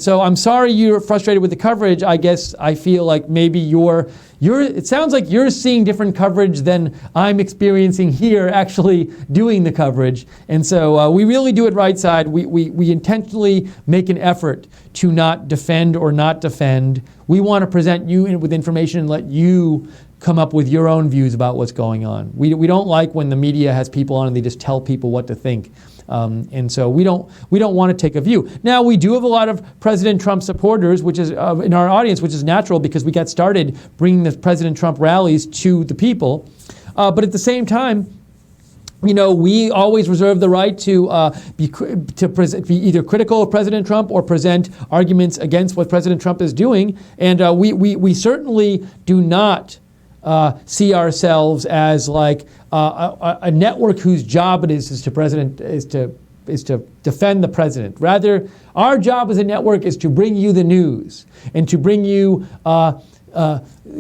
so I'm sorry you're frustrated with the coverage. I guess I feel like maybe it sounds like you're seeing different coverage than I'm experiencing here actually doing the coverage. And so we really do it right side. We intentionally make an effort to not defend or not defend. We want to present you with information and let you come up with your own views about what's going on. We don't like when the media has people on and they just tell people what to think. And so we don't want to take a view. Now, we do have a lot of President Trump supporters, which is in our audience, which is natural because we got started bringing the President Trump rallies to the people. But at the same time, you know, we always reserve the right to be either critical of President Trump or present arguments against what President Trump is doing. And we certainly do not see ourselves as like a network whose job it is to defend the president. Rather, our job as a network is to bring you the news and to bring you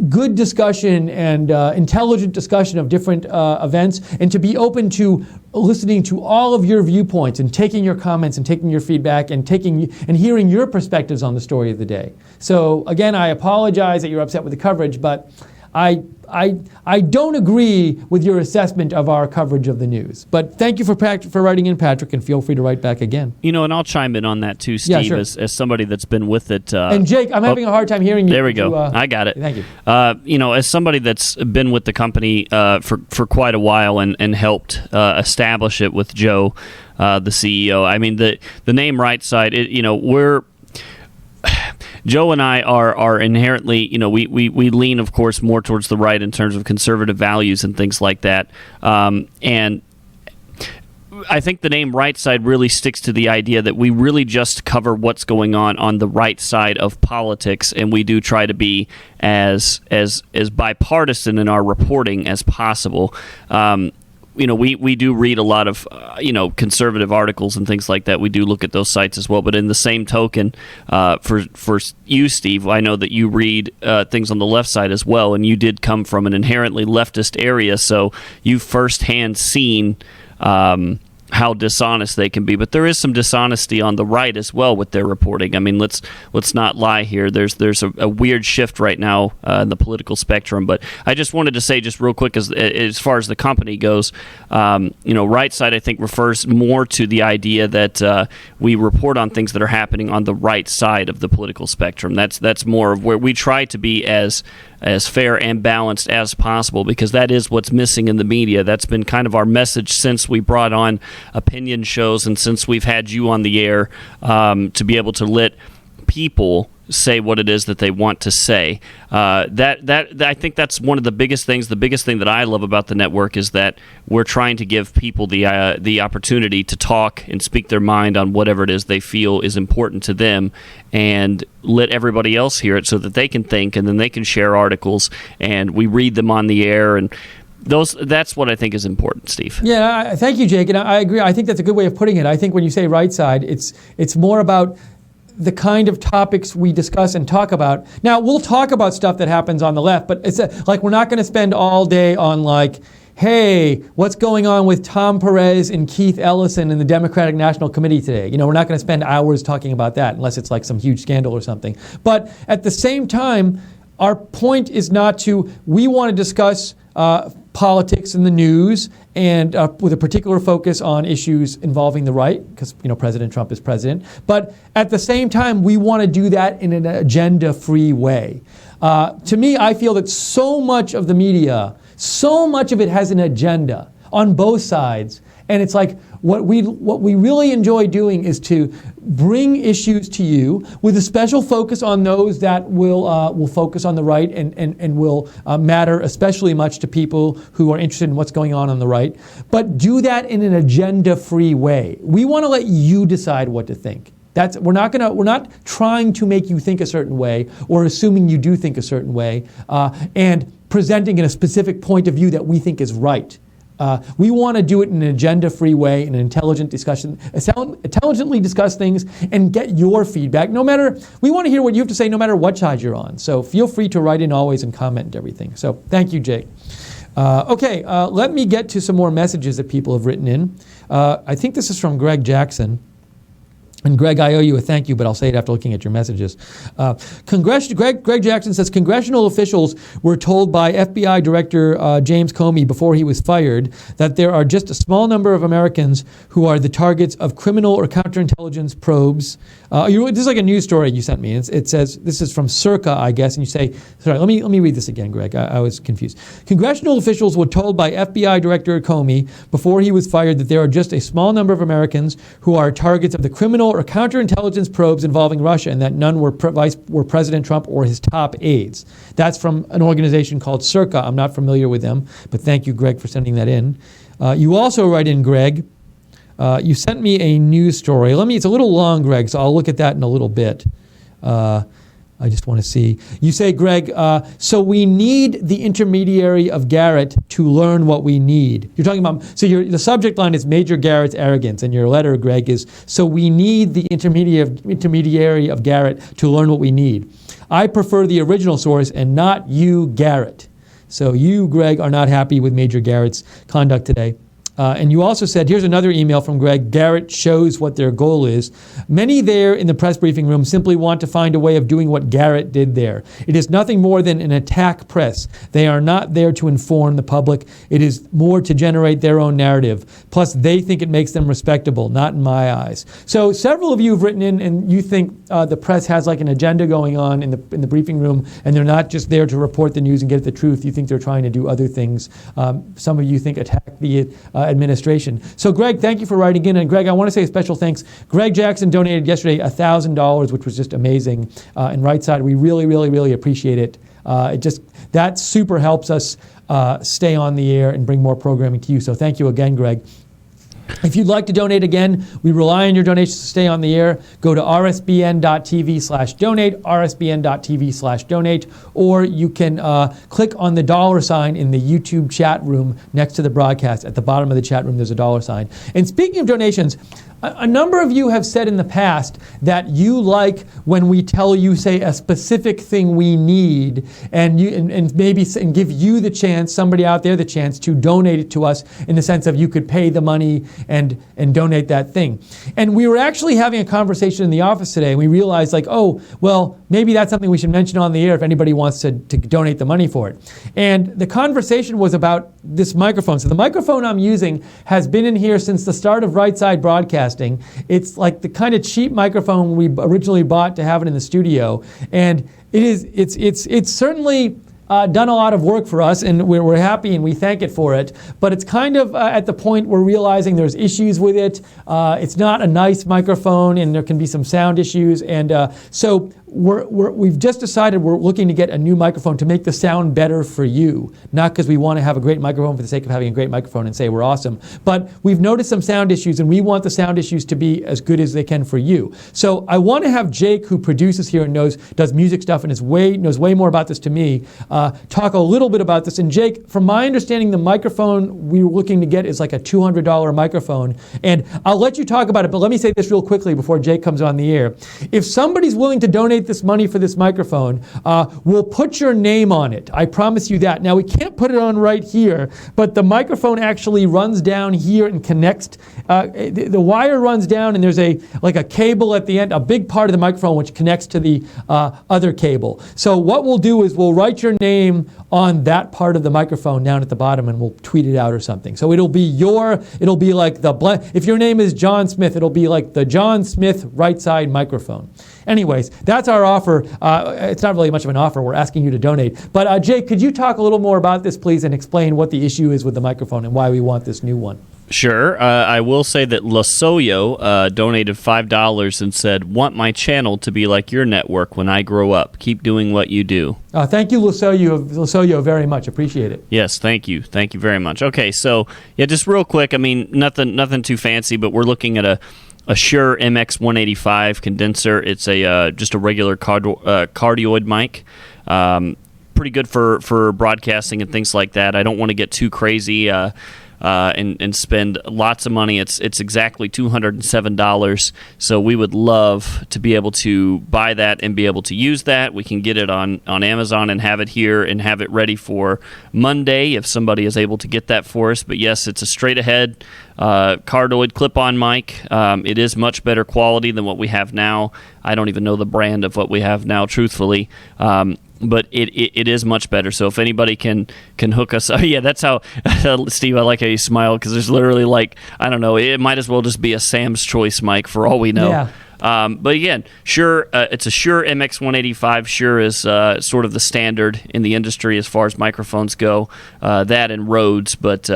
good discussion and intelligent discussion of different events, and to be open to listening to all of your viewpoints and taking your comments and taking your feedback and hearing your perspectives on the story of the day. So again, I apologize that you're upset with the coverage, but I don't agree with your assessment of our coverage of the news. But thank you for writing in, Patrick, and feel free to write back again. You know, and I'll chime in on that too, Steve, yeah, sure. as somebody that's been with it. And Jake, I'm having a hard time hearing you. There we go. I got it. Thank you. You know, as somebody that's been with the company for quite a while and helped establish it with Joe, the CEO. I mean, the name Right Side. Joe and I are inherently, you know, we lean, of course, more towards the right in terms of conservative values and things like that. And I think the name Right Side really sticks to the idea that we really just cover what's going on the right side of politics, and we do try to be as bipartisan in our reporting as possible. You know, we do read a lot of, conservative articles and things like that. We do look at those sites as well. But in the same token, for you, Steve, I know that you read things on the left side as well, and you did come from an inherently leftist area, so you've firsthand seen how dishonest they can be. But there is some dishonesty on the right as well with their reporting. I mean, let's not lie here. There's a weird shift right now in the political spectrum. But I just wanted to say just real quick, as far as the company goes, Right Side I think refers more to the idea that we report on things that are happening on the right side of the political spectrum. That's more of where we try to be as fair and balanced as possible, because that is what's missing in the media. That's been kind of our message since we brought on opinion shows and since we've had you on the air, to be able to let people say what it is that they want to say. That I think that's one of the biggest things. The biggest thing that I love about the network is that we're trying to give people the opportunity to talk and speak their mind on whatever it is they feel is important to them, and let everybody else hear it so that they can think, and then they can share articles, and we read them on the air, and that's what I think is important, Steve. Yeah, thank you, Jake, and I agree. I think that's a good way of putting it. I think when you say right side, it's more about the kind of topics we discuss and talk about. Now, we'll talk about stuff that happens on the left, but it's like we're not going to spend all day on like, hey, what's going on with Tom Perez and Keith Ellison in the Democratic National Committee today? You know, we're not going to spend hours talking about that unless it's like some huge scandal or something. But at the same time, our point is not to, we want to discuss politics and the news, and with a particular focus on issues involving the right, because President Trump is president. But at the same time, we want to do that in an agenda-free way. To me, I feel that so much of the media, so much of it has an agenda on both sides, And it's like what we really enjoy doing is to bring issues to you with a special focus on those that will focus on the right and will matter especially much to people who are interested in what's going on the right. But do that in an agenda-free way. We want to let you decide what to think. We're not trying to make you think a certain way or assuming you do think a certain way and presenting in a specific point of view that we think is right. We want to do it in an agenda-free way, in an intelligent discussion, intelligently discuss things and get your feedback. We want to hear what you have to say no matter what side you're on. So feel free to write in always and comment and everything. So thank you, Jake. Let me get to some more messages that people have written in. I think this is from Greg Jackson. And Greg, I owe you a thank you, but I'll say it after looking at your messages. Greg Jackson says, congressional officials were told by FBI Director James Comey before he was fired that there are just a small number of Americans who are the targets of criminal or counterintelligence probes. This is like a news story you sent me. It says, this is from Circa, I guess, and you say, sorry, let me read this again, Greg. I was confused. Congressional officials were told by FBI Director Comey before he was fired that there are just a small number of Americans who are targets of the criminal or counterintelligence probes involving Russia, and that none were President Trump or his top aides. That's from an organization called Circa. I'm not familiar with them, but thank you, Greg, for sending that in. You also write in, Greg, you sent me a news story. It's a little long, Greg, so I'll look at that in a little bit. I just want to see. You say, Greg, so we need the intermediary of Garrett to learn what we need. You're talking about, the subject line is Major Garrett's arrogance, and your letter, Greg, is, so we need the intermediary of Garrett to learn what we need. I prefer the original source and not you, Garrett. So you, Greg, are not happy with Major Garrett's conduct today. And you also said, here's another email from Greg, Garrett shows what their goal is. Many there in the press briefing room simply want to find a way of doing what Garrett did there. It is nothing more than an attack press. They are not there to inform the public. It is more to generate their own narrative. Plus, they think it makes them respectable, not in my eyes. So several of you have written in and you think the press has like an agenda going on in the briefing room and they're not just there to report the news and get the truth. You think they're trying to do other things. Some of you think attack the administration. So Greg, thank you for writing in. And Greg, I want to say a special thanks. Greg Jackson donated yesterday $1,000, which was just amazing. And Right Side, we really, really, really appreciate it. That super helps us stay on the air and bring more programming to you. So thank you again, Greg. If you'd like to donate again, we rely on your donations to stay on the air. Go to rsbn.tv/donate, rsbn.tv/donate, or you can click on the $sign in the YouTube chat room next to the broadcast. At the bottom of the chat room, there's a $sign. And speaking of donations, a number of you have said in the past that you like when we tell you, say, a specific thing we need, and give you the chance, somebody out there the chance to donate it to us in the sense of you could pay the money and donate that thing. And we were actually having a conversation in the office today, and we realized, maybe that's something we should mention on the air if anybody wants to donate the money for it. And the conversation was about this microphone. So the microphone I'm using has been in here since the start of Right Side Broadcasting. It's like the kind of cheap microphone we originally bought to have it in the studio, and it's certainly done a lot of work for us, and we're happy and we thank it for it. But it's kind of at the point we're realizing there's issues with it. It's not a nice microphone, and there can be some sound issues, and so we've just decided we're looking to get a new microphone to make the sound better for you, not because we want to have a great microphone for the sake of having a great microphone and say we're awesome, but we've noticed some sound issues and we want the sound issues to be as good as they can for you. So I want to have Jake, who produces here and does music stuff and knows way more about this to me, talk a little bit about this. And Jake, from my understanding, the microphone we were looking to get is like a $200 microphone, and I'll let you talk about it, but let me say this real quickly before Jake comes on the air. If somebody's willing to donate this money for this microphone, we'll put your name on it. I promise you that. Now, we can't put it on right here, but the microphone actually runs down here and connects. The wire runs down, and there's a cable at the end, a big part of the microphone which connects to the other cable. So what we'll do is we'll write your name on that part of the microphone down at the bottom, and we'll tweet it out or something. So it'll be like if your name is John Smith, it'll be like the John Smith Right Side microphone. Anyways, that's our offer. It's not really much of an offer. We're asking you to donate. But Jake, could you talk a little more about this, please, and explain what the issue is with the microphone and why we want this new one? Sure. I will say that Lasoyo donated $5 and said, "Want my channel to be like your network when I grow up. Keep doing what you do." Thank you, Lasoyo, very much. Appreciate it. Yes, thank you. Thank you very much. Okay, so, yeah, just real quick, I mean, nothing too fancy, but we're looking at a Shure MX185 condenser. It's just a regular cardioid mic. Pretty good for broadcasting and things like that. I don't want to get too crazy and spend lots of money. It's exactly $207. So we would love to be able to buy that and be able to use that. We can get it on Amazon and have it here and have it ready for Monday if somebody is able to get that for us. But yes, it's a straight ahead cardioid clip-on mic. It is much better quality than what we have now. I don't even know the brand of what we have now, truthfully. But it is much better. So if anybody can hook us up, yeah, that's how, Steve, I like how you smile, because there's literally I don't know, it might as well just be a Sam's Choice mic for all we know. Yeah. But again, Shure, it's a Shure MX185. Shure is sort of the standard in the industry as far as microphones go. That and Rhodes, but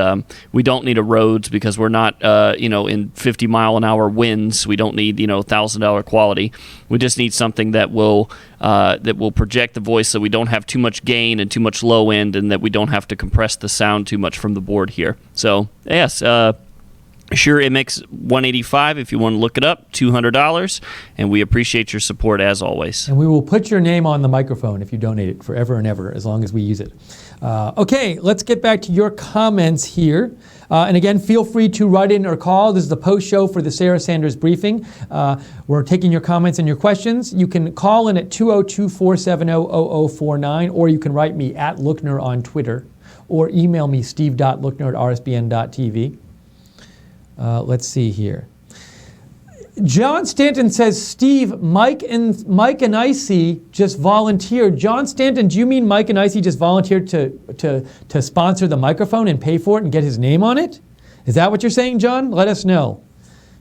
we don't need a Rhodes because we're not, in 50-mile-an-hour winds. We don't need, $1,000 quality. We just need something that will project the voice, so we don't have too much gain and too much low end, and that we don't have to compress the sound too much from the board here. So yes. Shure MX185, if you want to look it up, $200, and we appreciate your support as always. And we will put your name on the microphone if you donate it forever and ever, as long as we use it. Okay, let's get back to your comments here. And again, feel free to write in or call. This is the post show for the Sarah Sanders briefing. We're taking your comments and your questions. You can call in at 202-470-0049, or you can write me at Lookner on Twitter, or email me steve.lookner@rsbn.tv. Let's see here. John Stanton says, Steve, Mike and Icy just volunteered. John Stanton, do you mean Mike and Icy just volunteered to sponsor the microphone and pay for it and get his name on it? Is that what you're saying, John? Let us know.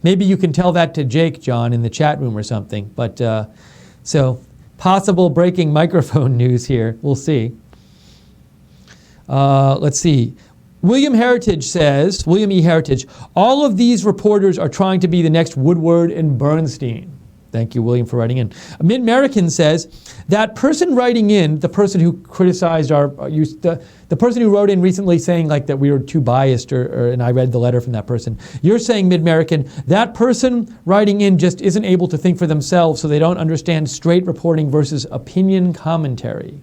Maybe you can tell that to Jake, John, in the chat room or something. But so possible breaking microphone news here. We'll see. Let's see. William E. Heritage, all of these reporters are trying to be the next Woodward and Bernstein. Thank you, William, for writing in. Mid-American says, that person writing in, the person who criticized the person who wrote in recently saying that we were too biased, and I read the letter from that person. You're saying, Mid-American, that person writing in just isn't able to think for themselves, so they don't understand straight reporting versus opinion commentary.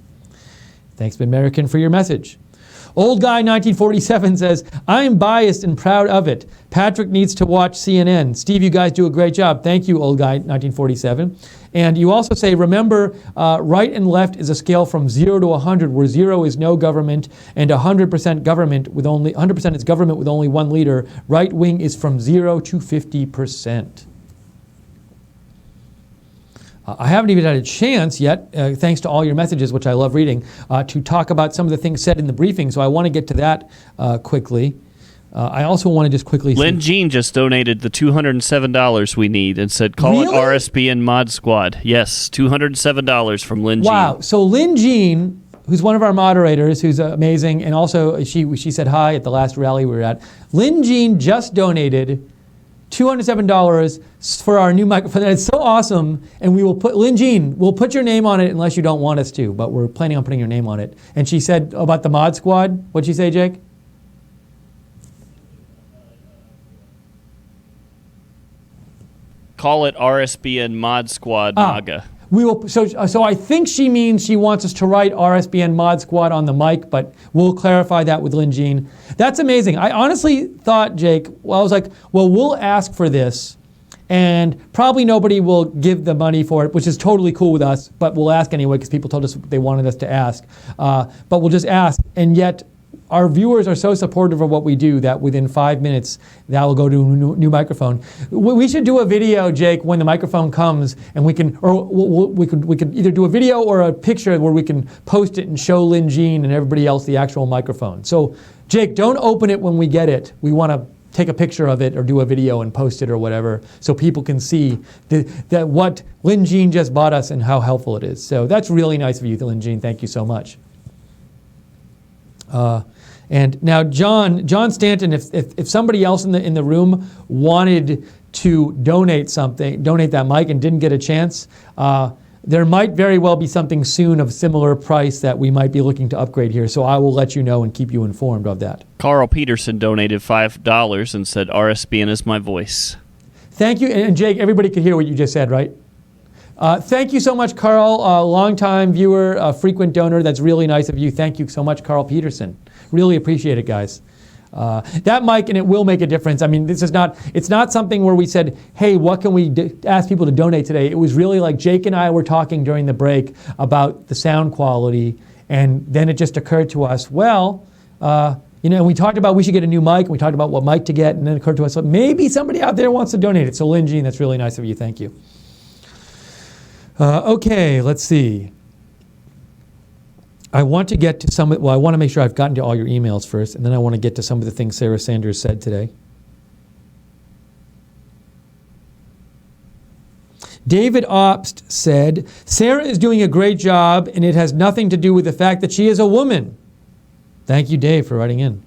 Thanks, Mid-American, for your message. Old Guy 1947 says, I am biased and proud of it. Patrick needs to watch CNN. Steve, you guys do a great job. Thank you, Old Guy 1947. And you also say, remember, right and left is a scale from 0 to 100, where 0 is no government and 100% government with only 100% is government with only one leader. Right wing is from 0 to 50%. I haven't even had a chance yet, thanks to all your messages, which I love reading, to talk about some of the things said in the briefing, so I want to get to that quickly. I also want to just quickly... Lynn Jean just donated the $207 we need and said, call it RSBN Mod Squad. Yes, $207 from Lynn Jean. Wow, so Lynn Jean, who's one of our moderators, who's amazing, and also she said hi at the last rally we were at. Lynn Jean just donated $207 for our new microphone. It's so awesome, and we will put, Lynn Jean, we'll put your name on it unless you don't want us to, but we're planning on putting your name on it. And she said about the Mod Squad, what'd she say, Jake? Call it RSBN Mod Squad MAGA. We will. So I think she means she wants us to write RSBN Mod Squad on the mic, but we'll clarify that with Lynn Jean. That's amazing. I honestly thought, Jake, I was like, well, we'll ask for this, and probably nobody will give the money for it, which is totally cool with us, but we'll ask anyway because people told us they wanted us to ask. But we'll just ask, and yet our viewers are so supportive of what we do that within 5 minutes, that will go to a new microphone. We should do a video, Jake, when the microphone comes, and we can either do a video or a picture where we can post it and show Lynn Jean and everybody else the actual microphone. So, Jake, don't open it when we get it. We want to take a picture of it or do a video and post it or whatever so people can see that what Lynn Jean just bought us and how helpful it is. So that's really nice of you, Lynn Jean. Thank you so much. And now, John Stanton, if somebody else in the room wanted to donate that mic and didn't get a chance, there might very well be something soon of similar price that we might be looking to upgrade here. So I will let you know and keep you informed of that. Carl Peterson donated $5 and said, RSBN is my voice. Thank you. And Jake, everybody could hear what you just said, right? Thank you so much, Carl, longtime viewer, frequent donor. That's really nice of you. Thank you so much, Carl Peterson. Really appreciate it, guys. That mic, and it will make a difference. I mean, it's not something where we said, hey, what can we ask people to donate today? It was really like Jake and I were talking during the break about the sound quality, and then it just occurred to us, well, and we talked about we should get a new mic, and we talked about what mic to get, and then it occurred to us, well, maybe somebody out there wants to donate it. So Lynn Jean, that's really nice of you. Thank you. Okay, let's see. I want to get to I want to make sure I've gotten to all your emails first, and then I want to get to some of the things Sarah Sanders said today. David Obst said, Sarah is doing a great job, and it has nothing to do with the fact that she is a woman. Thank you, Dave, for writing in.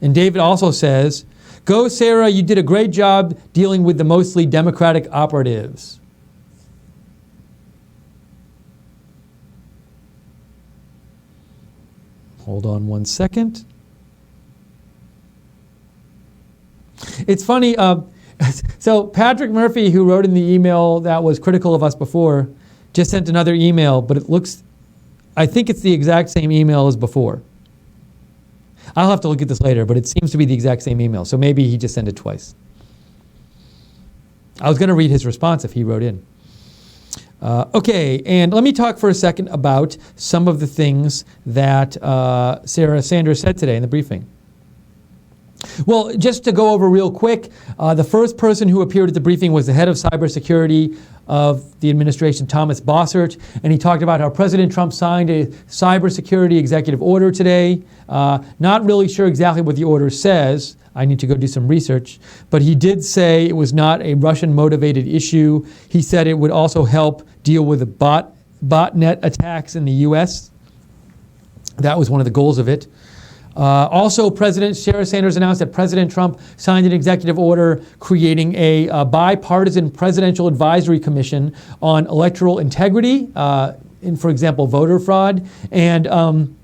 And David also says, go, Sarah, you did a great job dealing with the mostly Democratic operatives. Hold on one second. It's funny. So Patrick Murphy, who wrote in the email that was critical of us before, just sent another email, but I think it's the exact same email as before. I'll have to look at this later, but it seems to be the exact same email. So maybe he just sent it twice. I was going to read his response if he wrote in. Okay, and let me talk for a second about some of the things that Sarah Sanders said today in the briefing. Well, just to go over real quick, the first person who appeared at the briefing was the head of cybersecurity of the administration, Thomas Bossert, and he talked about how President Trump signed a cybersecurity executive order today. Not really sure exactly what the order says. I need to go do some research. But he did say it was not a Russian-motivated issue. He said it would also help deal with the botnet attacks in the U.S. That was one of the goals of it. Also, Sarah Sanders announced that President Trump signed an executive order creating a bipartisan presidential advisory commission on electoral integrity, for example, voter fraud. And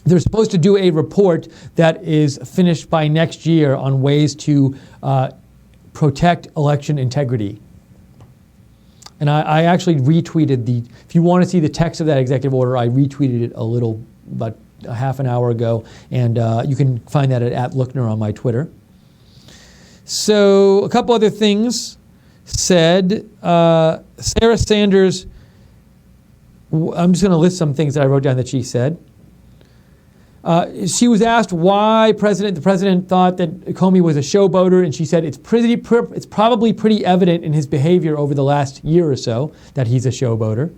they're supposed to do a report that is finished by next year on ways to protect election integrity. And I actually retweeted if you want to see the text of that executive order, I retweeted it about a half an hour ago, and you can find that at @Lookner on my Twitter. So a couple other things said. Sarah Sanders, I'm just going to list some things that I wrote down that she said. She was asked why the president thought that Comey was a showboater, and she said it's probably pretty evident in his behavior over the last year or so that he's a showboater.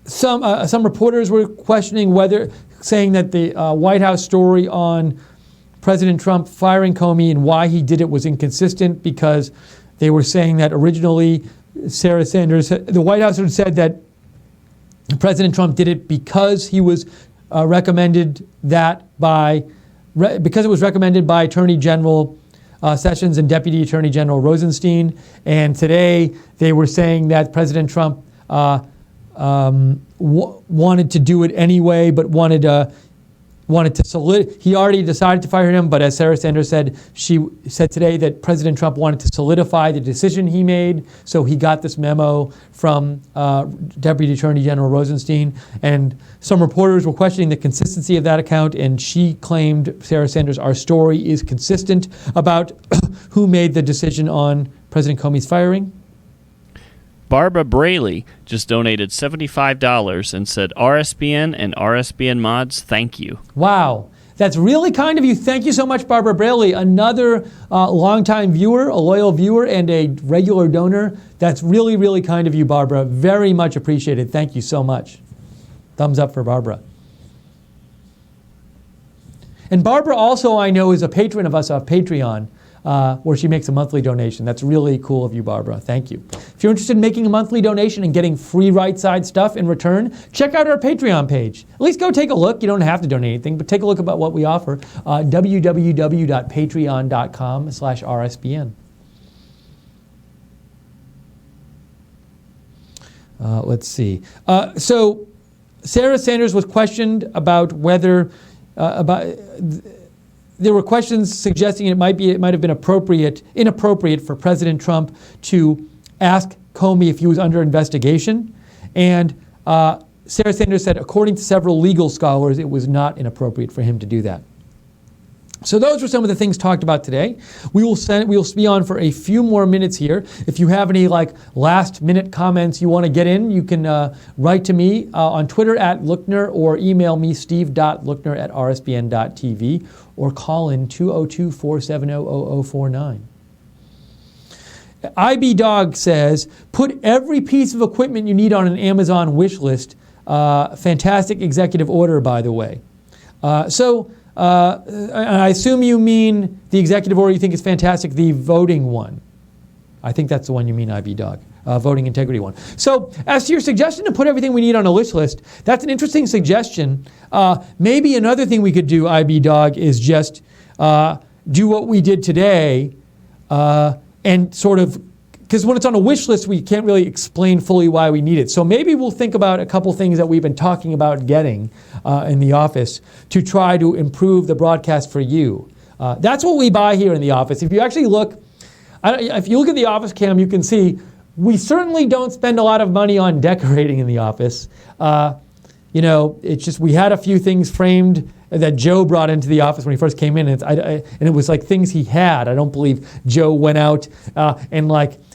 Some reporters were questioning saying that the White House story on President Trump firing Comey and why he did it was inconsistent, because they were saying that originally Sarah Sanders, the White House had said that President Trump did it because he was recommended because it was recommended by Attorney General Sessions and Deputy Attorney General Rosenstein. And today they were saying that President Trump wanted to do it anyway, but wanted to he already decided to fire him, but as Sarah Sanders said, she said today that President Trump wanted to solidify the decision he made, so he got this memo from Deputy Attorney General Rosenstein. And some reporters were questioning the consistency of that account, and she claimed, Sarah Sanders, our story is consistent about who made the decision on President Comey's firing. Barbara Braley just donated $75 and said, RSBN and RSBN mods, thank you. Wow. That's really kind of you. Thank you so much, Barbara Braley, another longtime viewer, a loyal viewer, and a regular donor. That's really, really kind of you, Barbara. Very much appreciated. Thank you so much. Thumbs up for Barbara. And Barbara also, I know, is a patron of us on Patreon. where she makes a monthly donation. That's really cool of you, Barbara. Thank you. If you're interested in making a monthly donation and getting free Right Side stuff in return, check out our Patreon page. At least go take a look. You don't have to donate anything, but take a look about what we offer. www.patreon.com/RSBN. Let's see. So Sarah Sanders was questioned about whether there were questions suggesting it might have been inappropriate for President Trump to ask Comey if he was under investigation, and Sarah Sanders said, according to several legal scholars, it was not inappropriate for him to do that. So those were some of the things talked about today. We will be on for a few more minutes here. If you have any last minute comments you want to get in, you can write to me on Twitter @Lookner or email me steve.lookner@rsbn.tv or call in 202-470-0049. IB Dog says, put every piece of equipment you need on an Amazon wish list. Fantastic executive order, by the way. I assume you mean the executive order you think is fantastic, the voting one. I think that's the one you mean, IB Dog, voting integrity one. So as to your suggestion to put everything we need on a wish list, that's an interesting suggestion. Maybe another thing we could do, IB Dog, is just do what we did today and sort of, because when it's on a wish list, we can't really explain fully why we need it. So maybe we'll think about a couple things that we've been talking about getting in the office to try to improve the broadcast for you. That's what we buy here in the office. If you actually look, if you look at the office cam, you can see we certainly don't spend a lot of money on decorating in the office. It's just we had a few things framed that Joe brought into the office when he first came in, and it was like things he had. I don't believe Joe went out and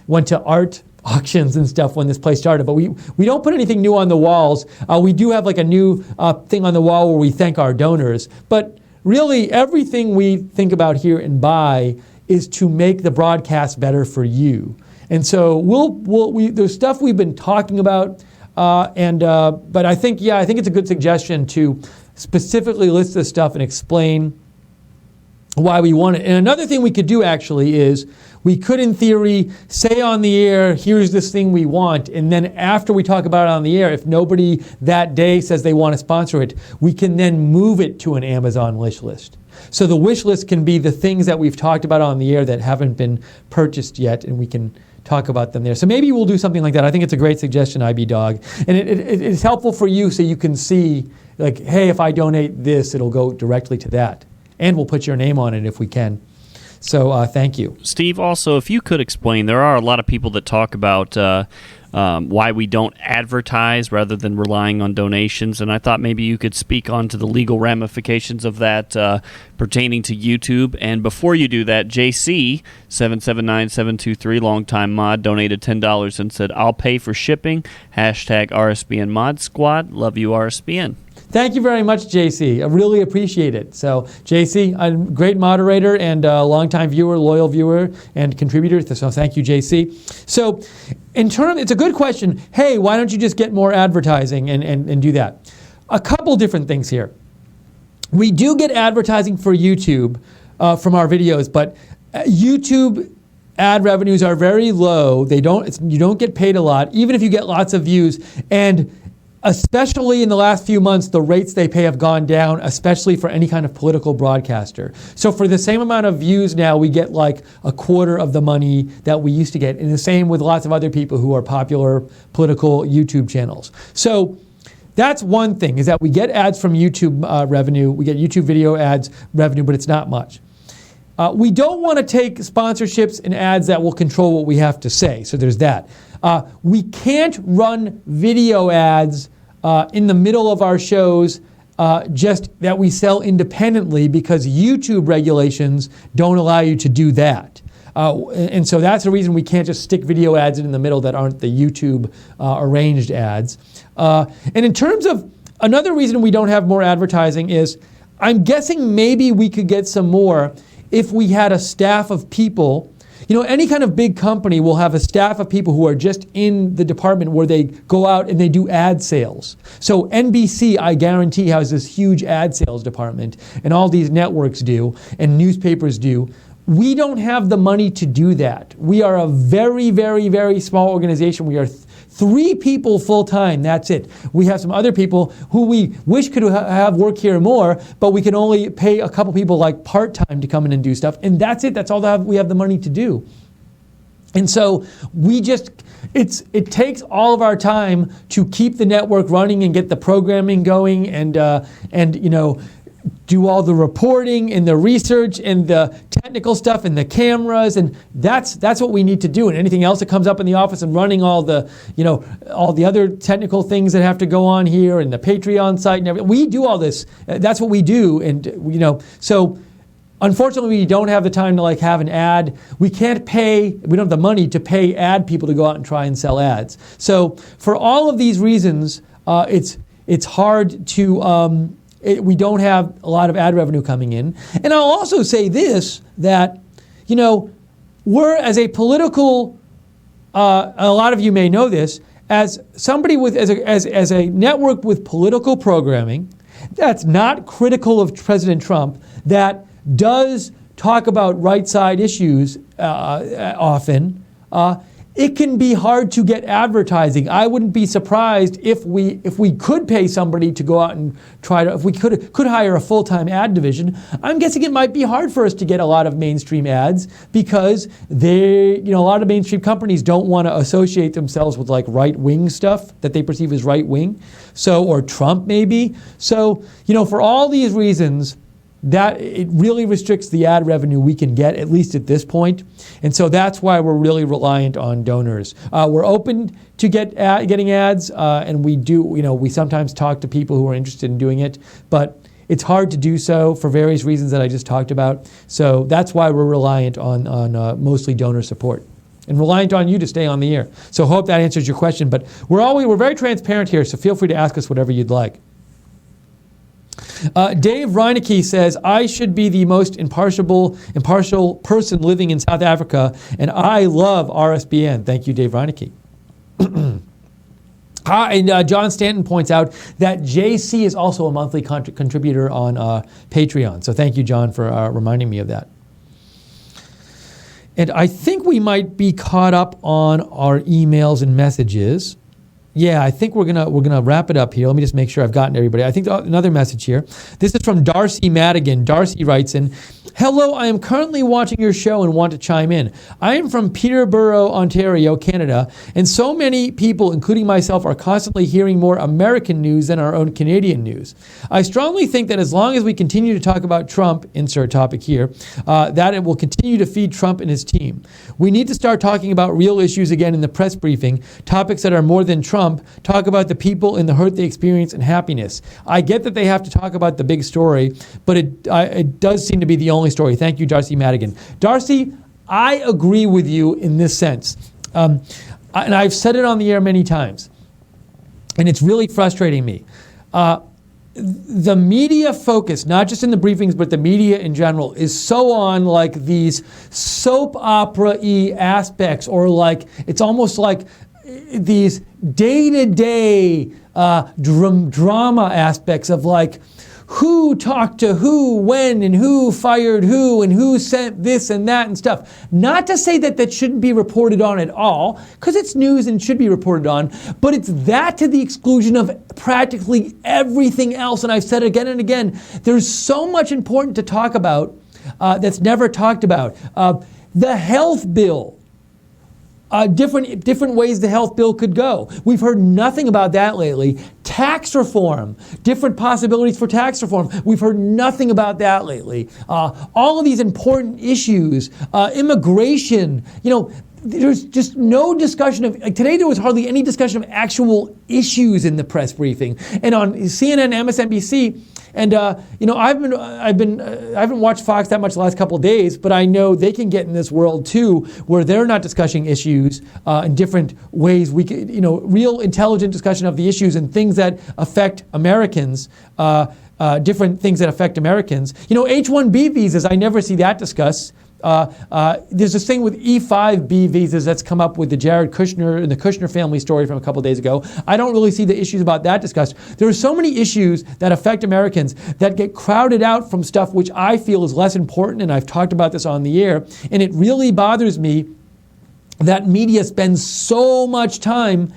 went to art auctions and stuff when this place started, but we don't put anything new on the walls. We do have a new thing on the wall where we thank our donors, but really everything we think about here and buy is to make the broadcast better for you. And so there's stuff we've been talking about, but I think it's a good suggestion to specifically list this stuff and explain why we want it. And another thing we could do actually is we could, in theory, say on the air, here's this thing we want, and then after we talk about it on the air, if nobody that day says they want to sponsor it, we can then move it to an Amazon wish list. So the wish list can be the things that we've talked about on the air that haven't been purchased yet, and we can talk about them there. So maybe we'll do something like that. I think it's a great suggestion, IB Dog. And it's helpful for you so you can see, hey, if I donate this, it'll go directly to that. And we'll put your name on it if we can. So thank you. Steve, also, if you could explain, there are a lot of people that talk about why we don't advertise rather than relying on donations, and I thought maybe you could speak on to the legal ramifications of that pertaining to YouTube. And before you do that, JC779723, longtime mod, donated $10 and said, I'll pay for shipping, #RSBN Mod Squad, love you RSBN. Thank you very much, JC. I really appreciate it. So, JC, a great moderator and a longtime viewer, loyal viewer, and contributor. So, thank you, JC. So, it's a good question. Hey, why don't you just get more advertising and do that? A couple different things here. We do get advertising for YouTube from our videos, but YouTube ad revenues are very low. You don't get paid a lot, even if you get lots of views. And especially in the last few months, the rates they pay have gone down, especially for any kind of political broadcaster. So for the same amount of views now, we get a quarter of the money that we used to get. And the same with lots of other people who are popular political YouTube channels. So that's one thing, is that we get ads from YouTube revenue. We get YouTube video ads revenue, but it's not much. We don't want to take sponsorships and ads that will control what we have to say. So there's that. We can't run video ads in the middle of our shows just that we sell independently, because YouTube regulations don't allow you to do that. And so that's the reason we can't just stick video ads in the middle that aren't the YouTube arranged ads. And in terms of another reason we don't have more advertising is, I'm guessing maybe we could get some more if we had a staff of people. Any kind of big company will have a staff of people who are just in the department where they go out and they do ad sales. So NBC, I guarantee, has this huge ad sales department, and all these networks do, and newspapers do. we don't have the money to do that. We are a very, very, very small organization. We are 3 people full-time, that's it. We have some other people who we wish could have work here more, but we can only pay a couple people like part-time to come in and do stuff, and that's it. That's all that we have the money to do. And so it takes all of our time to keep the network running and get the programming going and do all the reporting and the research and the technical stuff and the cameras, and that's what we need to do. And anything else that comes up in the office and running all the other technical things that have to go on here and the Patreon site and everything. We do all this. That's what we do, and so. Unfortunately, we don't have the time to have an ad. We don't have the money to pay ad people to go out and try and sell ads. So for all of these reasons, it's hard to, we don't have a lot of ad revenue coming in. And I'll also say this, that, we're as a political, a lot of you may know this, as somebody as a network with political programming that's not critical of President Trump, that does talk about right side issues often, it can be hard to get advertising. I wouldn't be surprised if we could pay somebody to go out and if we could hire a full-time ad division. I'm guessing it might be hard for us to get a lot of mainstream ads because a lot of mainstream companies don't want to associate themselves with right-wing stuff that they perceive as right-wing. Or Trump maybe. So, for all these reasons, that it really restricts the ad revenue we can get, at least at this point. And so that's why we're really reliant on donors. We're open to getting ads, and we sometimes talk to people who are interested in doing it, but it's hard to do so for various reasons that I just talked about. So that's why we're reliant on mostly donor support. And reliant on you to stay on the air. So hope that answers your question. But we're very transparent here, so feel free to ask us whatever you'd like. Dave Reinecke says, I should be the most impartial person living in South Africa, and I love RSBN. Thank you, Dave Reinecke. And John Stanton points out that JC is also a monthly contributor on Patreon. So thank you, John, for reminding me of that. And I think we might be caught up on our emails and messages. Yeah, I think we're gonna wrap it up here. Let me just make sure I've gotten everybody. I think another message here. This is from Darcy Madigan. Darcy writes in, hello, I am currently watching your show and want to chime in. I am from Peterborough, Ontario, Canada, and so many people, including myself, are constantly hearing more American news than our own Canadian news. I strongly think that as long as we continue to talk about Trump, insert topic here, that it will continue to feed Trump and his team. We need to start talking about real issues again in the press briefing, topics that are more than Trump. Talk about the people and the hurt they experience and happiness. I get that they have to talk about the big story, but it does seem to be the only story. Thank you, Darcy Madigan. Darcy, I agree with you in this sense. And I've said it on the air many times, and it's really frustrating me. The media focus, not just in the briefings, but the media in general, is so on these soap opera-y aspects, or it's almost like these day-to-day drama aspects of who talked to who, when, and who fired who, and who sent this and that and stuff. Not to say that shouldn't be reported on at all, because it's news and should be reported on, but it's that to the exclusion of practically everything else. And I've said again and again, there's so much important to talk about that's never talked about. The health bill. Different ways the health bill could go. We've heard nothing about that lately. Tax reform, different possibilities for tax reform. We've heard nothing about that lately. All of these important issues, immigration, there's just no discussion of, today there was hardly any discussion of actual issues in the press briefing. And on CNN, MSNBC, and I haven't watched Fox that much the last couple of days, but I know they can get in this world too, where they're not discussing issues in different ways. We could, real intelligent discussion of the issues and things that affect Americans. Different things that affect Americans. H-1B visas, I never see that discussed. There's this thing with E-5B visas that's come up with the Jared Kushner and the Kushner family story from a couple of days ago. I don't really see the issues about that discussed. There are so many issues that affect Americans that get crowded out from stuff which I feel is less important, and I've talked about this on the air, and it really bothers me that media spends so much time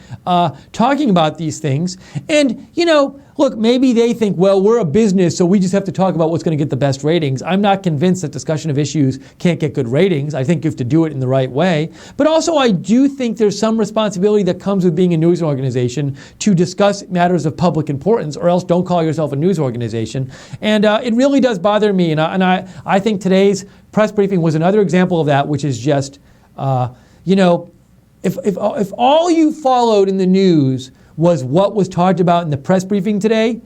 talking about these things. And, look, maybe they think, well, we're a business, so we just have to talk about what's going to get the best ratings. I'm not convinced that discussion of issues can't get good ratings. I think you have to do it in the right way. But also, I do think there's some responsibility that comes with being a news organization to discuss matters of public importance, or else don't call yourself a news organization. And it really does bother me. And I think today's press briefing was another example of that, which is just, if all you followed in the news was what was talked about in the press briefing today,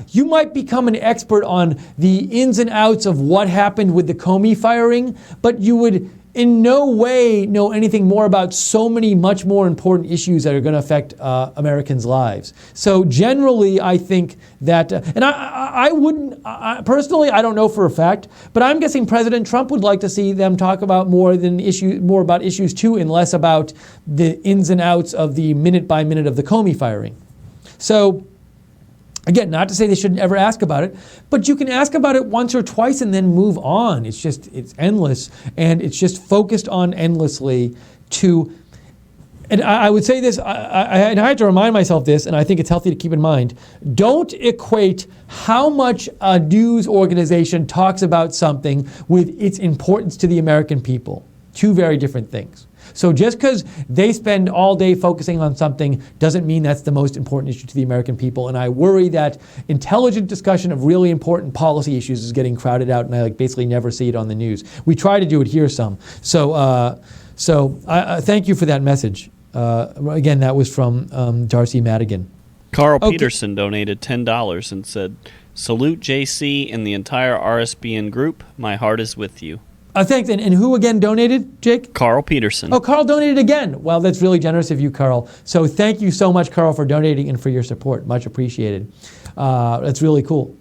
you might become an expert on the ins and outs of what happened with the Comey firing, but you would in no way know anything more about so many much more important issues that are going to affect Americans' lives. So generally, I think that, and I wouldn't, personally, I don't know for a fact, but I'm guessing President Trump would like to see them talk about more about issues too, and less about the ins and outs of the minute by minute of the Comey firing. So, again, not to say they shouldn't ever ask about it, but you can ask about it once or twice and then move on. It's endless, and it's just focused on endlessly and I would say this, I had to remind myself this, and I think it's healthy to keep in mind. Don't equate how much a news organization talks about something with its importance to the American people. Two very different things. So just because they spend all day focusing on something doesn't mean that's the most important issue to the American people. And I worry that intelligent discussion of really important policy issues is getting crowded out, and I basically never see it on the news. We try to do it here some. So I thank you for that message. Again, that was from Darcy Madigan. Carl Peterson donated $10 and said, "Salute JC and the entire RSBN group. My heart is with you." Thanks. And who again donated, Jake? Carl Peterson. Oh, Carl donated again. Well, that's really generous of you, Carl. So thank you so much, Carl, for donating and for your support. Much appreciated. That's really cool.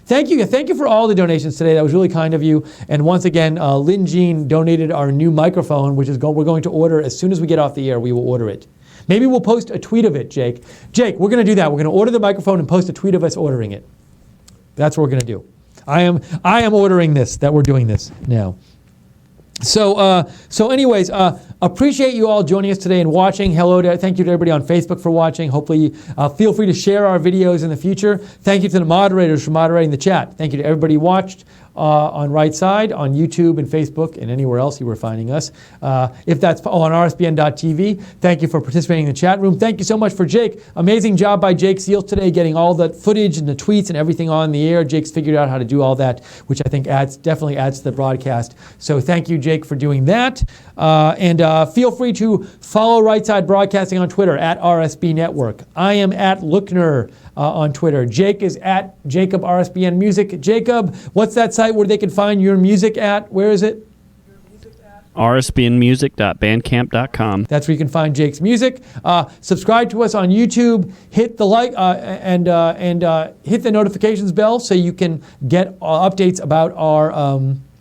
Thank you. Thank you for all the donations today. That was really kind of you. And once again, Lynn Jean donated our new microphone, which is we're going to order as soon as we get off the air. We will order it. Maybe we'll post a tweet of it, Jake. Jake, we're going to do that. We're going to order the microphone and post a tweet of us ordering it. That's what we're going to do. I am ordering this, that we're doing this now. So anyways, appreciate you all joining us today and watching. Thank you to everybody on Facebook for watching. Hopefully, feel free to share our videos in the future. Thank you to the moderators for moderating the chat. Thank you to everybody who watched on Right Side, on YouTube and Facebook, and anywhere else you were finding us. If that's on rsbn.tv, thank you for participating in the chat room. Thank you so much for Jake. Amazing job by Jake Seals today, getting all the footage and the tweets and everything on the air. Jake's figured out how to do all that, which I think definitely adds to the broadcast. So thank you, Jake, for doing that. And feel free to follow Right Side Broadcasting on Twitter at RSB Network. I am at Lookner on Twitter. Jake is at Jacob RSBN Music. Jacob, what's that site where they can find your music at? Where is it? rsbnmusic.bandcamp.com. That's where you can find Jake's music. Subscribe to us on YouTube. Hit the like and hit the notifications bell so you can get updates about all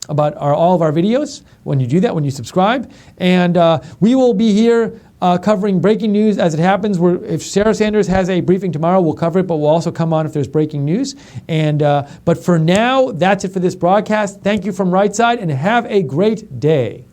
of our videos when you do that, when you subscribe. And we will be here covering breaking news as it happens. If Sarah Sanders has a briefing tomorrow, we'll cover it, but we'll also come on if there's breaking news. And but for now, that's it for this broadcast. Thank you from Right Side, and have a great day.